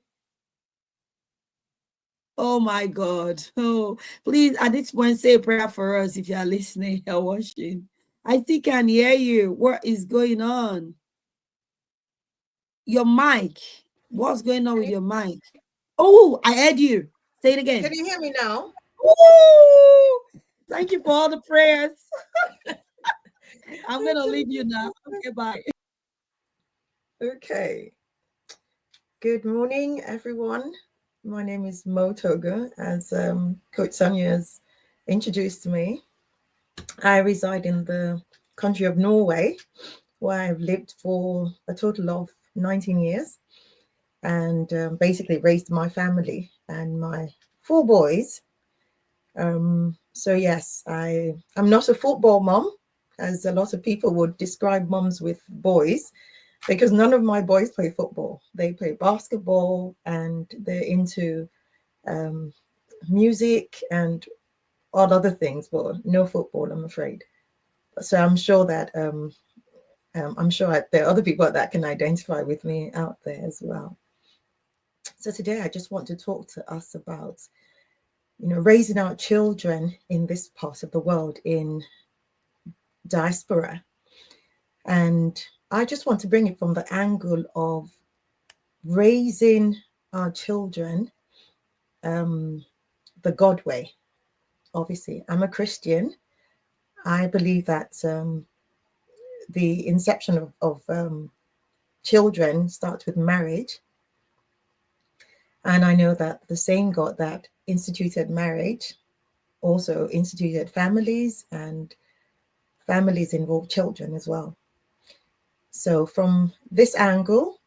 Oh my God. Oh, please, at this point, say a prayer for us if you are listening or watching. I think I can hear you. What is going on? Your mic. What's going on with your mic? Oh, I heard you. Say it again. Can you hear me now? Oh, thank you for all the prayers. I'm going to leave you now. Okay, bye. Okay. Good morning, everyone. My name is Mo Toga, as Coach Sonia has introduced me. I reside in the country of Norway, where I've lived for a total of 19 years and basically raised my family and my 4 boys. So, yes, I'm not a football mom, as a lot of people would describe moms with boys, because none of my boys play football. They play basketball and they're into um, music and all other things, but no football, I'm afraid. So I'm sure that there are other people that can identify with me out there as well. So today I just want to talk to us about, raising our children in this part of the world, in diaspora. And I just want to bring it from the angle of raising our children the God way. Obviously, I'm a Christian. I believe that the inception of children starts with marriage. And I know that the same God that instituted marriage also instituted families, and families involve children as well. So from this angle,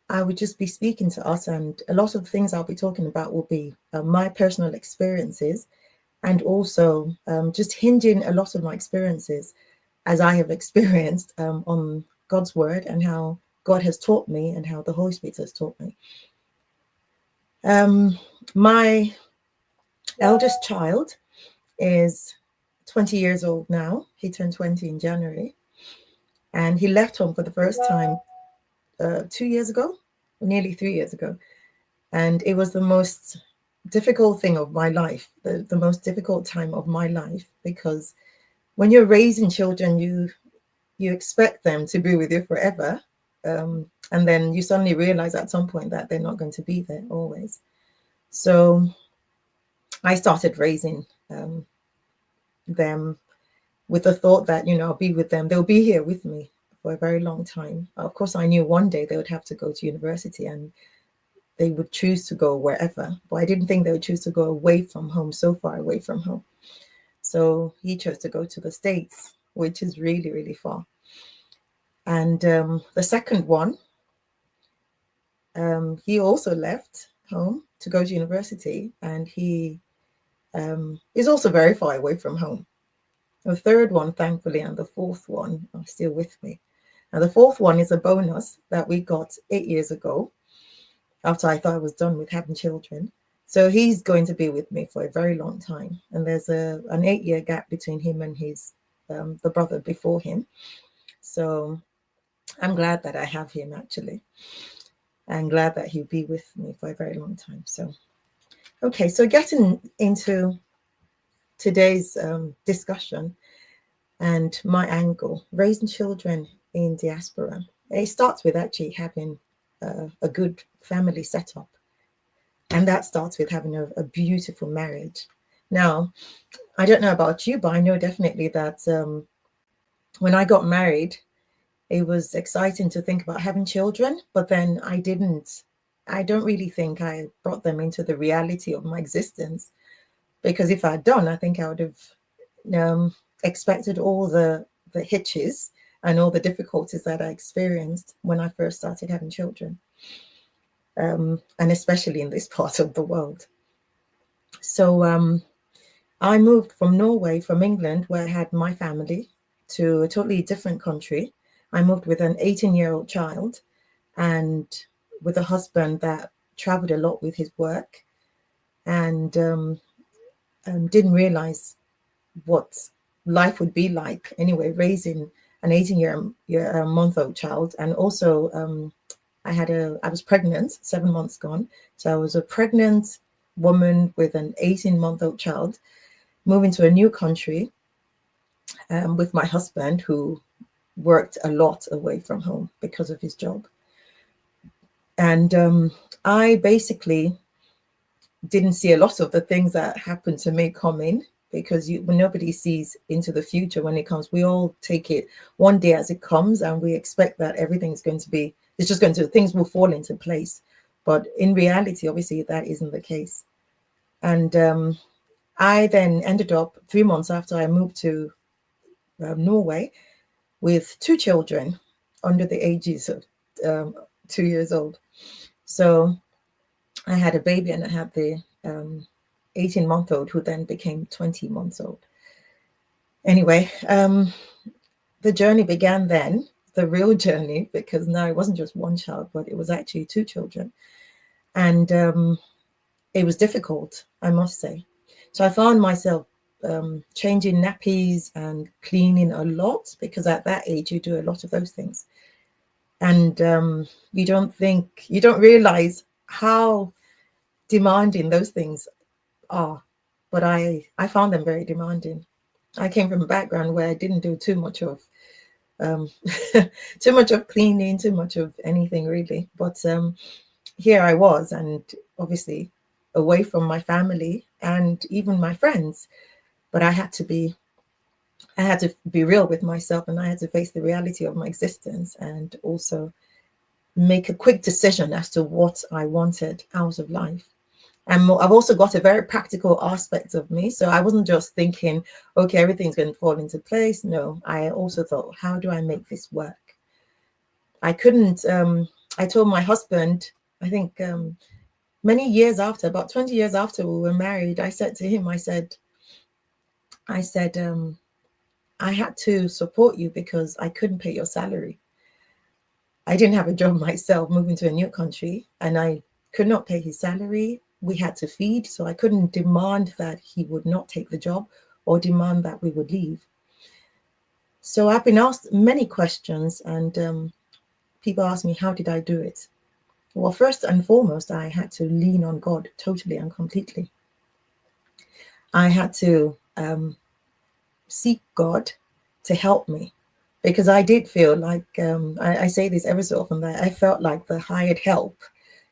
I would just be speaking to us, and a lot of the things I'll be talking about will be my personal experiences, and also just hinging a lot of my experiences as I have experienced on God's word, and how God has taught me and how the Holy Spirit has taught me. My eldest child is 20 years old now. He turned 20 in January, and he left home for the first time 2 years ago, nearly 3 years ago. And it was the most difficult thing of my life, the most difficult time of my life, because when you're raising children, you expect them to be with you forever. And then you suddenly realize at some point that they're not going to be there always. So I started raising them with the thought that, I'll be with them. They'll be here with me for a very long time. Of course, I knew one day they would have to go to university and they would choose to go wherever. But I didn't think they would choose to go away from home, so far away from home. So he chose to go to the States, which is really, really far. And the second one, he also left home to go to university, and he is also very far away from home. The third one, thankfully, and the fourth one are still with me. And the fourth one is a bonus that we got 8 years ago, after I thought I was done with having children. So he's going to be with me for a very long time. And there's an 8-year gap between him and his the brother before him. So I'm glad that I have him, actually. I'm glad that he'll be with me for a very long time. So, okay, so getting into today's discussion and my angle, raising children in diaspora. It starts with actually having a good family setup. And that starts with having a beautiful marriage. Now, I don't know about you, but I know definitely that when I got married, it was exciting to think about having children, but then I don't really think I brought them into the reality of my existence, because if I'd done, I think I would have expected all the hitches and all the difficulties that I experienced when I first started having children, and especially in this part of the world. So I moved from Norway, from England, where I had my family, to a totally different country. I moved with an 18-year-old child and with a husband that traveled a lot with his work, and didn't realize what life would be like anyway, raising an 18-month-old child. And also I was pregnant, 7 months gone. So I was a pregnant woman with an 18-month-old child, moving to a new country with my husband, who worked a lot away from home because of his job. And I basically didn't see a lot of the things that happened to me coming, because when nobody sees into the future when it comes, we all take it one day as it comes, and we expect that everything's going to be, things will fall into place. But in reality, obviously, that isn't the case. And I then ended up 3 months after I moved to Norway with 2 children under the ages of 2 years old. So I had a baby and I had the 18-month-old who then became 20 months old. Anyway, the journey began then, the real journey, because now it wasn't just one child, but it was actually 2 children. And it was difficult, I must say. So I found myself changing nappies and cleaning a lot, because at that age you do a lot of those things. And you don't realize how demanding those things are. But I found them very demanding. I came from a background where I didn't do too much of too much of cleaning, too much of anything really. But here I was, and obviously away from my family and even my friends. But I had to be real with myself, and I had to face the reality of my existence, and also make a quick decision as to what I wanted out of life. And I've also got a very practical aspect of me. So I wasn't just thinking, okay, everything's going to fall into place. No, I also thought, how do I make this work? I couldn't, I told my husband, I think many years after, about 20 years after we were married, I said to him, I said, I had to support you because I couldn't pay your salary. I didn't have a job myself, moving to a new country, and I could not pay his salary. We had to feed, so I couldn't demand that he would not take the job or demand that we would leave. So I've been asked many questions, and people ask me, how did I do it? Well, first and foremost, I had to lean on God totally and completely. I had to seek God to help me, because I did feel like, I say this every so often, that I felt like the hired help,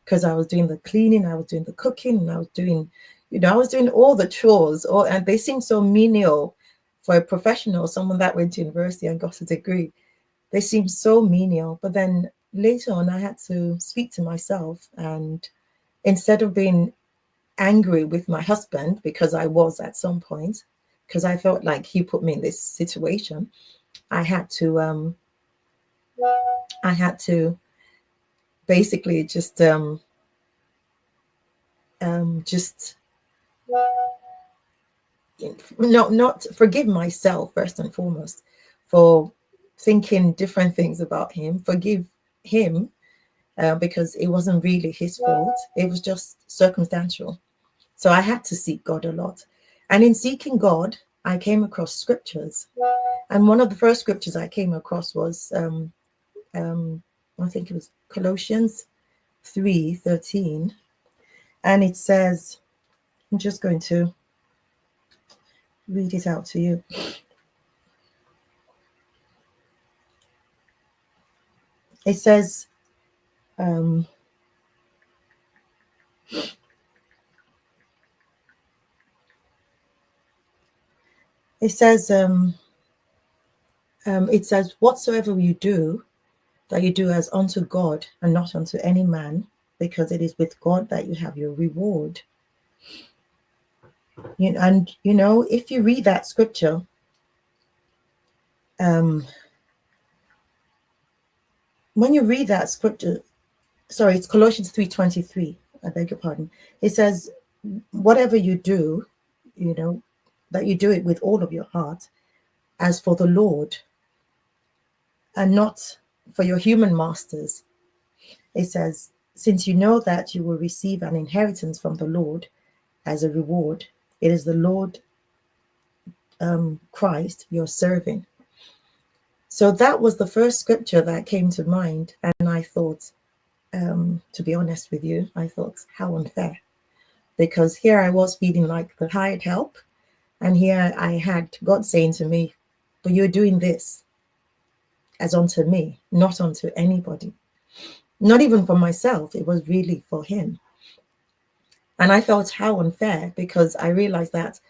because I was doing the cleaning, I was doing the cooking, and I was doing, I was doing all the chores, and they seemed so menial for a professional, someone that went to university and got a degree. They seemed so menial. But then later on, I had to speak to myself, and instead of being angry with my husband, because I was at some point, because I felt like he put me in this situation, I had to basically just not forgive myself first and foremost for thinking different things about him, forgive him, because it wasn't really his fault, it was just circumstantial. So I had to seek God a lot, and in seeking God I came across scriptures, and one of the first scriptures I came across was I think it was Colossians 3:13, and it says, I'm just going to read it out to you. It says, whatsoever you do, that you do as unto God and not unto any man, because it is with God that you have your reward. And if you read that scripture, when you read that scripture, sorry, it's Colossians 3:23, I beg your pardon. It says, whatever you do, that you do it with all of your heart, as for the Lord, and not for your human masters. It says, since you know that you will receive an inheritance from the Lord as a reward, it is the Lord Christ you're serving. So that was the first scripture that came to mind, and I thought, to be honest with you, I thought, how unfair, because here I was feeling like the hired help, and here I had God saying to me, but you're doing this as unto me, not unto anybody, not even for myself. It was really for him. And I felt how unfair, because I realized that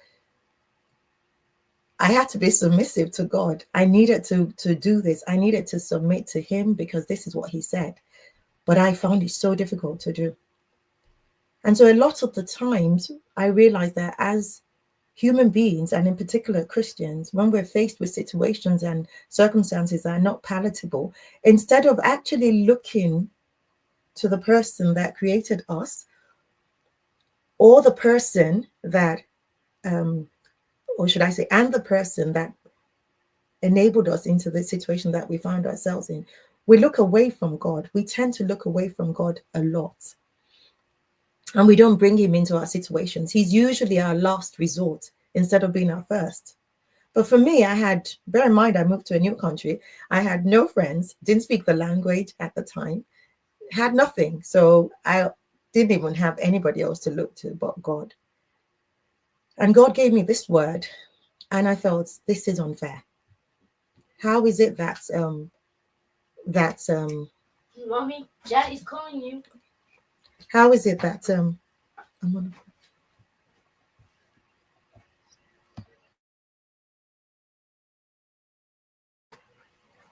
I had to be submissive to God. I needed to do this. I needed to submit to him, because this is what he said. But I found it so difficult to do. And so a lot of the times I realize that as human beings, and in particular Christians, when we're faced with situations and circumstances that are not palatable, instead of actually looking to the person that created us, or the person that, or should I say, and the person that enabled us into the situation that we find ourselves in, we look away from God. We tend to look away from God a lot. And we don't bring him into our situations. He's usually our last resort instead of being our first. But for me, bear in mind, I moved to a new country. I had no friends, didn't speak the language at the time, had nothing. So I didn't even have anybody else to look to but God. And God gave me this word, and I felt, this is unfair. How is it that Mommy, Dad is calling you. how is it that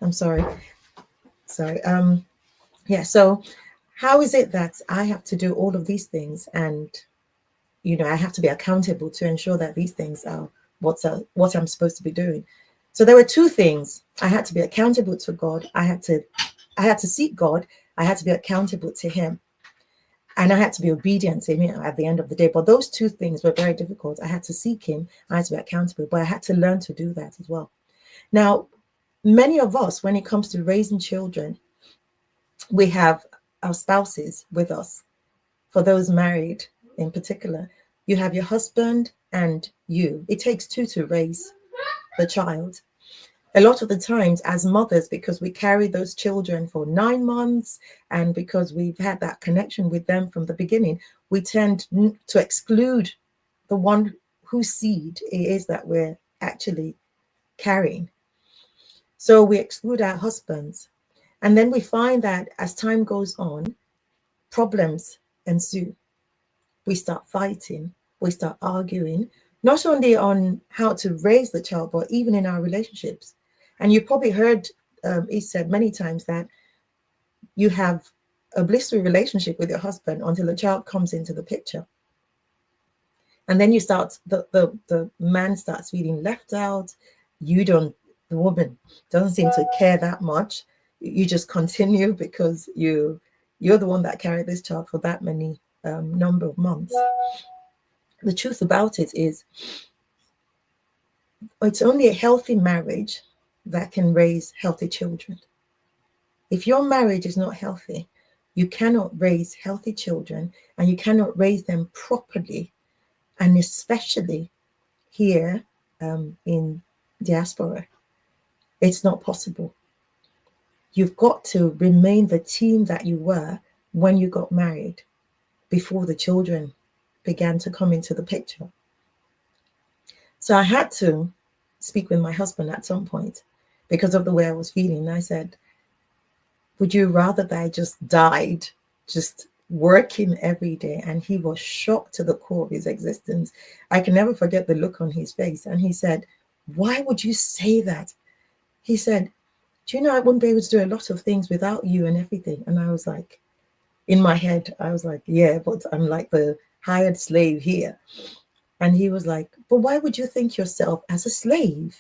I'm sorry. Yeah, so how is it that I have to do all of these things, and I have to be accountable to ensure that these things are what I'm supposed to be doing? So there were two things. I had to be accountable to God. I had to seek God. I had to be accountable to him. And I had to be obedient to him at the end of the day. But those two things were very difficult. I had to seek him. I had to be accountable, but I had to learn to do that as well. Now, many of us, when it comes to raising children, we have our spouses with us. For those married in particular, you have your husband and you. It takes two to raise the child. A lot of the times as mothers, because we carry those children for 9 months, and because we've had that connection with them from the beginning, we tend to exclude the one whose seed it is that we're actually carrying. So we exclude our husbands. And then we find that as time goes on, problems ensue. We start fighting, we start arguing, not only on how to raise the child, but even in our relationships. And you've probably heard it said many times that you have a blissful relationship with your husband until the child comes into the picture. And then the man starts feeling left out. The woman doesn't seem to care that much. You just continue because you're the one that carried this child for that many number of months. The truth about it is, it's only a healthy marriage that can raise healthy children. If your marriage is not healthy, you cannot raise healthy children, and you cannot raise them properly, and especially here in diaspora. It's not possible. You've got to remain the team that you were when you got married, before the children began to come into the picture. So I had to speak with my husband at some point because of the way I was feeling. I said, would you rather that I just died, just working every day? And he was shocked to the core of his existence. I can never forget the look on his face. And he said, why would you say that? He said, do you know I wouldn't be able to do a lot of things without you and everything? And I was like, in my head, I was like, yeah, but I'm like the hired slave here. And he was like, but why would you think yourself as a slave?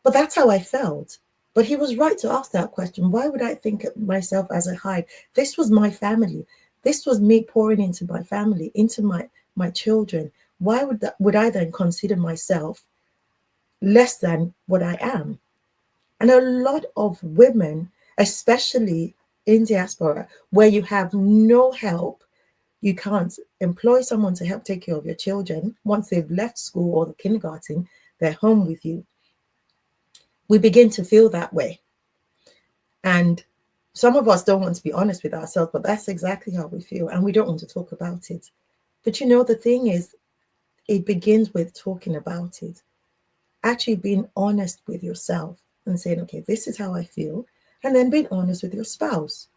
But that's how I felt. But he was right to ask that question. Why would I think of myself as a hired? This was my family. This was me pouring into my family, into my children. Why would I then consider myself less than what I am? And a lot of women, especially in diaspora, where you have no help, you can't employ someone to help take care of your children. Once they've left school or the kindergarten, they're home with you. We begin to feel that way. And some of us don't want to be honest with ourselves, but that's exactly how we feel. And we don't want to talk about it. But the thing is, it begins with talking about it. Actually being honest with yourself and saying, okay, this is how I feel. And then being honest with your spouse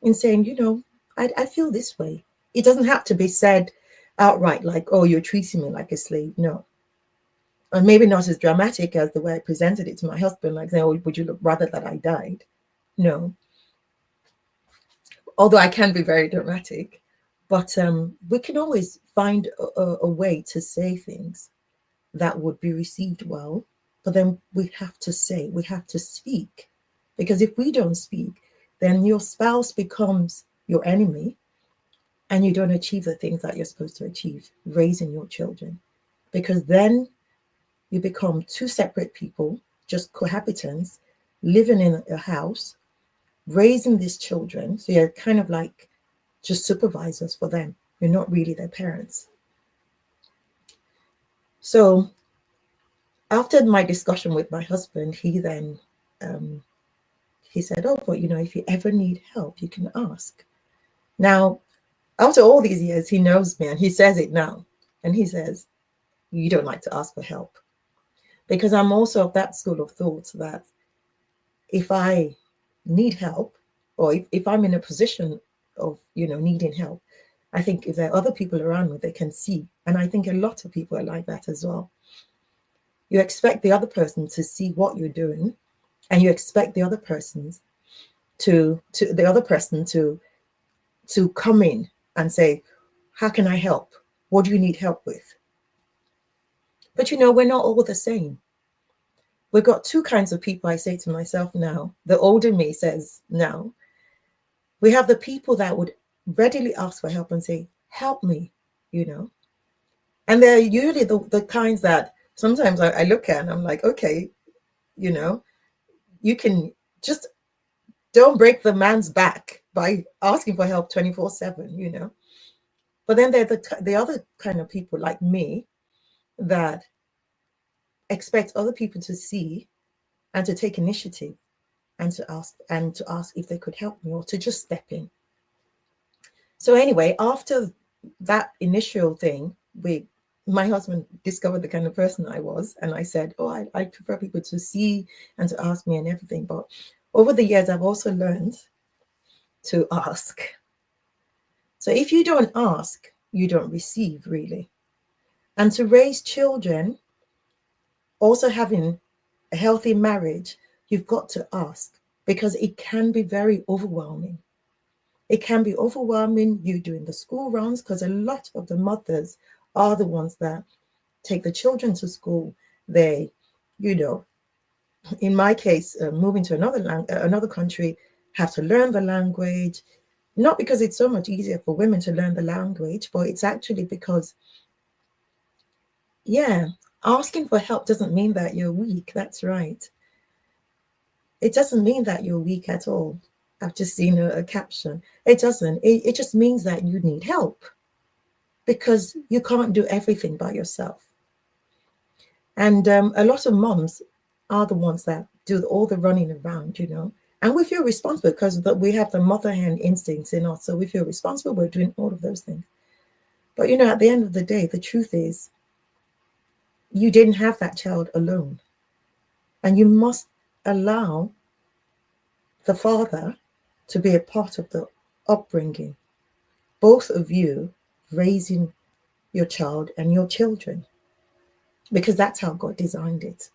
and saying, I feel this way. It doesn't have to be said outright, like, oh, you're treating me like a slave. No. And maybe not as dramatic as the way I presented it to my husband, like saying, oh, would you rather that I died? No. Although I can be very dramatic, But we can always find a way to say things that would be received well. But then we have to say, we have to speak. Because if we don't speak, then your spouse becomes your enemy and you don't achieve the things that you're supposed to achieve, raising your children. Because then you become two separate people, just cohabitants, living in a house, raising these children. So you're kind of like just supervisors for them. You're not really their parents. So after my discussion with my husband, he then he said, "Oh, but if you ever need help, you can ask." Now, after all these years, he knows me and he says it now. And he says, "You don't like to ask for help." Because I'm also of that school of thought that if I need help, or if I'm in a position of, needing help, I think if there are other people around me, they can see. And I think a lot of people are like that as well. You expect the other person to see what you're doing, and you expect the other person to come in and say, "How can I help? What do you need help with?" But we're not all the same. We've got two kinds of people, I say to myself now. The older me says now, we have the people that would readily ask for help and say, "Help me," And they're usually the kinds that sometimes I look at and I'm like, okay, you can just don't break the man's back by asking for help 24/7, But then they're the other kind of people like me that expect other people to see and to take initiative and to ask if they could help me or to just step in. So anyway, after that initial thing, my husband discovered the kind of person I was, and I said, "Oh, I prefer people to see and to ask me and everything." But over the years, I've also learned to ask. So if you don't ask, you don't receive, really. And to raise children, also having a healthy marriage, you've got to ask, because it can be very overwhelming. It can be overwhelming, you doing the school runs, because a lot of the mothers are the ones that take the children to school. They, in my case, moving to another country, have to learn the language. Not because it's so much easier for women to learn the language, but it's actually because, asking for help doesn't mean that you're weak. That's right. It doesn't mean that you're weak at all. I've just seen a caption. It doesn't. It just means that you need help, because you can't do everything by yourself. And a lot of moms are the ones that do all the running around, and we feel responsible because we have the mother hen instincts in us. So we feel responsible. We're doing all of those things. But, at the end of the day, the truth is you didn't have that child alone. And you must allow the father to be a part of the upbringing, both of you raising your child and your children, because that's how God designed it.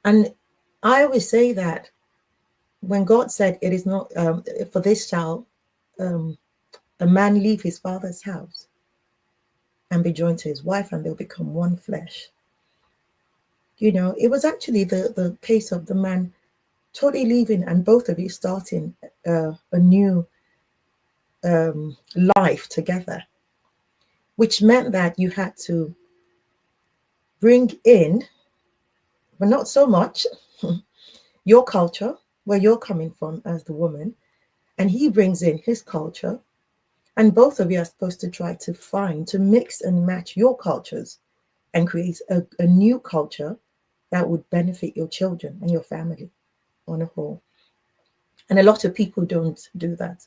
And I always say that when God said it is not for this shall a man leave his father's house and be joined to his wife, and they'll become one flesh. It was actually the case of the man totally leaving and both of you starting a new life together, which meant that you had to bring in, but not so much, your culture, where you're coming from as the woman, and he brings in his culture, and both of you are supposed to try to mix and match your cultures and create a new culture that would benefit your children and your family on a whole. And a lot of people don't do that.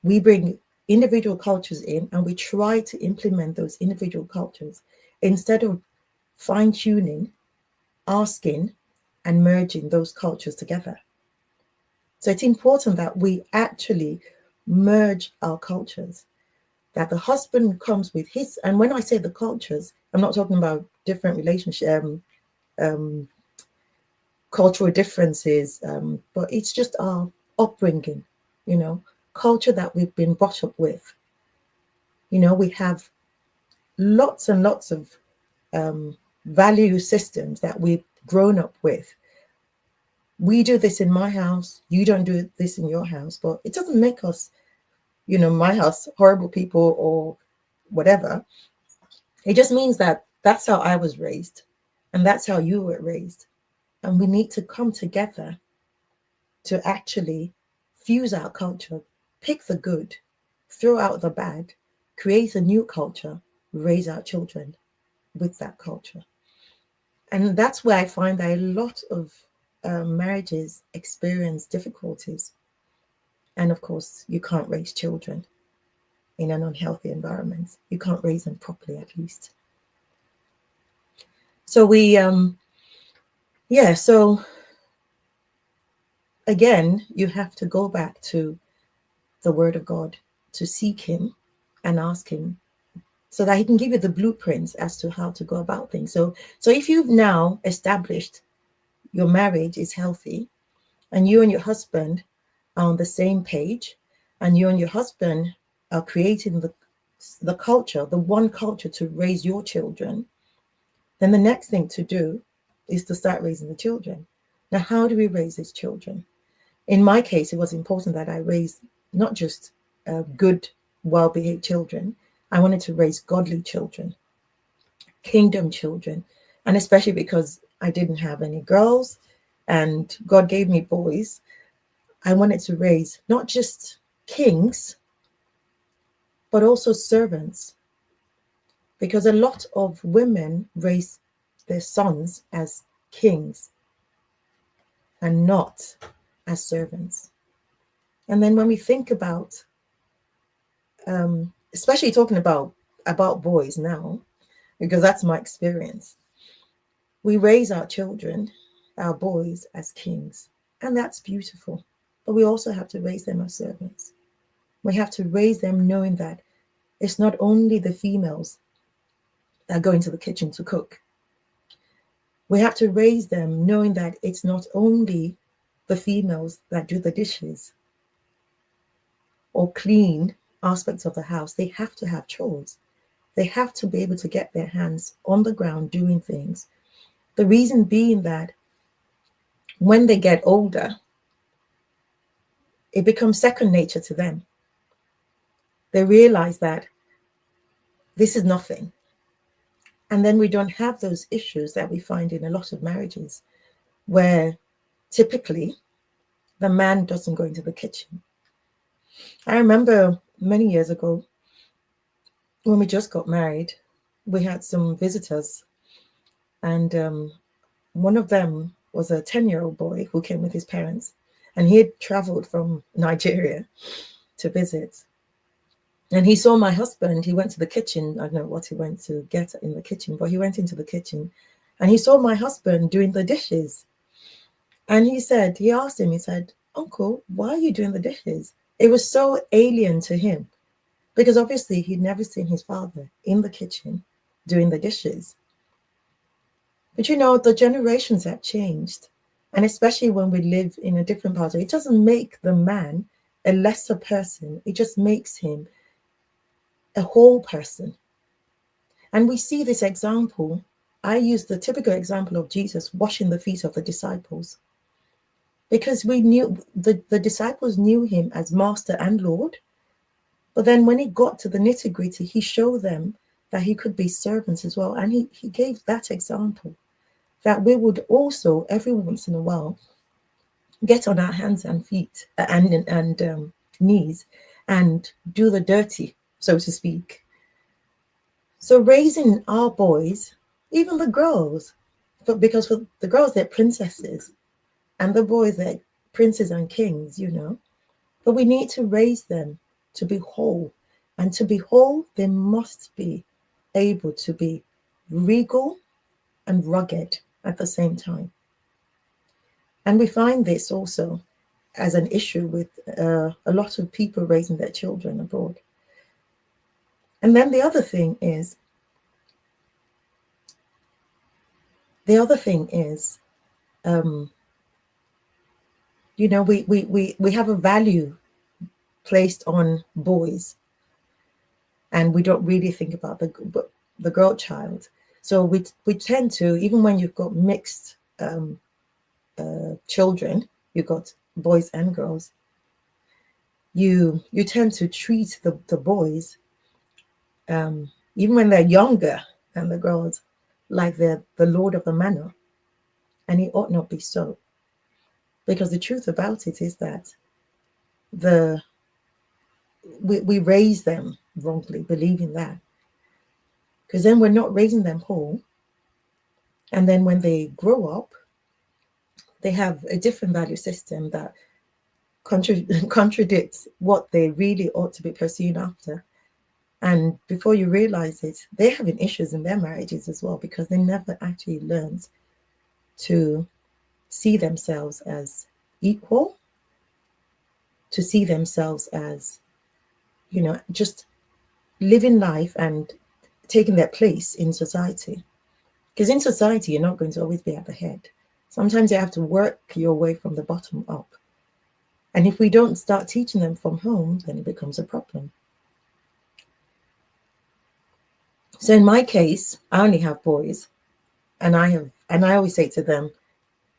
We bring individual cultures in and we try to implement those individual cultures instead of fine-tuning, asking, and merging those cultures together. So it's important that we actually merge our cultures, that the husband comes with his, and when I say the cultures, I'm not talking about different relationship, cultural differences, but it's just our upbringing, culture that we've been brought up with. You know, we have lots and lots of value systems that we've grown up with. We do this in my house, you don't do this in your house, but it doesn't make us, you know, my house, horrible people or whatever. It just means that that's how I was raised and that's how you were raised. And we need to come together to actually fuse our culture, pick the good, throw out the bad, create a new culture, raise our children with that culture. And that's where I find that a lot of marriages experience difficulties. And of course, you can't raise children in an unhealthy environment. You can't raise them properly, at least. So so again, you have to go back to the Word of God to seek Him and ask Him so that He can give you the blueprints as to how to go about things. So if you've now established your marriage is healthy and you and your husband are on the same page and you and your husband are creating the culture, the one culture to raise your children, then the next thing to do is to start raising the children. Now, how do we raise these children? In my case, it was important that I raised not just good, well-behaved children. I wanted to raise godly children, kingdom children, and especially because I didn't have any girls and God gave me boys, I wanted to raise not just kings, but also servants. Because a lot of women raise their sons as kings and not as servants. And then when we think about, especially talking about boys now, because that's my experience, we raise our children, our boys, as kings, and that's beautiful. But we also have to raise them as servants. We have to raise them knowing that it's not only the females that go into the kitchen to cook. We have to raise them knowing that it's not only the females that do the dishes or clean aspects of the house. They have to have chores. They have to be able to get their hands on the ground doing things. The reason being that when they get older, it becomes second nature to them. They realize that this is nothing. And then we don't have those issues that we find in a lot of marriages where typically the man doesn't go into the kitchen. I remember many years ago when we just got married, we had some visitors, and one of them was a 10-year-old boy who came with his parents, and he had traveled from Nigeria to visit. And he saw my husband. He went to the kitchen. I don't know what he went to get in the kitchen, but he went into the kitchen and he saw my husband doing the dishes. And he said, he asked him, he said, "Uncle, why are you doing the dishes?" It was so alien to him because obviously he'd never seen his father in the kitchen doing the dishes. But you know, the generations have changed. And especially when we live in a different part, it doesn't make the man a lesser person. It just makes him a whole person. And we see this example. I use the typical example of Jesus washing the feet of the disciples because we knew the disciples knew him as master and Lord. But then when he got to the nitty gritty, he showed them that he could be servants as well. And he gave that example that we would also every once in a while get on our hands and feet and knees and do the dirty, so to speak. So raising our boys, even the girls, because for the girls, they're princesses, and the boys, they're princes and kings, you know. But we need to raise them to be whole. And to be whole, they must be able to be regal and rugged at the same time. And we find this also as an issue with a lot of people raising their children abroad. And then the other thing is, you know, we have a value placed on boys, and we don't really think about the girl child. So we tend to, even when you've got mixed children, you've got boys and girls, you tend to treat the boys, even when they're younger than the girls, like they're the lord of the manor, and it ought not be so, because the truth about it is that we raise them wrongly, believing that, because then we're not raising them whole, and then when they grow up, they have a different value system that contradicts what they really ought to be pursuing after. And before you realize it, they're having issues in their marriages as well, because they never actually learned to see themselves as equal, to see themselves as, just living life and taking their place in society. Because in society, you're not going to always be at the head. Sometimes you have to work your way from the bottom up. And if we don't start teaching them from home, then it becomes a problem. So in my case, I only have boys, and I always say to them,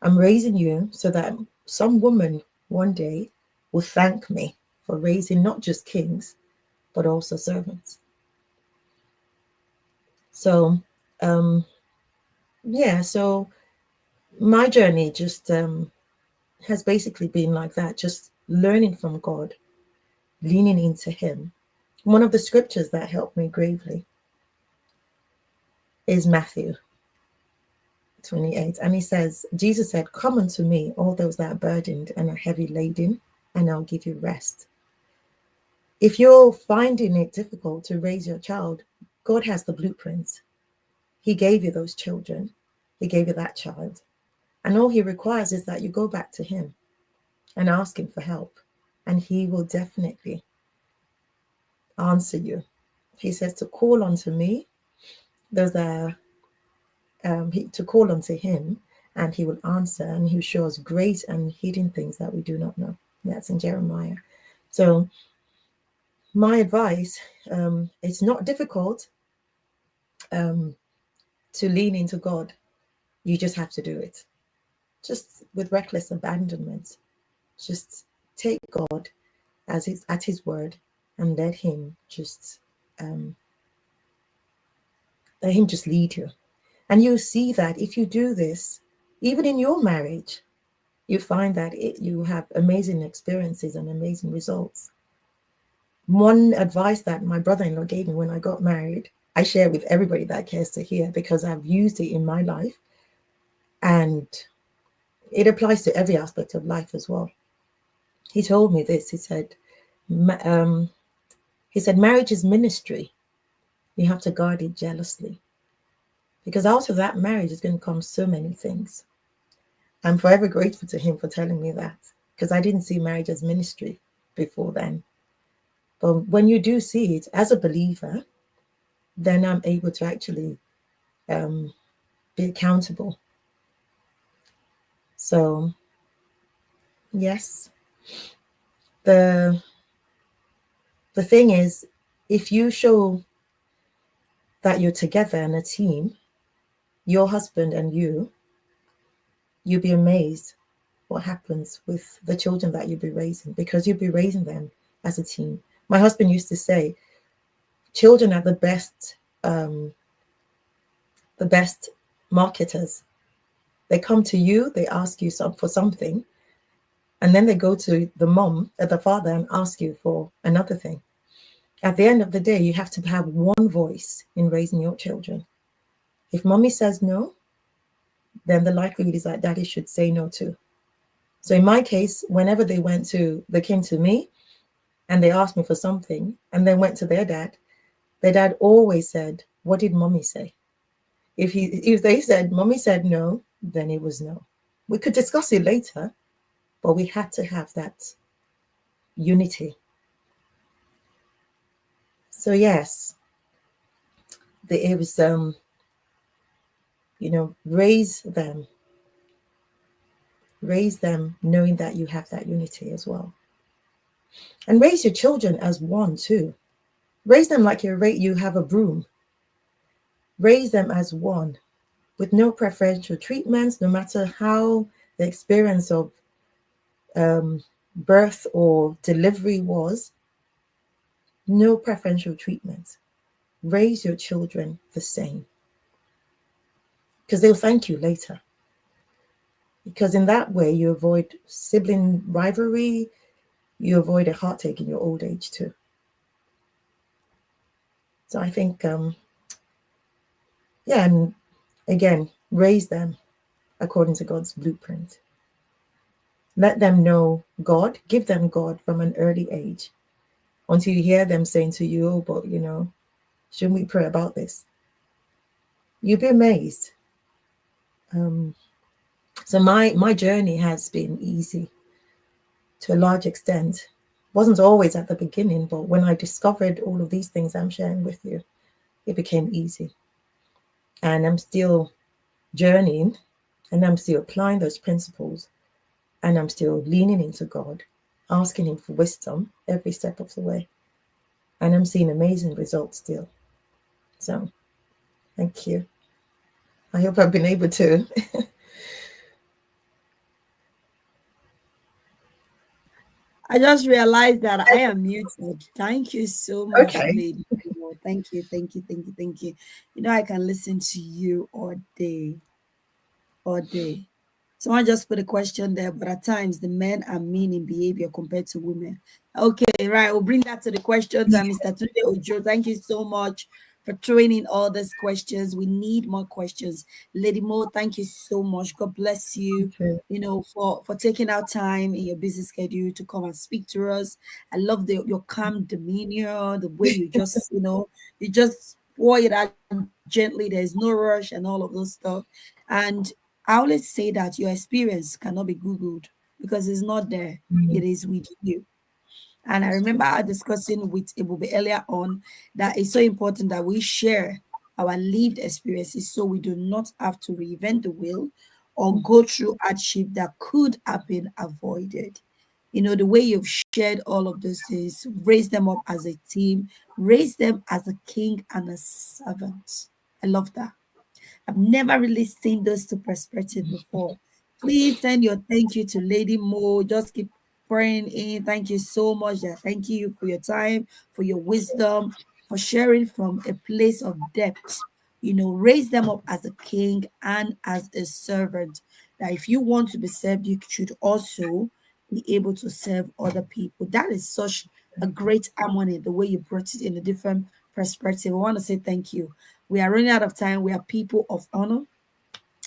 I'm raising you so that some woman one day will thank me for raising not just kings, but also servants. So, so my journey just has basically been like that, just learning from God, leaning into Him. One of the scriptures that helped me gravely is Matthew 28. And he says, Jesus said, come unto me, all those that are burdened and are heavy laden, and I'll give you rest. If you're finding it difficult to raise your child, God has the blueprints. He gave you those children. He gave you that child. And all He requires is that you go back to Him and ask Him for help. And He will definitely answer you. He says to call unto me. Those are to call unto Him, and He will answer, and He will show us great and hidden things that we do not know. That's in Jeremiah. So my advice, it's not difficult to lean into God. You just have to do it, just with reckless abandonment. Just take God at His word, and let Him just lead you. And you see that if you do this, even in your marriage, you find that you have amazing experiences and amazing results. One advice that my brother-in-law gave me when I got married, I share with everybody that cares to hear, because I've used it in my life, and it applies to every aspect of life as well. He told me this. He said, marriage is ministry. You have to guard it jealously, because out of that marriage is going to come so many things. I'm forever grateful to him for telling me that, because I didn't see marriage as ministry before then. But when you do see it as a believer, then I'm able to actually be accountable. So, yes, the thing is, if you show that you're together in a team, your husband and you'll be amazed what happens with the children that you'll be raising, because you'll be raising them as a team. My husband used to say, children are the best marketers. They come to you, they ask you for something, and then they go to the father, and ask you for another thing. At the end of the day, you have to have one voice in raising your children. If mommy says no, then the likelihood is that daddy should say no too. So in my case, whenever they came to me and they asked me for something, and then went to their dad always said, what did mommy say? If they said mommy said no, then it was no. We could discuss it later, but we had to have that unity. So yes, it was raise them knowing that you have that unity as well. And raise your children as one too. Raise them like you have a broom. Raise them as one with no preferential treatments, no matter how the experience of birth or delivery was. No preferential treatments. Raise your children the same because they'll thank you later. Because in that way, you avoid sibling rivalry, you avoid a heartache in your old age too. So I think, yeah, and again, raise them according to God's blueprint. Let them know God, give them God from an early age until you hear them saying to you, oh, but shouldn't we pray about this? You'll be amazed. So my journey has been easy to a large extent. Wasn't always at the beginning, but when I discovered all of these things I'm sharing with you, it became easy. And I'm still journeying and I'm still applying those principles and I'm still leaning into God, asking Him for wisdom every step of the way. And I'm seeing amazing results still. So thank you. I hope I've been able to. I just realized that I am muted. Thank you so much, Okay. lady. Thank you, thank you, thank you, thank you. You know, I can listen to you all day, all day. Someone just put a question there, but at times the men are mean in behavior compared to women. Okay, right. We'll bring that to the question time. Mr. Tunde Ojo, thank you so much for throwing in all these questions. We need more questions. Lady Mo, thank you so much. God bless you. Okay. You know, for taking out time in your busy schedule to come and speak to us. I love your calm demeanor, the way you just, you just pour it out gently. There's no rush and all of those stuff. And I always say that your experience cannot be Googled because it's not there, it is with you. And I remember our discussing with Ebube earlier on that it's so important that we share our lived experiences so we do not have to reinvent the wheel or go through hardship that could have been avoided. You know, the way you've shared all of those things, raise them up as a team, raise them as a king and a servant. I love that. I've never really seen those two perspectives before. Please send your thank you to Lady Mo. Just keep praying in. Thank you so much. Yeah, thank you for your time, for your wisdom, for sharing from a place of depth. You know, raise them up as a king and as a servant. That if you want to be served, you should also be able to serve other people. That is such a great harmony, the way you brought it in a different perspective. I want to say thank you. We are running out of time. We are people of honor.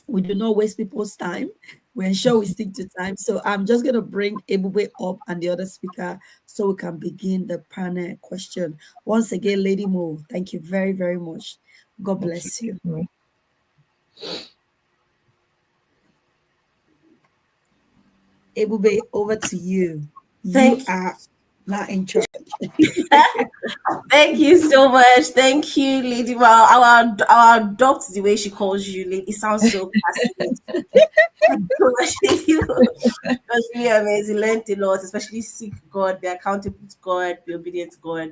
We do not waste people's time. We ensure we stick to time. So I'm just going to bring Ebube up and the other speaker so we can begin the panel question. Once again, Lady Mo, thank you very, very much. God bless you. Ebube, over to you. You Thank are now in charge. Thank you so much. Thank you, Lady. Well, I'll adopt the way she calls you, Lady. It sounds so classy. Thank you so much, Lady. It was really amazing. Learned a lot, especially seek God, be accountable to God, be obedient to God.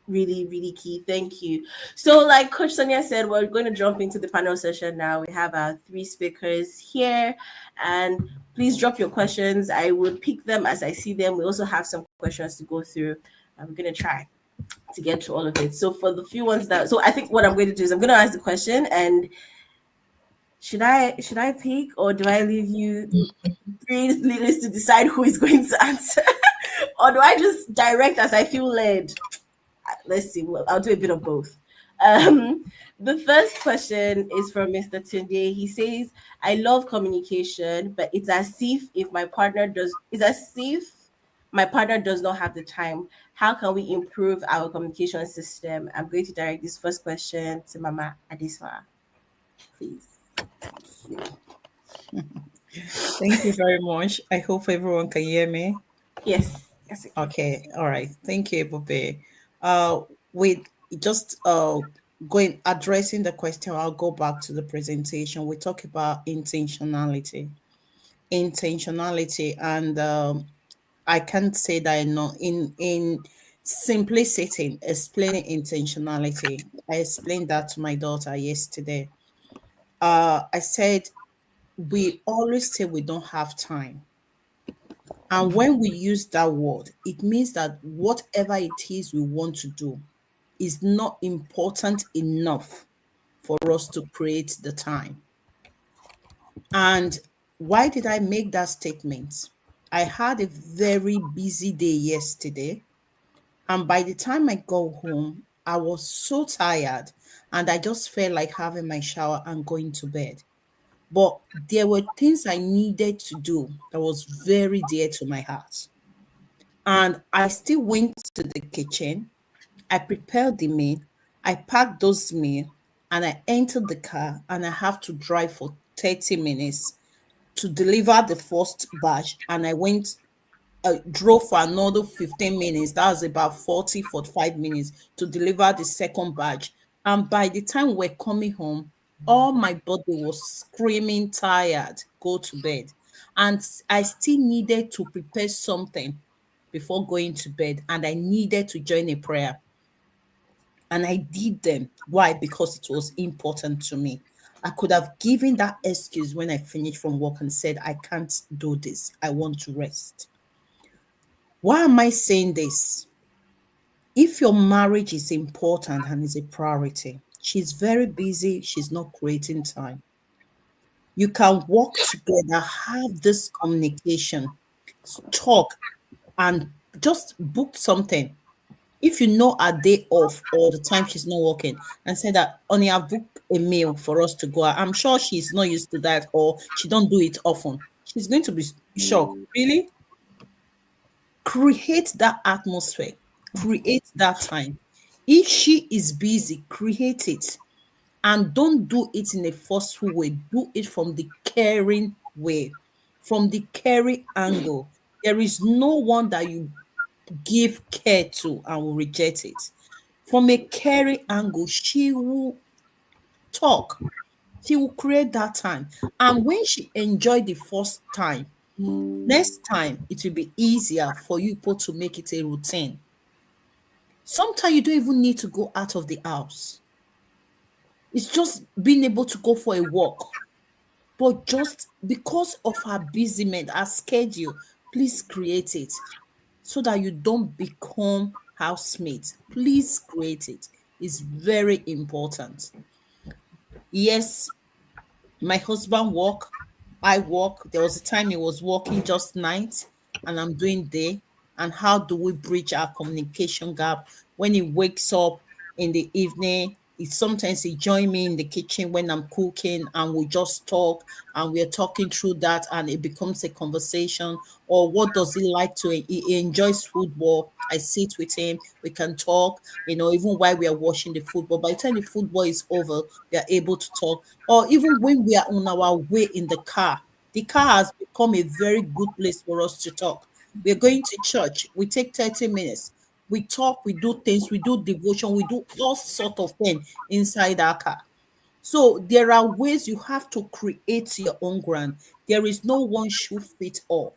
Really, really key. Thank you. So, like Coach Sonia said, we're going to jump into the panel session now. We have our three speakers here, and please drop your questions. I will pick them as I see them. We also have some questions to go through. I'm going to try to get to all of it. So for the few ones that, so I think what I'm going to do is I'm going to ask the question, and should I pick, or do I leave you three leaders to decide who is going to answer, or do I just direct as I feel led? Let's see. Well, I'll do a bit of both. The first question is from Mr. Tunde. He says, "I love communication, but it's as if my partner does not have the time. How can we improve our communication system?" I'm going to direct this first question to Mama Adeswa, please. Thank you very much. I hope everyone can hear me. Yes, yes, we can. Okay, all right. Thank you, Bobe. With just going addressing the question, I'll go back to the presentation. We talk about intentionality, and I can't say that enough. In simplicity, explaining intentionality. I explained that to my daughter yesterday. I said we always say we don't have time. And when we use that word, it means that whatever it is we want to do is not important enough for us to create the time. And why did I make that statement? I had a very busy day yesterday. And by the time I go home, I was so tired and I just felt like having my shower and going to bed. But there were things I needed to do that was very dear to my heart. And I still went to the kitchen. I prepared the meal. I packed those meal and I entered the car and I have to drive for 30 minutes to deliver the first batch. And I went drove for another 15 minutes. That was about 45 minutes to deliver the second batch. And by the time we're coming home, all my body was screaming tired, go to bed. And I still needed to prepare something before going to bed. And I needed to join a prayer. And I did them. Why? Because it was important to me. I could have given that excuse when I finished from work and said, I can't do this. I want to rest. Why am I saying this? If your marriage is important and is a priority, she's very busy, she's not creating time. You can work together, have this communication, talk, and just book something. If you know a day off or the time she's not working, and say that, honey, I've booked a meal for us to go out. I'm sure she's not used to that or she don't do it often. She's going to be shocked. Really? Create that atmosphere, create that time. If she is busy, create it, and don't do it in a forceful way. Do it from the caring way, from the caring angle. There is no one that you give care to and will reject it. From a caring angle, she will talk, she will create that time. And when she enjoyed the first time, next time it will be easier for you both to make it a routine. Sometimes you don't even need to go out of the house. It's just being able to go for a walk. But just because of her busyness, her schedule, please create it so that you don't become housemates. Please create it. It's very important. Yes, my husband work, I work. There was a time he was working just night and I'm doing day. And how do we bridge our communication gap? When he wakes up in the evening, sometimes he join me in the kitchen when I'm cooking and we just talk and we're talking through that and it becomes a conversation. Or what does he like to he enjoys football. I sit with him, we can talk, even while we are watching the football. By the time the football is over, we are able to talk. Or even when we are on our way in the car has become a very good place for us to talk. We're going to church, we take 30 minutes, we talk, we do things, we do devotion, we do all sort of things inside our car. So there are ways you have to create your own ground. There is no one shoe fit all.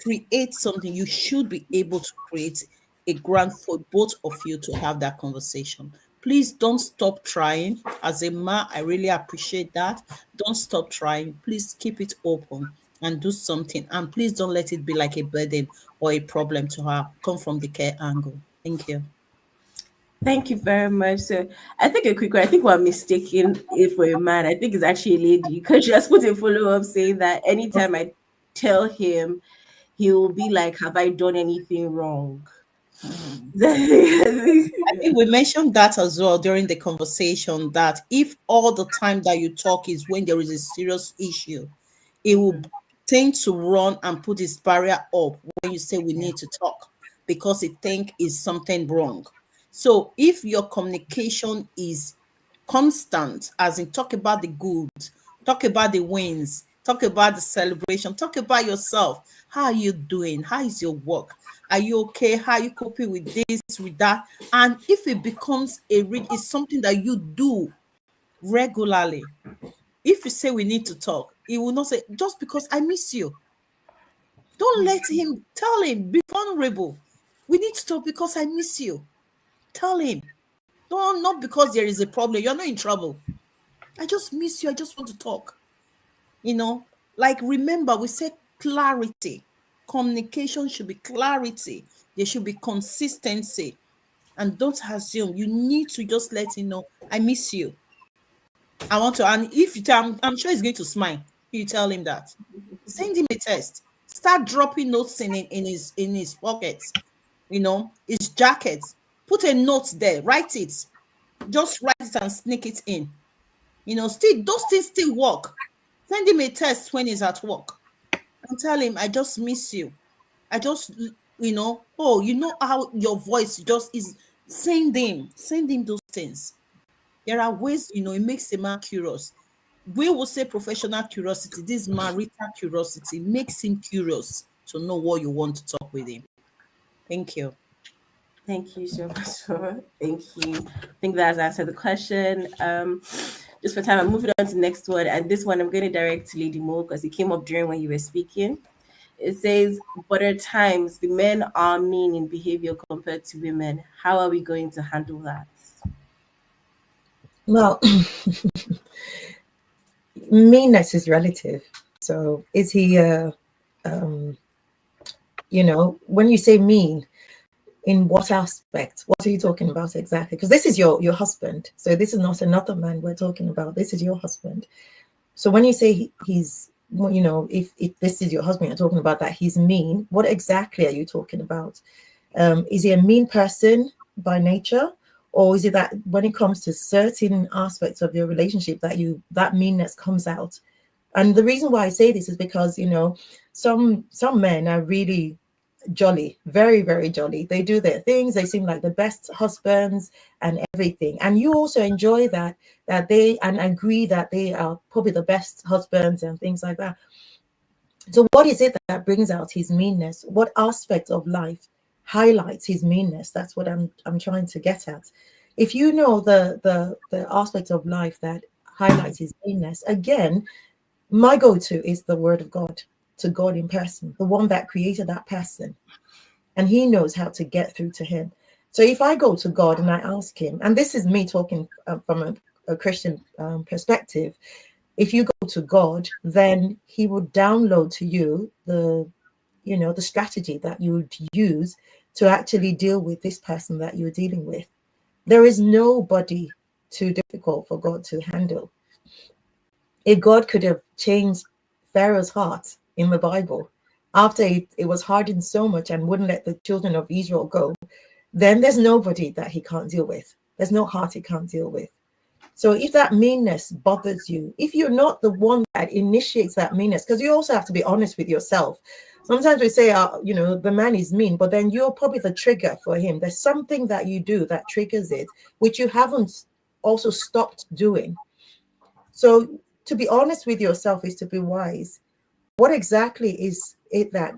Create something. You should be able to create a ground for both of you to have that conversation. Please don't stop trying. As a man, I really appreciate that. Don't stop trying. Please keep it open and do something. And please don't let it be like a burden or a problem to her. Come from the care angle. Thank you. Thank you very much. So I think a quick one. I think we're mistaken if for a man. I think it's actually a lady because she has put a follow up saying that anytime I tell him, he will be like, "Have I done anything wrong?" Mhm. Yeah. I think we mentioned that as well during the conversation that if all the time that you talk is when there is a serious issue, it will tend to run and put its barrier up when you say we need to talk because it think is something wrong. So if your communication is constant, as in talk about the good, talk about the wins, talk about the celebration, talk about yourself. How are you doing? How is your work? Are you okay? How are you coping with this, with that? And if it becomes it's something that you do regularly, if you say we need to talk, it will not say just because I miss you. Don't let him, tell him, be vulnerable. We need to talk because I miss you. Tell him. Don't, not because there is a problem. You're not in trouble. I just miss you. I just want to talk. Like remember, we said clarity. Communication should be clarity. There should be consistency. And don't assume. You need to just let him know, I miss you. I want to, and if you tell, I'm sure he's going to smile. You tell him that. Send him a text. Start dropping notes in his pockets, his jacket. Put a note there. Write it. Just write it and sneak it in. Still those things still work. Send him a text when he's at work and tell him, I just miss you. I just, oh, how your voice just is. Send him those things. There are ways, it makes a man curious. We will say professional curiosity. This marital curiosity makes him curious to know what you want to talk with him. Thank you. Thank you so much for thank you. I think that's answered the question. Just for time, I'm moving on to the next one, and this one I'm going to direct to Lady Mo because it came up during when you were speaking. It says, "But at times the men are mean in behavior compared to women. How are we going to handle that?" Well, meanness is relative. So is he when you say mean, in what aspect? What are you talking about exactly? Because this is your husband. So this is not another man we're talking about. This is your husband. So when you say he's, if this is your husband, you're talking about that he's mean, what exactly are you talking about? Is he a mean person by nature? Or is it that when it comes to certain aspects of your relationship that meanness comes out? And the reason why I say this is because, some men are really jolly, very, very jolly. They do their things. They seem like the best husbands and everything. And you also enjoy that they and agree that they are probably the best husbands and things like that. So what is it that brings out his meanness? What aspect of life highlights his meanness? That's what I'm trying to get at. If you know the aspect of life that highlights his meanness, again, my go-to is the word of God, to God in person, the one that created that person. And he knows how to get through to him. So if I go to God and I ask him, and this is me talking from a Christian perspective, if you go to God, then he would download to you the strategy that you would use to actually deal with this person that you're dealing with. There is nobody too difficult for God to handle. If God could have changed Pharaoh's heart in the Bible after it was hardened so much and wouldn't let the children of Israel go, then there's nobody that he can't deal with. There's no heart he can't deal with. So if that meanness bothers you, if you're not the one that initiates that meanness, because you also have to be honest with yourself. Sometimes we say, the man is mean, but then you're probably the trigger for him. There's something that you do that triggers it, which you haven't also stopped doing. So to be honest with yourself is to be wise. What exactly is it that,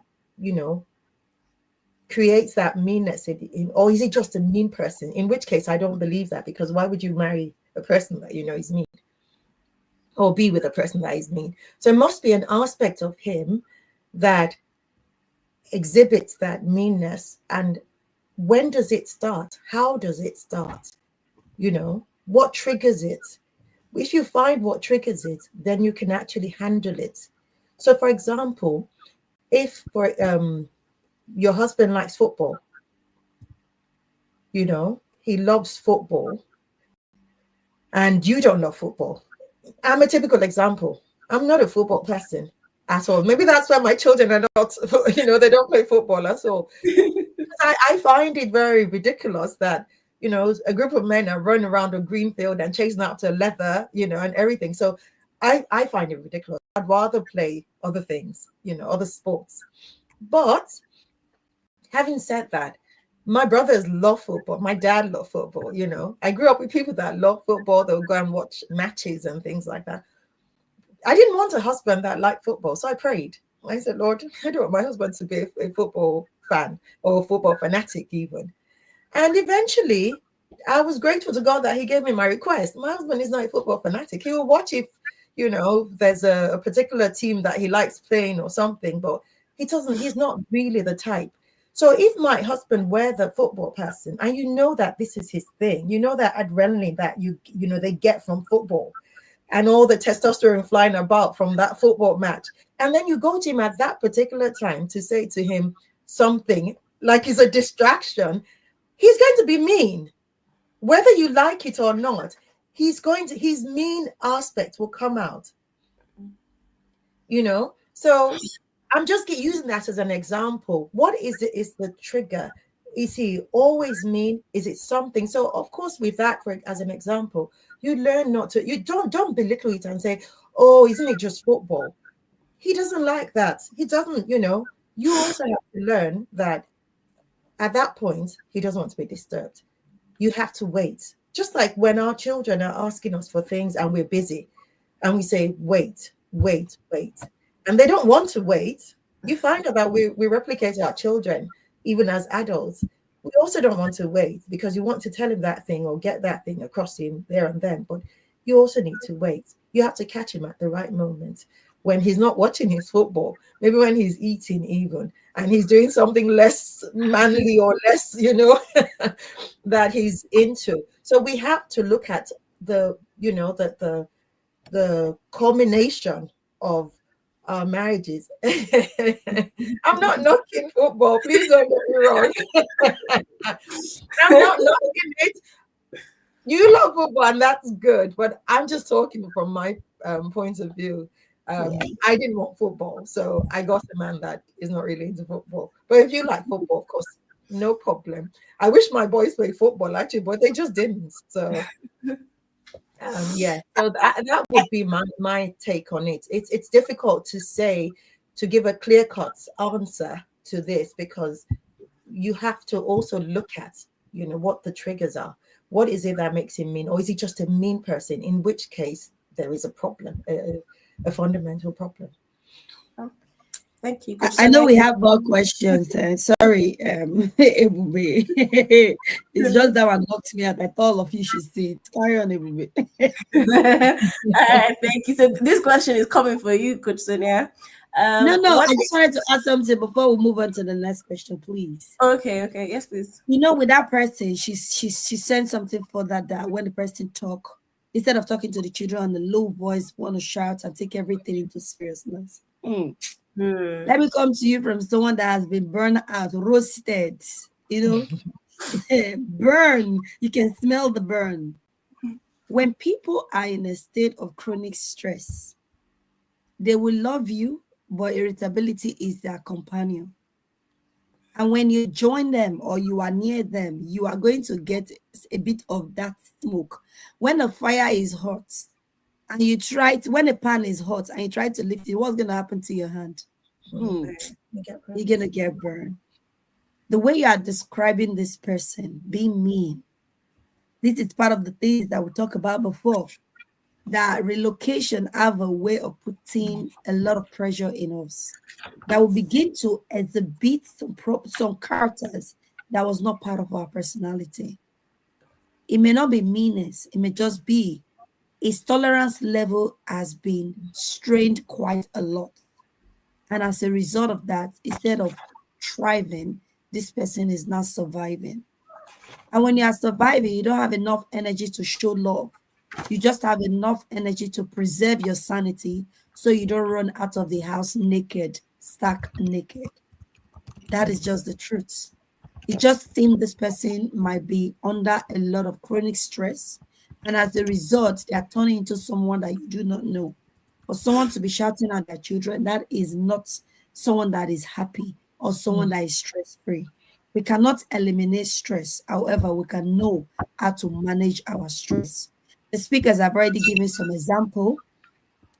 creates that meanness or is it just a mean person? In which case, I don't believe that, because why would you marry a person that is mean or be with a person that is mean? So it must be an aspect of him that exhibits that meanness. And when does it start? How does it start? What triggers it? If you find what triggers it, then you can actually handle it. So for example, if your husband likes football, he loves football and you don't love football. I'm a typical example. I'm not a football person at all. Maybe that's why my children are not, they don't play football at all. I find it very ridiculous that, a group of men are running around a green field and chasing after leather, and everything. So I find it ridiculous. I'd rather play other things, other sports. But having said that, my brothers love football. My dad loved football. I grew up with people that love football. They'll go and watch matches and things like that. I didn't want a husband that liked football, so I prayed. I said, Lord, I don't want my husband to be a football fan or a football fanatic even. And eventually, I was grateful to God that he gave me my request. My husband is not a football fanatic. He will watch if, there's a particular team that he likes playing or something, but He's not really the type. So if my husband were the football person, and you know that this is his thing, you know that adrenaline that you know they get from football, and all the testosterone flying about from that football match, and then you go to him at that particular time to say to him something like it's a distraction, he's going to be mean, whether you like it or not. His mean aspect will come out, you know. So I'm just using that as an example. What is it? Is the trigger? Is he always mean? Is it something? So of course, with that, for as an example, you learn not to. You don't belittle it and say, "Oh, isn't it just football?" He doesn't like that. He doesn't. You know. You also have to learn that at that point, he doesn't want to be disturbed. You have to wait. Just like when our children are asking us for things and we're busy, and we say, "Wait, wait, wait," and they don't want to wait. You find out that we replicate our children even as adults. We also don't want to wait because you want to tell him that thing or get that thing across to him there and then, but you also need to wait. You have to catch him at the right moment when he's not watching his football, maybe when he's eating even, and he's doing something less manly or less, you know, that he's into. So we have to look at the, you know, the culmination of our marriages. I'm not knocking football. Please don't get me wrong. I'm not knocking it. You love football, and that's good. But I'm just talking from my point of view. I didn't want football, so I got a man that is not really into football. But if you like football, of course, no problem. I wish my boys played football actually, but they just didn't. So yeah, so that would be my take on it. It's difficult to say, to give a clear-cut answer to this, because you have to also look at, you know, what the triggers are. What is it that makes him mean, or is he just a mean person? In which case, there is a problem, a fundamental problem. Thank you. I know we have more questions. Sorry, it will be. It's just that one knocked me out. I thought all of you should see it. Carry on, it will be. All right, thank you. So this question is coming for you, Coach Sonia. No, I just wanted to ask something before we move on to the next question, please. Okay, yes, please. You know, with that person, she sent something for that when the person talk, instead of talking to the children on the low voice, want to shout and take everything into seriousness. Let me come to you from someone that has been burned out, roasted, you know, burn. You can smell the burn. When people are in a state of chronic stress, they will love you, but irritability is their companion. And when you join them or you are near them, you are going to get a bit of that smoke. When the fire is hot and you try to, when a pan is hot and you try to lift it, what's going to happen to your hand? You're going to get burned. The way you are describing this person, being mean, this is part of the things that we talked about before. That relocation have a way of putting a lot of pressure in us. That will begin to exhibit some characters that was not part of our personality. It may not be meanness. It may just be his tolerance level has been strained quite a lot. And as a result of that, instead of thriving, this person is not surviving. And when you are surviving, you don't have enough energy to show love. You just have enough energy to preserve your sanity so you don't run out of the house naked, stark naked. That is just the truth. It just seems this person might be under a lot of chronic stress. And as a result, they are turning into someone that you do not know. For someone to be shouting at their children, that is not someone that is happy or someone that is stress-free. We cannot eliminate stress. However, we can know how to manage our stress. The speakers have already given some example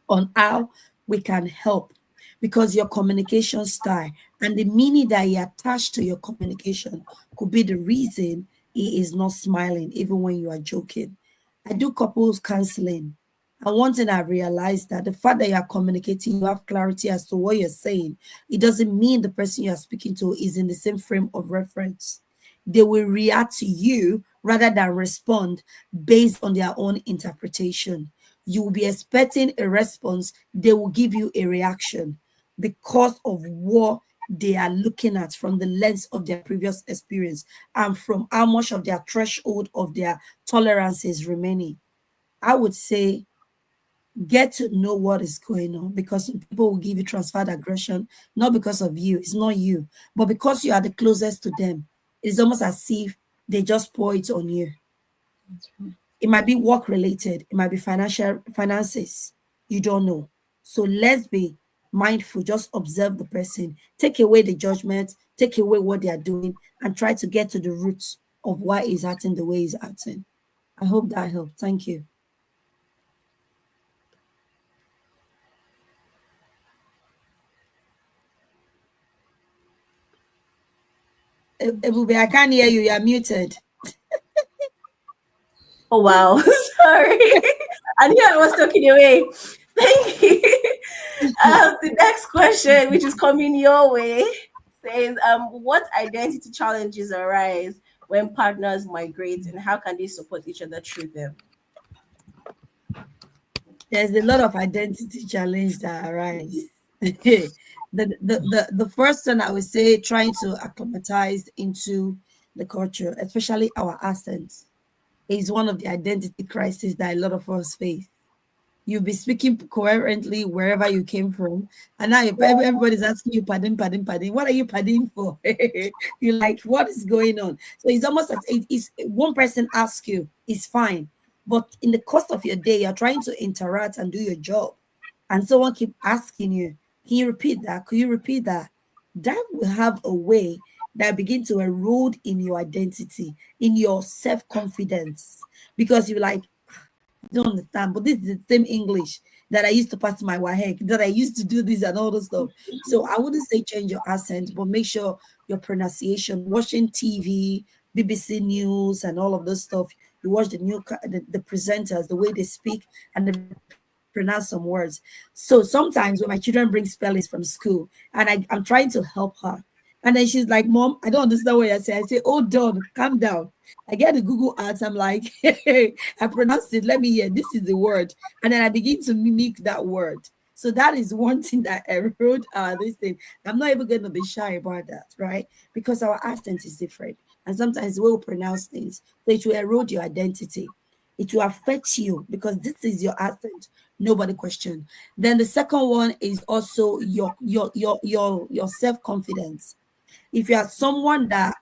on how we can help, because your communication style and the meaning that you attach to your communication could be the reason he is not smiling even when you are joking. I do couples counseling, and one thing I realized that the fact that you are communicating, you have clarity as to what you're saying, it doesn't mean the person you are speaking to is in the same frame of reference. They will react to you rather than respond based on their own interpretation. You will be expecting a response, they will give you a reaction because of what they are looking at from the lens of their previous experience and from how much of their threshold of their tolerance is remaining. I would say get to know what is going on, because some people will give you transferred aggression, not because of you, it's not you, but because you are the closest to them. It's almost as if they just pour it on you. It might be work related, it might be financial finances. You don't know. So let's be mindful, just observe the person, take away the judgment, take away what they are doing, and try to get to the roots of why he's acting the way he's acting. I hope that helped. Thank you. Ebube, I can't hear you. You're muted. Oh wow, sorry. I knew I was talking away. Thank you. The next question, which is coming your way, says, what identity challenges arise when partners migrate, and how can they support each other through them? There's a lot of identity challenge that arise. The first one I would say, trying to acclimatize into the culture, especially our accents, is one of the identity crises that a lot of us face. You'll be speaking coherently wherever you came from, and now everybody's asking you, pardon, pardon, pardon. What are you pardoning for? You're like, what is going on? So it's almost like it's one person asks you, it's fine, but in the course of your day, you're trying to interact and do your job, and someone keep asking you, can you repeat that? Could you repeat that? That will have a way that begin to erode in your identity, in your self-confidence, because you're like, don't understand, but this is the same English that I used to pass my WAHEC, that I used to do this and all those stuff. So I wouldn't say change your accent, but make sure your pronunciation, watching TV, BBC News, and all of those stuff. You watch the presenters, the way they speak, and they pronounce some words. So sometimes when my children bring spellings from school, and I'm trying to help her, and then she's like, Mom, I don't understand what I say. I say, oh, Don, calm down. I get the Google Ads. I'm like, hey, I pronounced it. Let me hear. This is the word. And then I begin to mimic that word. So that is one thing that I wrote this thing. I'm not even going to be shy about that, right? Because our accent is different. And sometimes we'll pronounce things. So it will erode your identity. It will affect you because this is your accent. Nobody question. Then the second one is also your self-confidence. If you are someone that,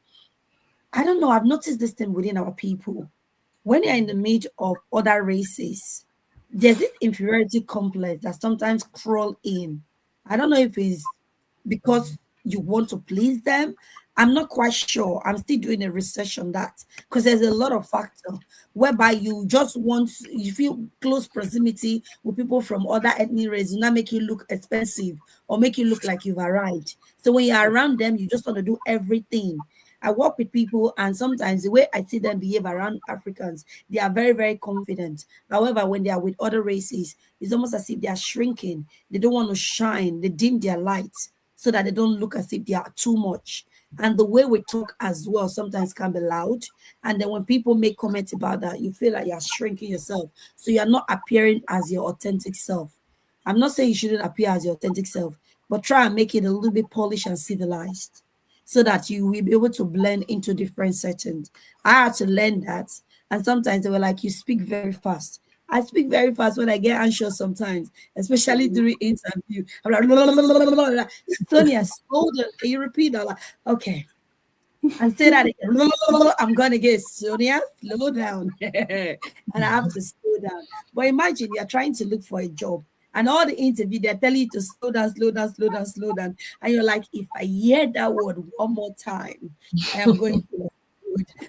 I don't know, I've noticed this thing within our people. When you're in the midst of other races, there's this inferiority complex that sometimes crawl in. I don't know if it's because you want to please them. I'm not quite sure. I'm still doing a research on that because there's a lot of factor whereby you feel close proximity with people from other ethnic races, do not make you look expensive or make you look like you've arrived. So when you're around them, you just want to do everything. I work with people, and sometimes the way I see them behave around Africans, they are very, very confident. However, when they are with other races, it's almost as if they are shrinking. They don't want to shine. They dim their lights so that they don't look as if they are too much. And the way we talk as well sometimes can be loud. And then when people make comments about that, you feel like you're shrinking yourself. So you're not appearing as your authentic self. I'm not saying you shouldn't appear as your authentic self, but try and make it a little bit polished and civilized so that you will be able to blend into different settings. I had to learn that. And sometimes they were like, you speak very fast. I speak very fast when I get anxious sometimes, especially during interview. I'm like, Sonia, slow down. Can you repeat that? Like, okay. And say that again. I'm gonna get Sonia, slow down. And I have to slow down. But imagine you're trying to look for a job. And all the interview, they're telling you to slow down, slow down, slow down, slow down. And you're like, if I hear that word one more time, I am going to explode.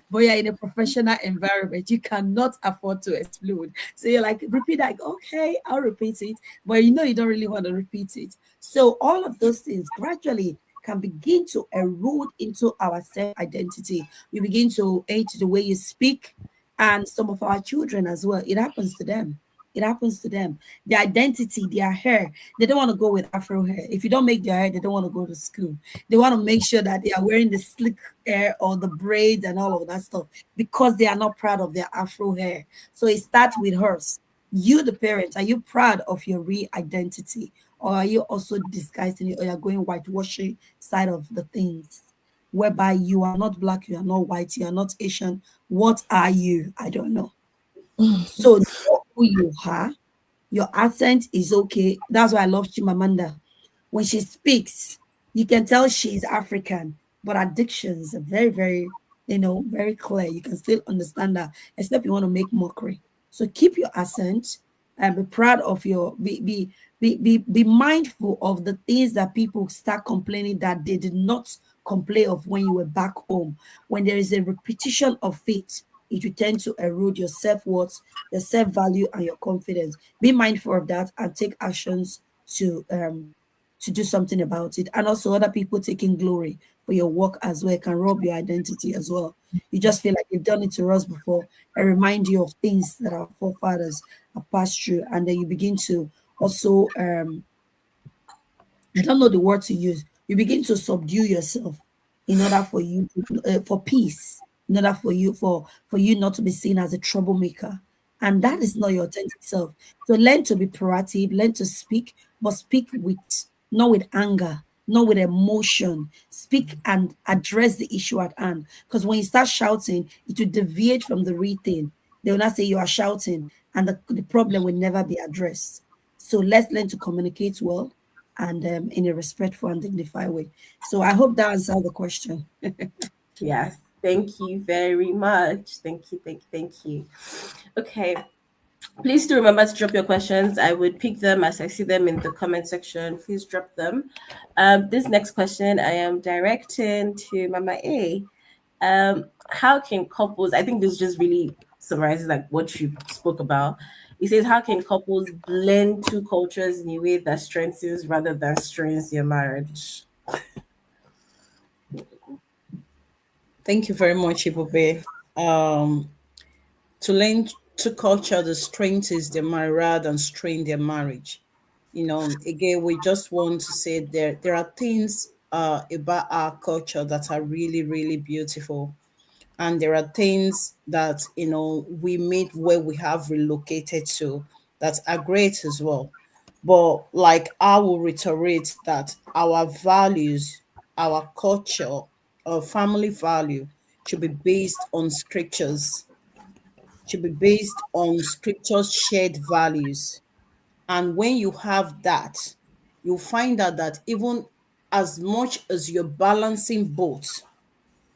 But you're in a professional environment. You cannot afford to explode. So you're like, repeat that. Okay, I'll repeat it. But you know you don't really want to repeat it. So all of those things gradually can begin to erode into our self-identity. You begin to hate the way you speak, and some of our children as well. It happens to them. It happens to them. Their identity, their hair, they don't want to go with Afro hair. If you don't make their hair, they don't want to go to school. They want to make sure that they are wearing the slick hair or the braids and all of that stuff because they are not proud of their Afro hair. So it starts with hers. You, the parents, are you proud of your real identity? or are you also disguising it, or you're going whitewashing side of the things, whereby you are not black, you are not white, you are not Asian? What are you? I don't know. So know who you are. Your accent is okay. That's why I love Chimamanda. When she speaks, you can tell she's African, but her dictions are very, very, very clear. You can still understand her, except you want to make mockery. So keep your accent and be proud of your be mindful of the things that people start complaining that they did not complain of when you were back home. When there is a repetition of it, it will tend to erode your self-worth, your self-value, and your confidence. Be mindful of that and take actions to do something about it. And also other people taking glory for your work as well can rob your identity as well. You just feel like you've done it to us before and remind you of things that our forefathers have passed through, and then you begin to also I don't know the word to use. You begin to subdue yourself in order for you for peace, in order for you not to be seen as a troublemaker, and that is not your authentic self. So learn to be proactive, learn to speak, but speak with not with anger, not with emotion. Speak and address the issue at hand. Because when you start shouting, it will deviate from the real thing. They will not say you are shouting, and the problem will never be addressed. So let's learn to communicate well and in a respectful and dignified way. So I hope that answered the question. Yes. Thank you very much. Thank you. Thank you. Thank you. Okay. Please do remember to drop your questions. I would pick them as I see them in the comment section. Please drop them. This next question I am directing to Mama A. How can couples, I think this just really summarizes like what you spoke about. It says, how can couples blend two cultures in a way that strengthens rather than strains your marriage? Thank you very much, Ibobe. Um, to lend to culture the strength is their marriage rather than strain their marriage. Again, we just want to say there are things about our culture that are really, really beautiful. And there are things that we meet where we have relocated to that are great as well. But like I will reiterate that our values, our culture, our family value should be based on scriptures, should be based on scriptures shared values. And when you have that, you'll find out that even as much as you're balancing both,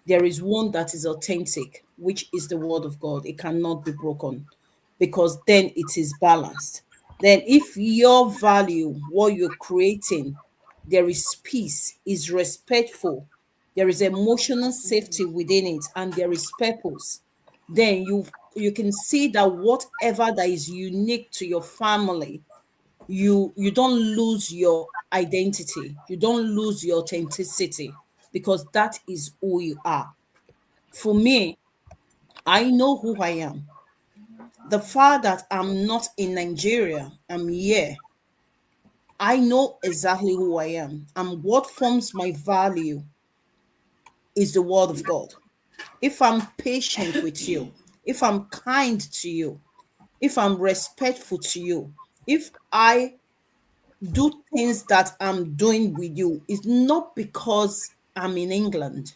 there is one that is authentic, which is the word of God. It cannot be broken because then it is balanced. Then, if your value, what you're creating, there is peace, is respectful, there is emotional safety within it, and there is purpose, then you can see that whatever that is unique to your family, you don't lose your identity, you don't lose your authenticity, because that is who you are. For me, I know who I am. The fact that I'm not in Nigeria, I'm here. I know exactly who I am. And what forms my value is the word of God. If I'm patient with you, if I'm kind to you, if I'm respectful to you, if I do things that I'm doing with you, it's not because I'm in England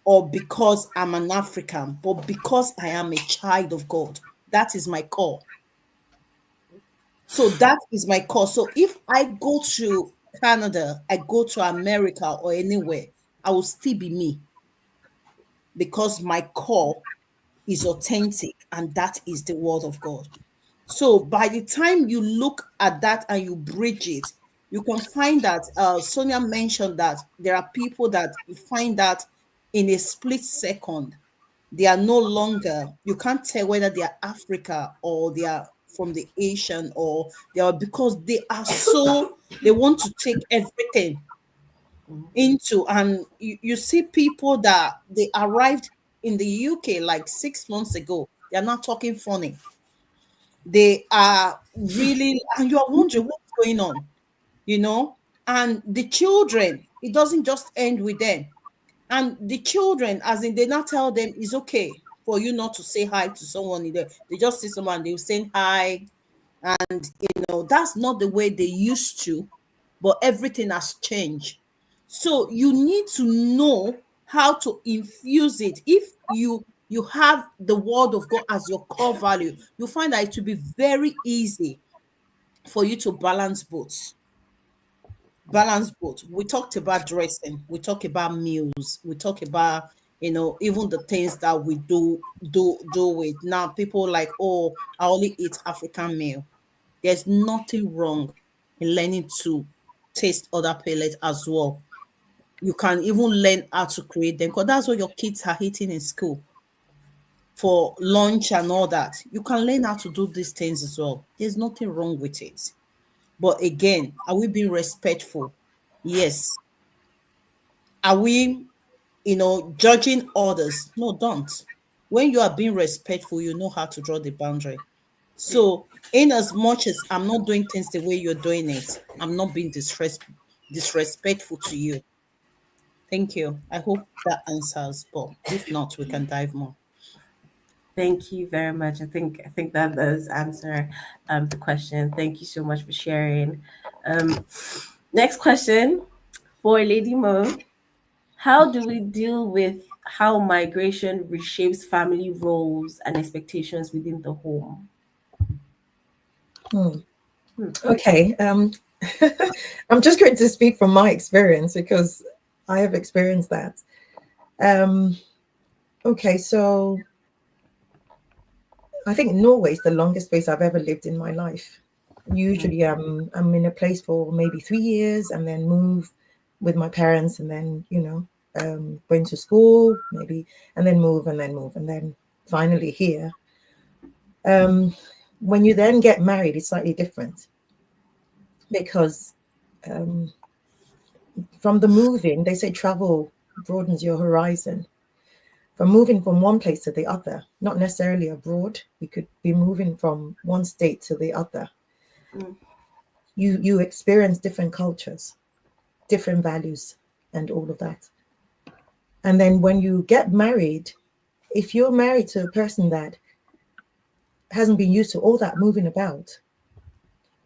or because I'm an African, but because I am a child of God. That is my core. So that is my core. So if I go to Canada, I go to America or anywhere, I will still be me because my core is authentic, and that is the word of God. So by the time you look at that and you bridge it, you can find that Sonia mentioned that there are people that you find that in a split second, they are no longer, you can't tell whether they are Africa or they are from the Asian, or they are, because they are so, they want to take everything into, and you see people that they arrived in the UK like 6 months ago, they're not talking funny, they are really, and you are wondering what's going on, you know. And the children, it doesn't just end with them. And the children, as in, they not tell them it's okay for you not to say hi to someone in there. They just see someone, they'll say hi, And that's not the way they used to, but everything has changed. So you need to know how to infuse it. If you have the word of God as your core value, you find that it will be very easy for you to balance both. We talked about dressing, we talk about meals, we talk about even the things that we do with. Now people like, oh, I only eat African meal. There's nothing wrong in learning to taste other palates as well. You can even learn how to create them, because that's what your kids are eating in school for lunch and all that. You can learn how to do these things as well. There's nothing wrong with it. But again, are we being respectful? Yes. Are we, judging others? No, don't. When you are being respectful, you know how to draw the boundary. So, in as much as I'm not doing things the way you're doing it, I'm not being disrespectful to you. Thank you. I hope that answers, but if not, we can dive more. Thank you very much. I think that does answer the question. Thank you so much for sharing. Next question for Lady Mo. How do we deal with how migration reshapes family roles and expectations within the home? Okay. I'm just going to speak from my experience because I have experienced that. Okay, so I think Norway is the longest place I've ever lived in my life. Usually, I'm in a place for maybe 3 years and then move with my parents, and then going to school maybe, and then move and then move and then finally here. When you then get married, it's slightly different because from the moving, they say travel broadens your horizon. From moving from one place to the other, not necessarily abroad, we could be moving from one state to the other. You experience different cultures, different values, and all of that. And then when you get married, if you're married to a person that hasn't been used to all that moving about,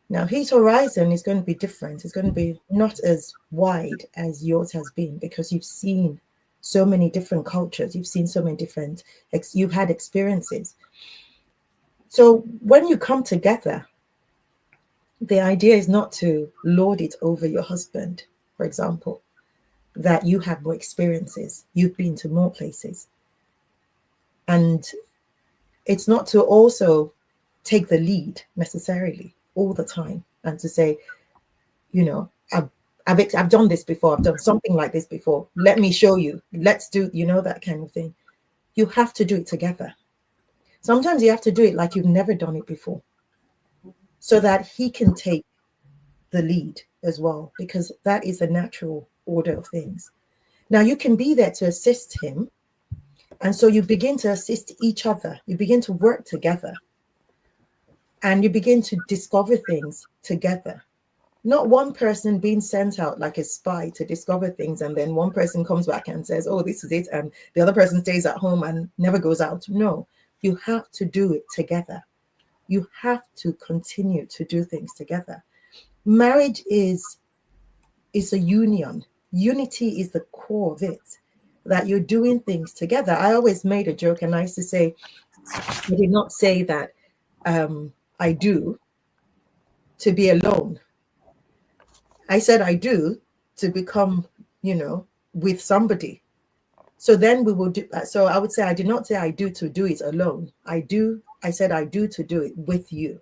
now his horizon is going to be different. It's going to be not as wide as yours has been, because you've seen so many different cultures. You've seen so many different, you've had experiences. So when you come together, the idea is not to lord it over your husband, for example, that you have more experiences, you've been to more places. And it's not to also take the lead necessarily all the time and to say, I've done this before, I've done something like this before, let me show you, let's do, that kind of thing. You have to do it together. Sometimes you have to do it like you've never done it before, so that he can take the lead as well, because that is the natural order of things. Now you can be there to assist him, and so you begin to assist each other, you begin to work together, and you begin to discover things together. Not one person being sent out like a spy to discover things, and then one person comes back and says, oh, this is it, and the other person stays at home and never goes out. No, you have to do it together. You have to continue to do things together. Marriage is a union. Unity is the core of it, that you're doing things together. I always made a joke, and I used to say, I did not say that I do to be alone. I said I do to become, with somebody. So then we will do. So I would say I did not say I do to do it alone. I said I do to do it with you.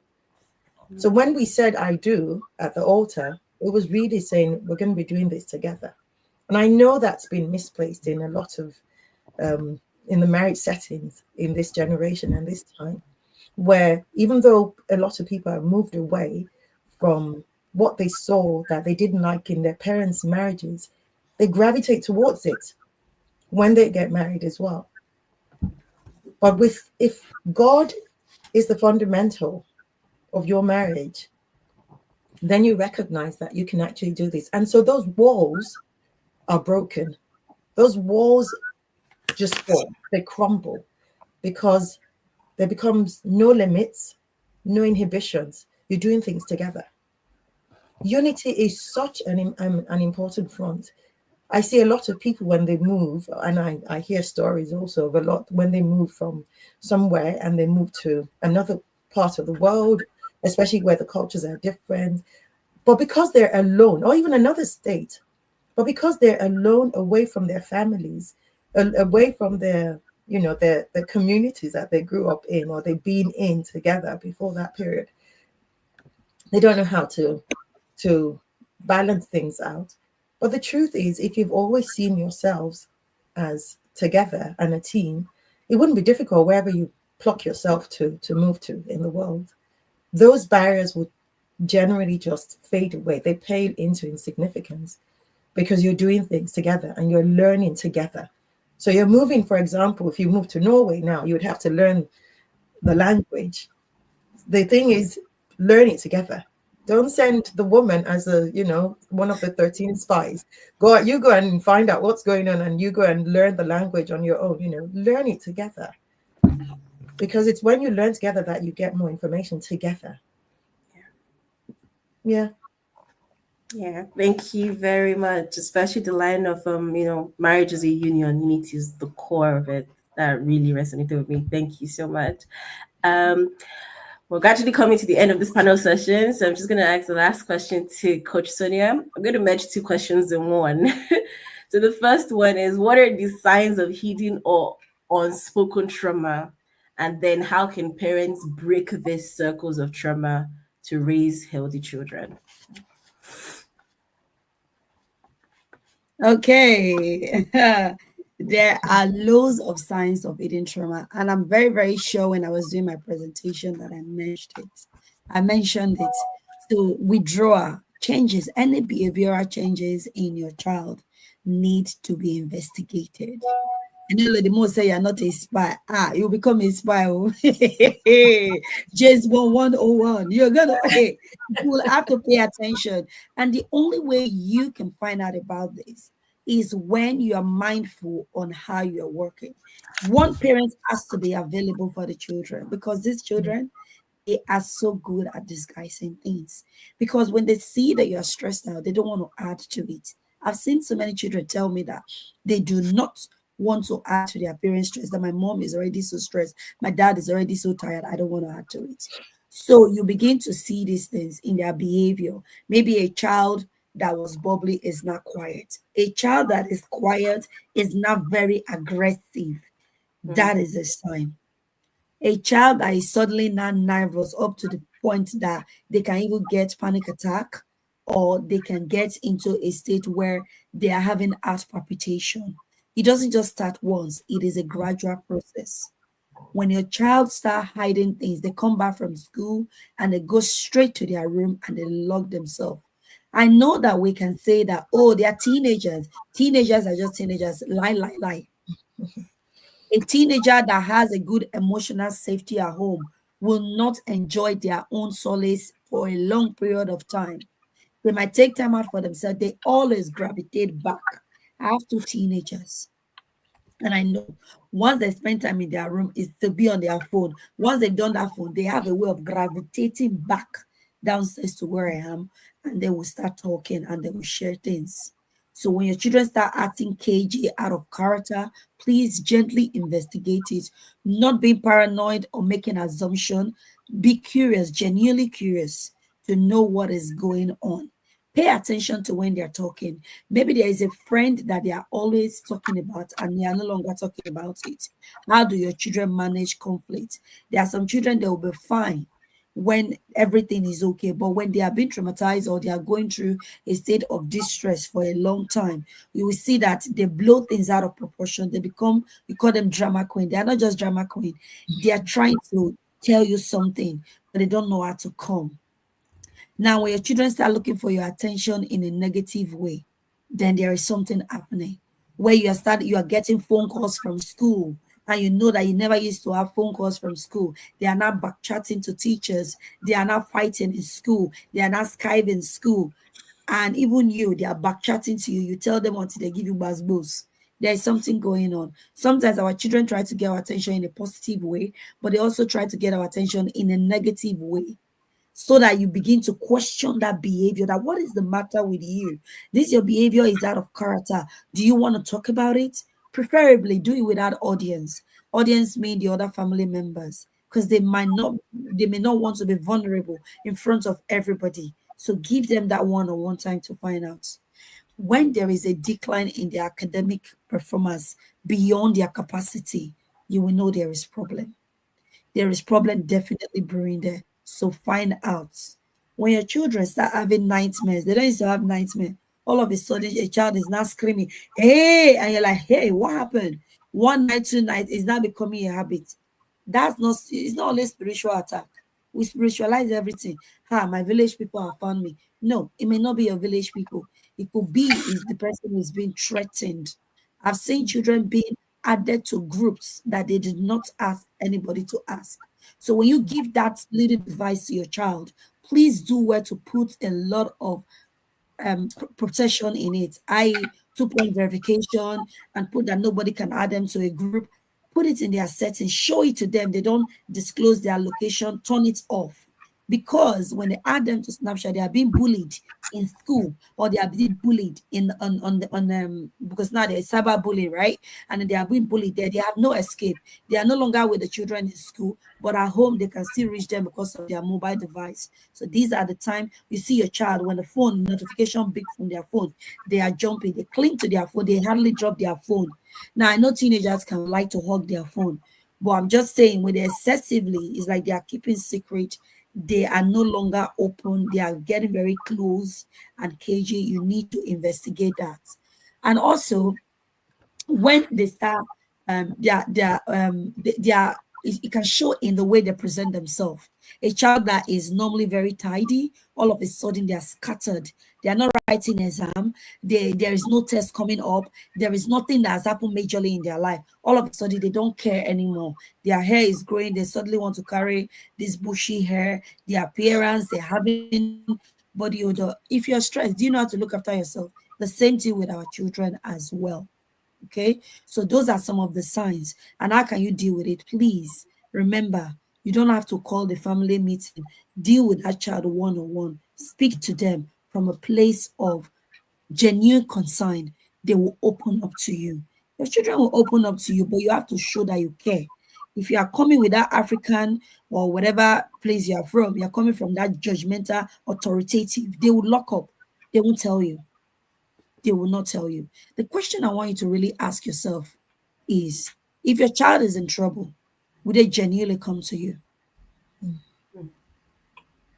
So when we said I do at the altar, it was really saying we're going to be doing this together. And I know that's been misplaced in a lot of, in the marriage settings in this generation and this time, where even though a lot of people have moved away from what they saw that they didn't like in their parents' marriages, they gravitate towards it when they get married as well. But if God is the fundamental of your marriage, then you recognize that you can actually do this. And so those walls are broken. Those walls just fall, they crumble, because there becomes no limits, no inhibitions. you're doing things together. Unity is such an important front. I see a lot of people when they move, and I hear stories also of a lot when they move from somewhere and they move to another part of the world, especially where the cultures are different. But because they're alone, or even another state, but because they're alone, away from their families, away from their, their communities that they grew up in or they've been in together before that period, they don't know how to balance things out. But the truth is, if you've always seen yourselves as together and a team, it wouldn't be difficult wherever you pluck yourself to move to in the world. Those barriers would generally just fade away. They pale into insignificance because you're doing things together and you're learning together. So you're moving, for example, if you move to Norway now, you would have to learn the language. The thing is, learn it together. Don't send the woman as one of the 13 spies. You go and find out what's going on, and you go and learn the language on your own. Learn it together, because it's when you learn together that you get more information together. Yeah. Yeah, thank you very much. Especially the line of marriage is a union, unity is the core of it. That really resonated with me. Thank you so much. We're gradually coming to the end of this panel session, so I'm just going to ask the last question to Coach Sonia. I'm going to merge two questions in one. So the first one is, what are the signs of hidden or unspoken trauma? And then how can parents break these circles of trauma to raise healthy children? Okay. There are loads of signs of hidden trauma, and I'm very, very sure when I was doing my presentation that I mentioned it. So withdrawal changes, any behavioral changes in your child need to be investigated. And then the most say you're not a spy. You'll become a spy. James Bond 101. You're gonna you will have to pay attention. And the only way you can find out about this is when you are mindful on how you're working. One parent has to be available for the children, because these children, they are so good at disguising things, because when they see that you're stressed out, they don't want to add to it. I've seen so many children tell me that they do not want to add to their parents' stress, that my mom is already so stressed, my dad is already so tired, I don't want to add to it. So you begin to see these things in their behavior. Maybe a child that was bubbly is not quiet. A child that is quiet is not very aggressive. That is a sign. A child that is suddenly not nervous up to the point that they can even get panic attack, or they can get into a state where they are having heart palpitation. It doesn't just start once, it is a gradual process. When your child start hiding things, they come back from school and they go straight to their room and they lock themselves. I know that we can say that, oh, they are teenagers. Teenagers are just teenagers. Lie, lie, lie. A teenager that has a good emotional safety at home will not enjoy their own solace for a long period of time. They might take time out for themselves. They always gravitate back. I have two teenagers. And I know once they spend time in their room, is to be on their phone. Once they've done that phone, they have a way of gravitating back downstairs to where I am, and they will start talking and they will share things. So when your children start acting cagey, out of character, please gently investigate it. Not being paranoid or making assumption. Be curious, genuinely curious, to know what is going on. Pay attention to when they're talking. Maybe there is a friend that they are always talking about and they are no longer talking about it. How do your children manage conflict? There are some children that will be fine when everything is okay, but when they are being traumatized or they are going through a state of distress for a long time, you will see that they blow things out of proportion. They become, you call them drama queen. They are not just drama queen. They are trying to tell you something, but they don't know how to come. Now, when your children start looking for your attention in a negative way, then there is something happening where you are getting phone calls from school, and you know that you never used to have phone calls from school. They are not back chatting to teachers. They are not fighting in school. They are not Skype in school. And even you, they are back chatting to you. You tell them until they give you buzz boost. There is something going on. Sometimes our children try to get our attention in a positive way, but they also try to get our attention in a negative way. so that you begin to question that behavior. That what is the matter with you? This your behavior is out of character. Do you want to talk about it? Preferably do it without audience. Audience mean the other family members, because they may not want to be vulnerable in front of everybody. So give them that one-on-one time to find out. When there is a decline in their academic performance beyond their capacity, you will know there is problem. There is problem definitely brewing there. So find out. When your children start having nightmares, they don't used to have nightmare. All of a sudden, a child is now screaming, "Hey!" And you're like, "Hey, what happened?" One night, two nights is now becoming a habit. That's not, it's not only spiritual attack. We spiritualize everything. My village people have found me. No, it may not be your village people. It could be is the person who is being threatened. I've seen children being added to groups that they did not ask anybody to ask. So when you give that little advice to your child, please do well to put a lot of protection in it. I 2-point verification, and put that nobody can add them to a group. Put it in their settings, show it to them. They don't disclose their location, turn it off. Because when they add them to Snapchat, they are being bullied in school, or they are being bullied in on because now there's cyberbullying, right? And they are being bullied there. They have no escape. They are no longer with the children in school, but at home they can still reach them because of their mobile device. So these are the time you see your child when the phone notification big from their phone, they are jumping, they cling to their phone, they hardly drop their phone. Now I know teenagers can like to hug their phone, but I'm just saying when they excessively, it's like they are keeping secret. They are no longer open. They are getting very close and cagey. You need to investigate that. And also, when they start they are it can show in the way they present themselves. A child that is normally very tidy, all of a sudden they are scattered. They are not writing exam. There is no test coming up. There is nothing that has happened majorly in their life. All of a sudden they don't care anymore. Their hair is growing. They suddenly want to carry this bushy hair. Their appearance, they're having body odor. If you're stressed, do you know how to look after yourself? The same thing with our children as well. Okay, so those are some of the signs. And how can you deal with it? Please remember, you don't have to call the family meeting. Deal with that child one-on-one. Speak to them from a place of genuine concern. They will open up to you. Your children will open up to you, but you have to show that you care. If you are coming with that African or whatever place you are from, you're coming from that judgmental, authoritative, they will lock up. They won't tell you. They will not tell you. The question I want you to really ask yourself is, if your child is in trouble, would they genuinely come to you?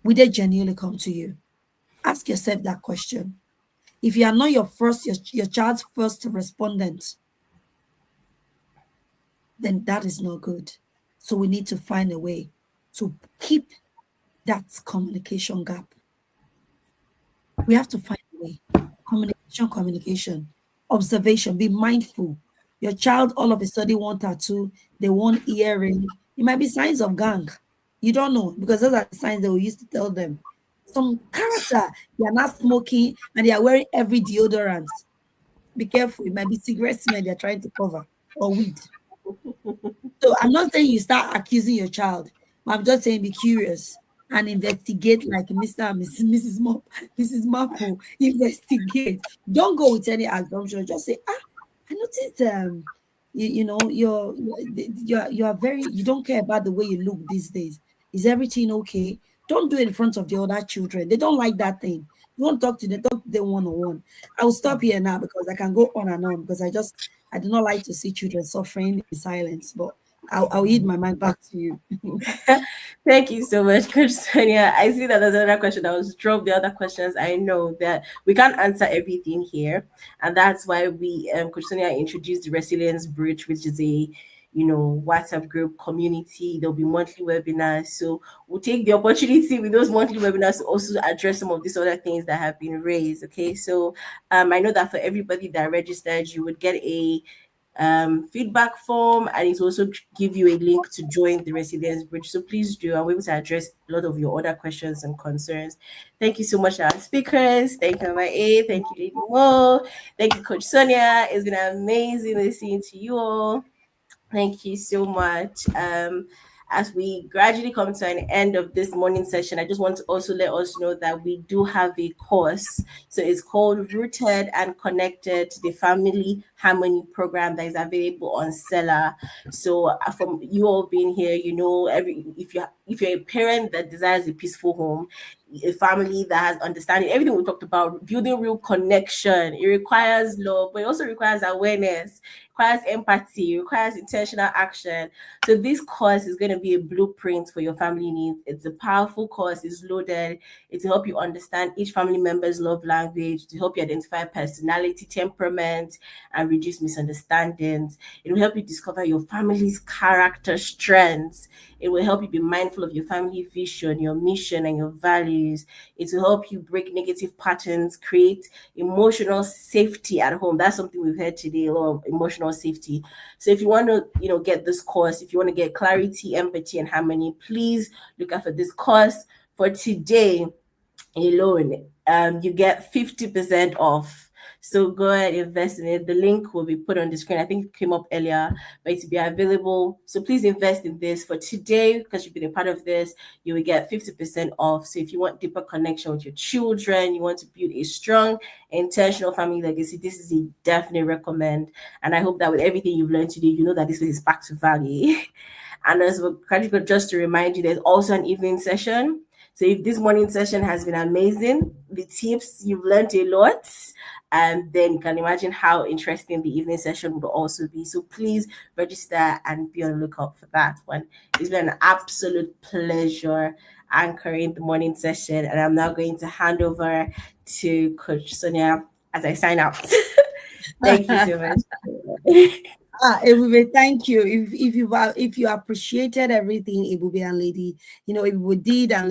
Would they genuinely come to you? Ask yourself that question. If you are not your child's first respondent, then that is not good. So we need to find a way to keep that communication gap. We have to find a way. Communication, observation, be mindful. Your child all of a sudden want tattoo, they want earring. It might be signs of gang. You don't know, because those are the signs that we used to tell them. Some character, they are not smoking and they are wearing every deodorant. Be careful, it might be cigarette smell they're trying to cover, or weed. So I'm not saying you start accusing your child, but I'm just saying be curious and investigate like Mr. and Mrs. Mrs. Marple. Investigate. Don't go with any assumption. Just say, I noticed you know you're very, you don't care about the way you look these days. Is everything okay? Don't do it in front of the other children. They don't like that thing. You want to talk to them, talk to them one-on-one. I will stop here now because I can go on and on, because I do not like to see children suffering in silence. But I'll yield my mind back to you. Thank you so much, Coach Sonia. I see that there's another question. I was drop the other questions. I know that we can't answer everything here, and that's why we, Coach Sonia, introduced the Resilience Bridge, which is a WhatsApp group community. There'll be monthly webinars, so we'll take the opportunity with those monthly webinars to also address some of these other things that have been raised. Okay, so I know that for everybody that registered, you would get a feedback form, and it also give you a link to join the Resilience Bridge. So please do. I'll be able to address a lot of your other questions and concerns. Thank you so much, our speakers. Thank you, my A. Thank you, Lady Mo. Thank you, Coach Sonia. It's been amazing listening to you all. Thank you so much. As we gradually come to an end of this morning session, I just want to also let us know that we do have a course. So it's called Rooted and Connected to the Family Harmony Program that is available on Seller. So from you all being here, you know, if you're a parent that desires a peaceful home, a family that has understanding, everything we talked about, building real connection, it requires love, but it also requires awareness, requires empathy, requires intentional action. So this course is going to be a blueprint for your family needs. It's a powerful course, it's loaded. It's to help you understand each family member's love language, to help you identify personality, temperament, and reduce misunderstandings. It will help you discover your family's character strengths. It will help you be mindful of your family vision, your mission, and your values. It will help you break negative patterns, create emotional safety at home. That's something we've heard today, a lot of emotional safety. So if you want to, get this course, if you want to get clarity, empathy, and harmony, please look out for this course. For today alone, you get 50% off. So go ahead, invest in it. The link will be put on the screen. I think it came up earlier, but it will be available. So please invest in this for today, because you've been a part of this. You will get 50% off. So if you want deeper connection with your children, you want to build a strong, intentional family legacy, this is a definite recommend. And I hope that with everything you've learned today, you know that this is back to value. And as we're just to remind you, there's also an evening session. So if this morning session has been amazing, the tips, you've learned a lot, and then you can imagine how interesting the evening session would also be. So please register and be on the lookout for that one. It's been an absolute pleasure anchoring the morning session, and I'm now going to hand over to Coach Sonia as I sign out. Thank you so much. Ebube, thank you. If you appreciated everything Ebube and Lady, Ebube did, and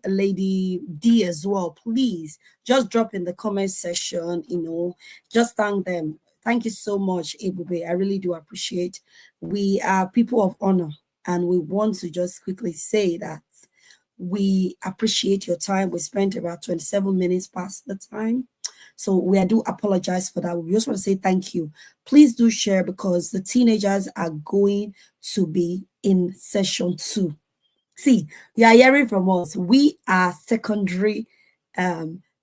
Lady D as well, please just drop in the comment section. Just thank them. Thank you so much, Ebube. I really do appreciate. We are people of honor, and we want to just quickly say that we appreciate your time. We spent about 27 minutes past the time. So I do apologize for that. We just want to say thank you. Please do share, because the teenagers are going to be in session 2. See, you are hearing from us. We are secondary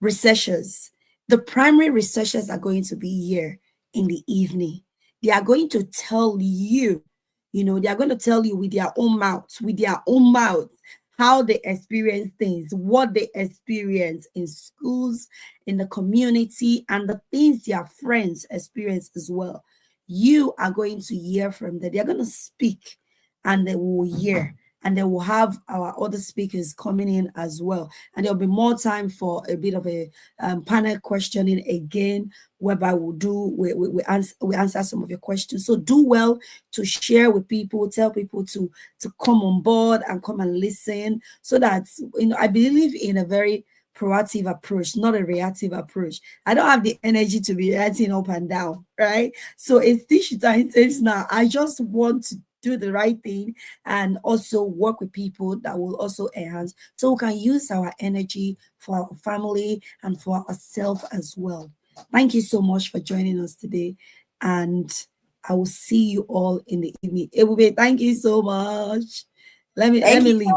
researchers. The primary researchers are going to be here in the evening. They are going to tell you, they are going to tell you with their own mouth, how they experience things, what they experience in schools, in the community, and the things their friends experience as well. You are going to hear from them. They're going to speak, and they will hear. And then we'll have our other speakers coming in as well. And there'll be more time for a bit of a panel questioning again, whereby we answer some of your questions. So do well to share with people, tell people to come on board and come and listen, so that, I believe in a very proactive approach, not a reactive approach. I don't have the energy to be reacting up and down, right? So it's digital intense now. I just want to do the right thing and also work with people that will also enhance, so we can use our energy for our family and for ourselves as well. Thank you so much for joining us today, and I will see you all in the evening. Ebube, thank you so much. Let me leave.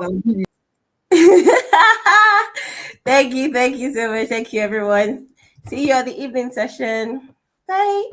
Thank you so much. Thank you, everyone. See you at the evening session. Bye.